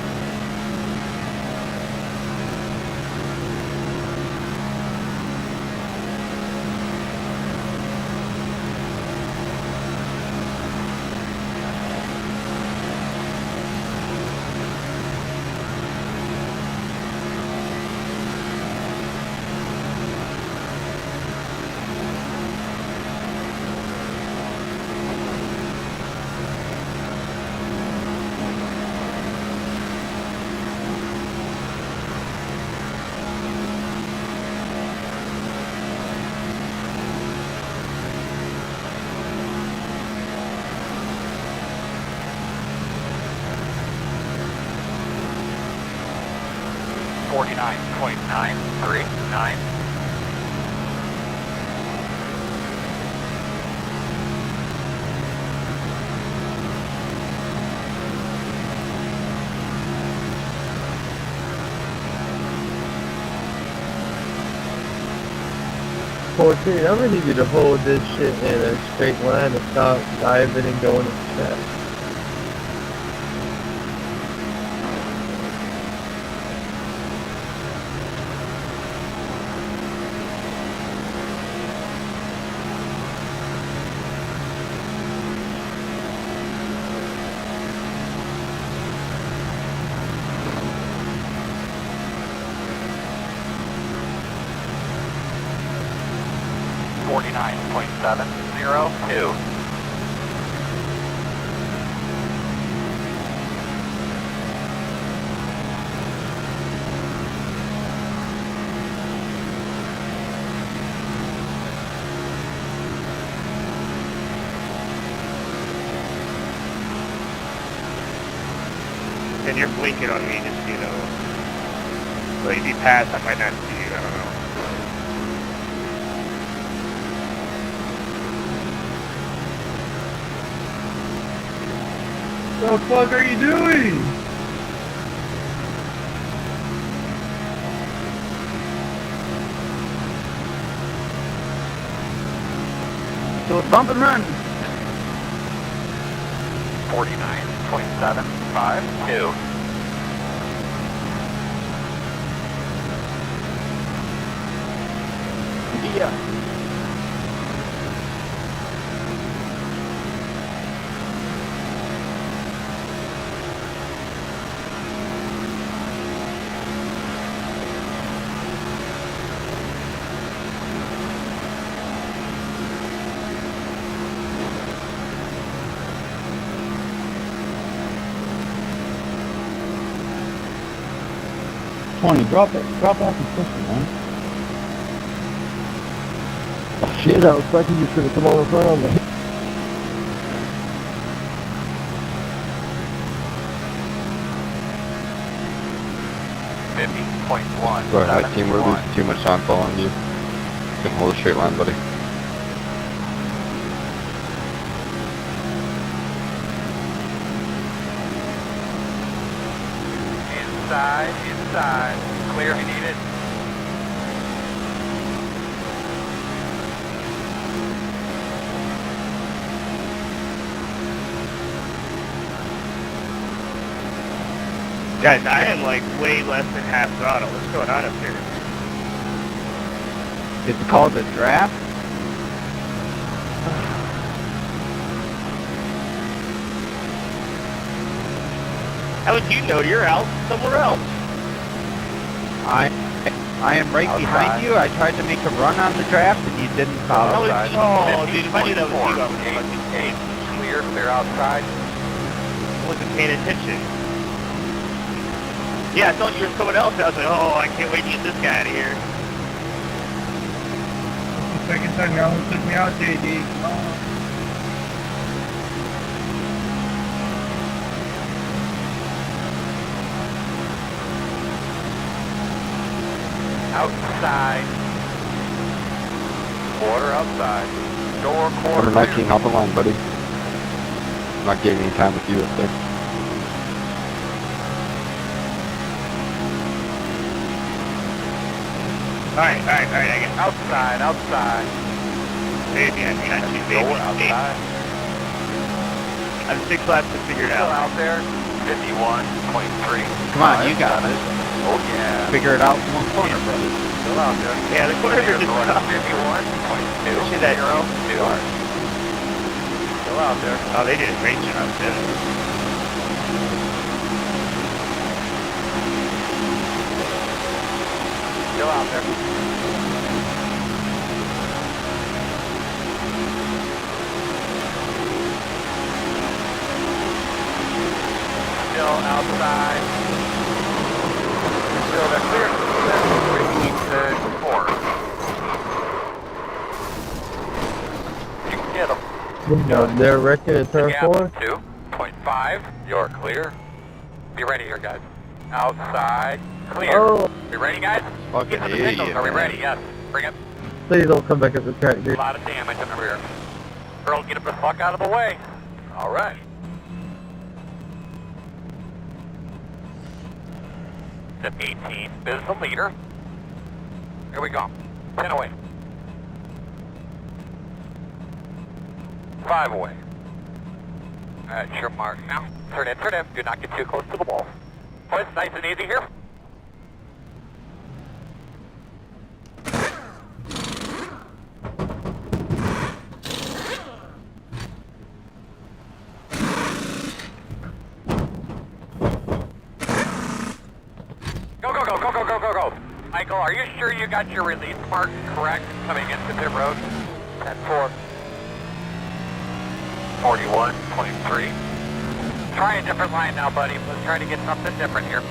[SPEAKER 7] 49.939.
[SPEAKER 12] I'm gonna need you to hold this shit in a straight line and stop diving and going to the track.
[SPEAKER 7] .702.
[SPEAKER 8] And you're blinking on me, just, you know. But if you pass, I might not see you, I don't know.
[SPEAKER 10] What the fuck are you doing?
[SPEAKER 11] So it's bump and run.
[SPEAKER 7] 49.752.
[SPEAKER 11] Yeah. Drop it. Drop off and push it, man. Oh, shit, I was expecting you should have come over in front of me.
[SPEAKER 7] Sorry,
[SPEAKER 11] my team, we're losing too much time following you. You can hold a straight line, buddy.
[SPEAKER 7] Inside. Clear if you need it.
[SPEAKER 8] Guys, I am like way less than half throttle. What's going on up here?
[SPEAKER 11] It's called a draft.
[SPEAKER 8] How would you know? You're out somewhere else.
[SPEAKER 11] I am right behind you. I tried to make a run on the draft and you didn't follow.
[SPEAKER 8] Oh, dude, if I knew that was you, I was
[SPEAKER 7] Eight. Clear outside.
[SPEAKER 8] wasn't paying attention. Yeah, I thought you were someone else. I was like, oh, I can't wait to get this guy out of here.
[SPEAKER 10] Second time you almost took me out, JD.
[SPEAKER 7] Outside. Quarter outside. Door
[SPEAKER 11] Quarter 19 off the line, buddy. I'm not getting any time with you up there.
[SPEAKER 8] Alright, I get
[SPEAKER 7] outside.
[SPEAKER 8] Baby, I got you, baby.
[SPEAKER 7] Door outside.
[SPEAKER 8] I have 6 laps to figure it
[SPEAKER 7] Still
[SPEAKER 8] out.
[SPEAKER 7] out there. 51.3.
[SPEAKER 11] Come on, you got it.
[SPEAKER 7] Oh yeah.
[SPEAKER 11] Figure it out in one corner, brother.
[SPEAKER 7] Still out there.
[SPEAKER 8] Yeah, the corners are just tough.
[SPEAKER 7] 51.2.
[SPEAKER 8] See that?
[SPEAKER 7] 02. Still out there.
[SPEAKER 8] Oh, they did a great job, too.
[SPEAKER 7] Still out there. Still outside. Still there. Clear. Four. You can get them.
[SPEAKER 12] No, they're wrecking at turn 4.
[SPEAKER 7] 2.5. You're clear. Be ready here, guys. Outside. Clear.
[SPEAKER 12] Oh.
[SPEAKER 7] We ready, guys?
[SPEAKER 11] Fucking
[SPEAKER 7] Get to the
[SPEAKER 11] idiot,
[SPEAKER 7] signals. Are we
[SPEAKER 11] man.
[SPEAKER 7] ready? Yes. Bring it.
[SPEAKER 12] Please don't come back up the track,
[SPEAKER 7] A
[SPEAKER 12] dude.
[SPEAKER 7] lot of damage in the rear. Earl, get the fuck out of the way. All right. Step 18 is the leader. Here we go. 10 away. 5 away. That's your mark now. Turn in, turn in. Do not get too close to the wall. Boys, nice and easy here. Go, go, go, go, go, go, go, go. Michael, are you sure you got your release mark correct coming into pit road? 10-4. 41.3. Try a different line now, buddy. Let's try to get something different here.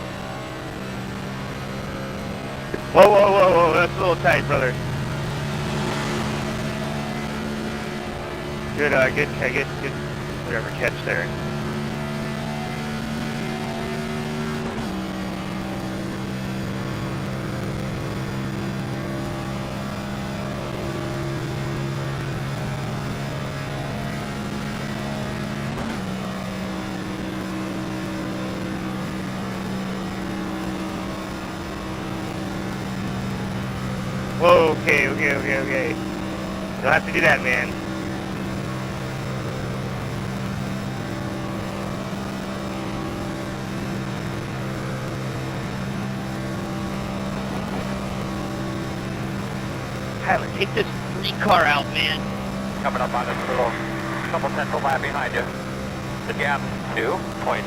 [SPEAKER 8] Whoa, whoa, whoa, whoa, that's a little tight, brother. Good, good, whatever catch there. Whoa, okay. You'll have to do that, man. Tyler, take this free car out, man.
[SPEAKER 7] Coming up on this little couple tenths of lap behind you. The gap 2.9,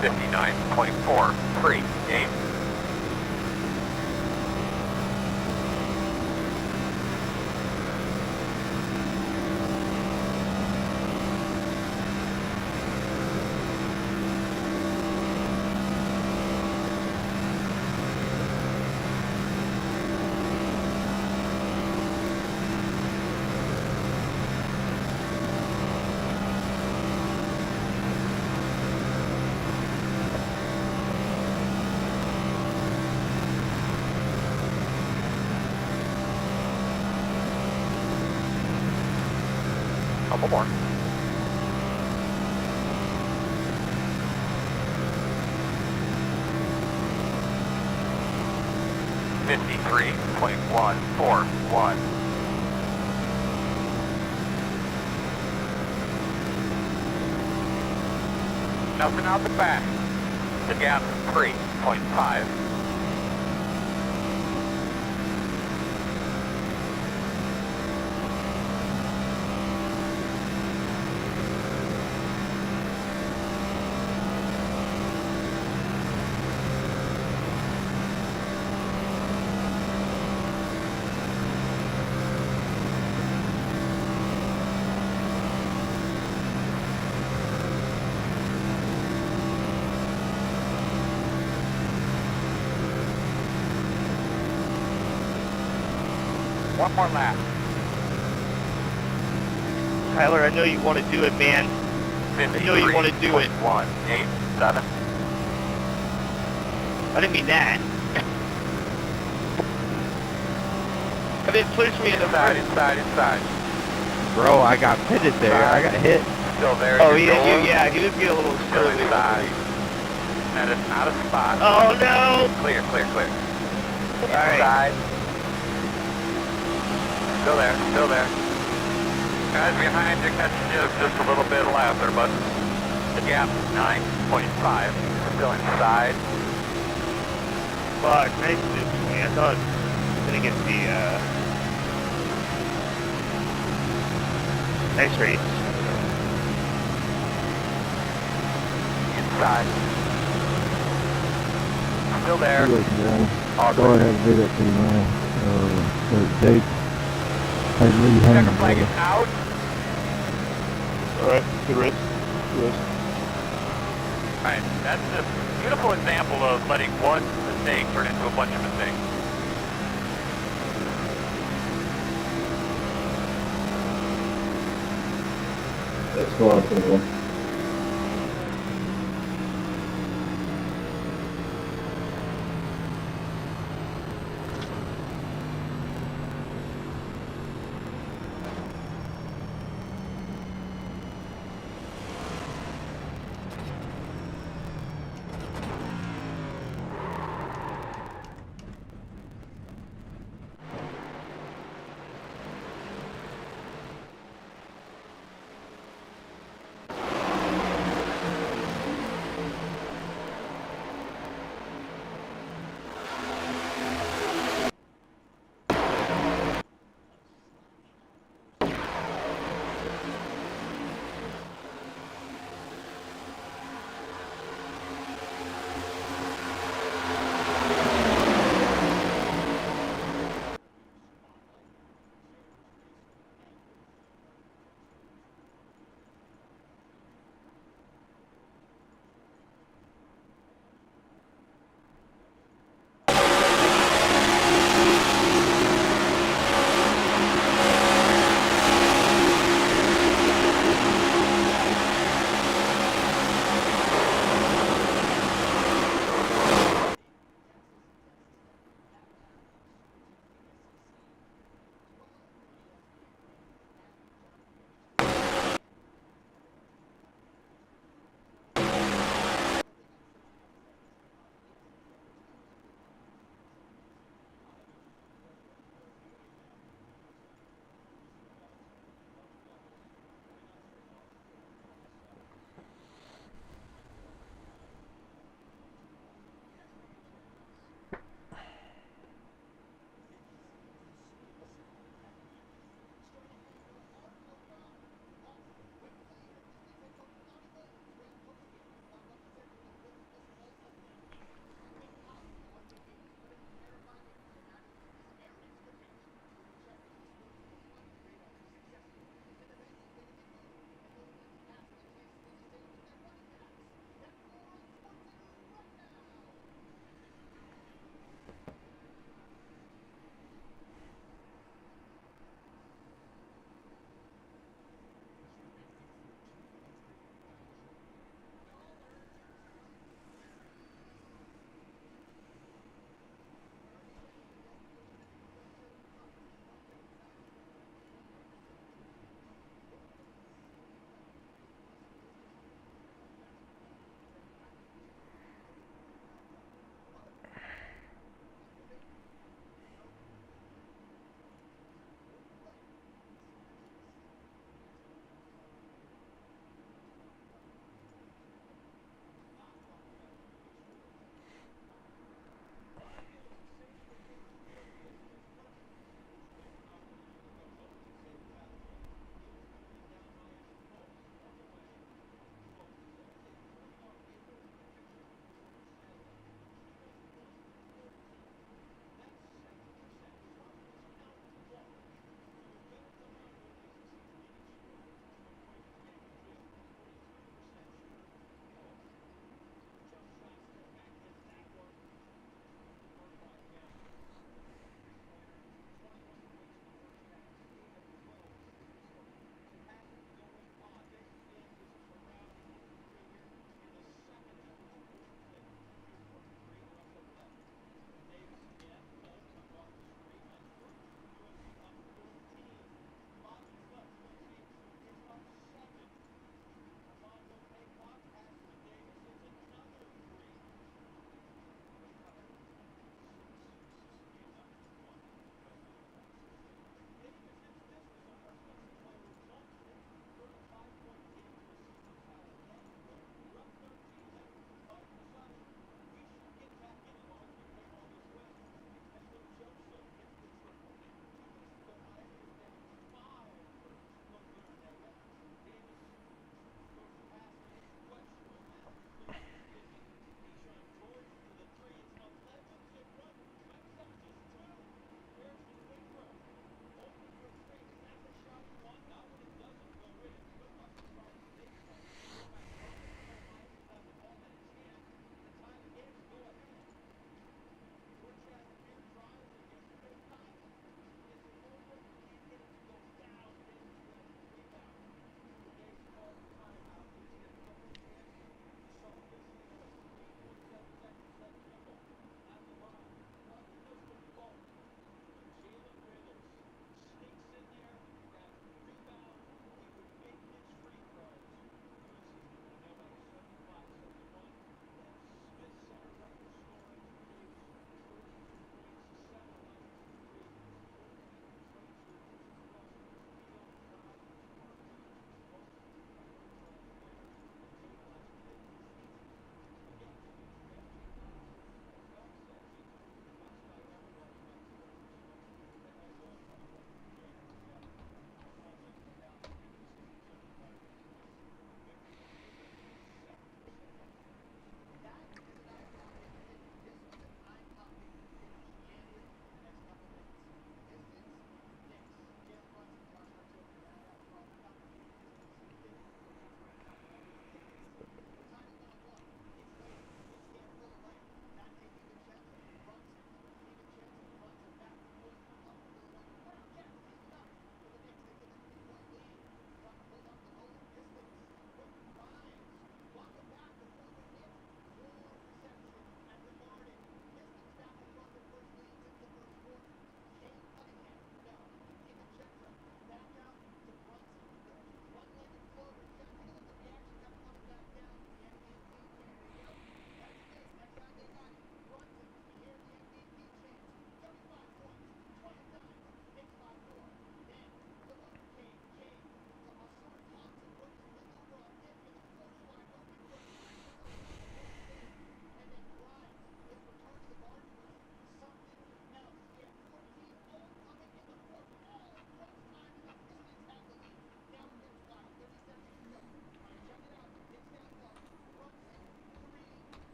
[SPEAKER 7] 59.4, 3, 8. Couple more. .141. Nothing out the back. The gap 3.5. One more lap.
[SPEAKER 8] Tyler, I know you want to do it, man. I know you want to do it.
[SPEAKER 7] 187.
[SPEAKER 8] I didn't mean that. I didn't push me in the front.
[SPEAKER 7] Inside.
[SPEAKER 11] Bro, I got pitted there. I got hit.
[SPEAKER 7] Still there.
[SPEAKER 8] Oh,
[SPEAKER 7] you're going.
[SPEAKER 8] yeah, he was getting a little
[SPEAKER 7] Still
[SPEAKER 8] silly.
[SPEAKER 7] inside. That is not a spot.
[SPEAKER 8] Oh, no.
[SPEAKER 7] Clear.
[SPEAKER 8] All right.
[SPEAKER 7] Inside. Still there. Guys behind you catching you just a little bit after, but the gap 9.5. Still inside.
[SPEAKER 8] Fuck, nice move, man. I thought I was going to get the, nice race.
[SPEAKER 7] Inside. Still there.
[SPEAKER 9] Go ahead and do that to my date.
[SPEAKER 7] Checker flag is out.
[SPEAKER 6] Alright, good race.
[SPEAKER 7] Alright, that's a beautiful example of letting one mistake turn into a bunch of mistakes.
[SPEAKER 9] Let's go out there.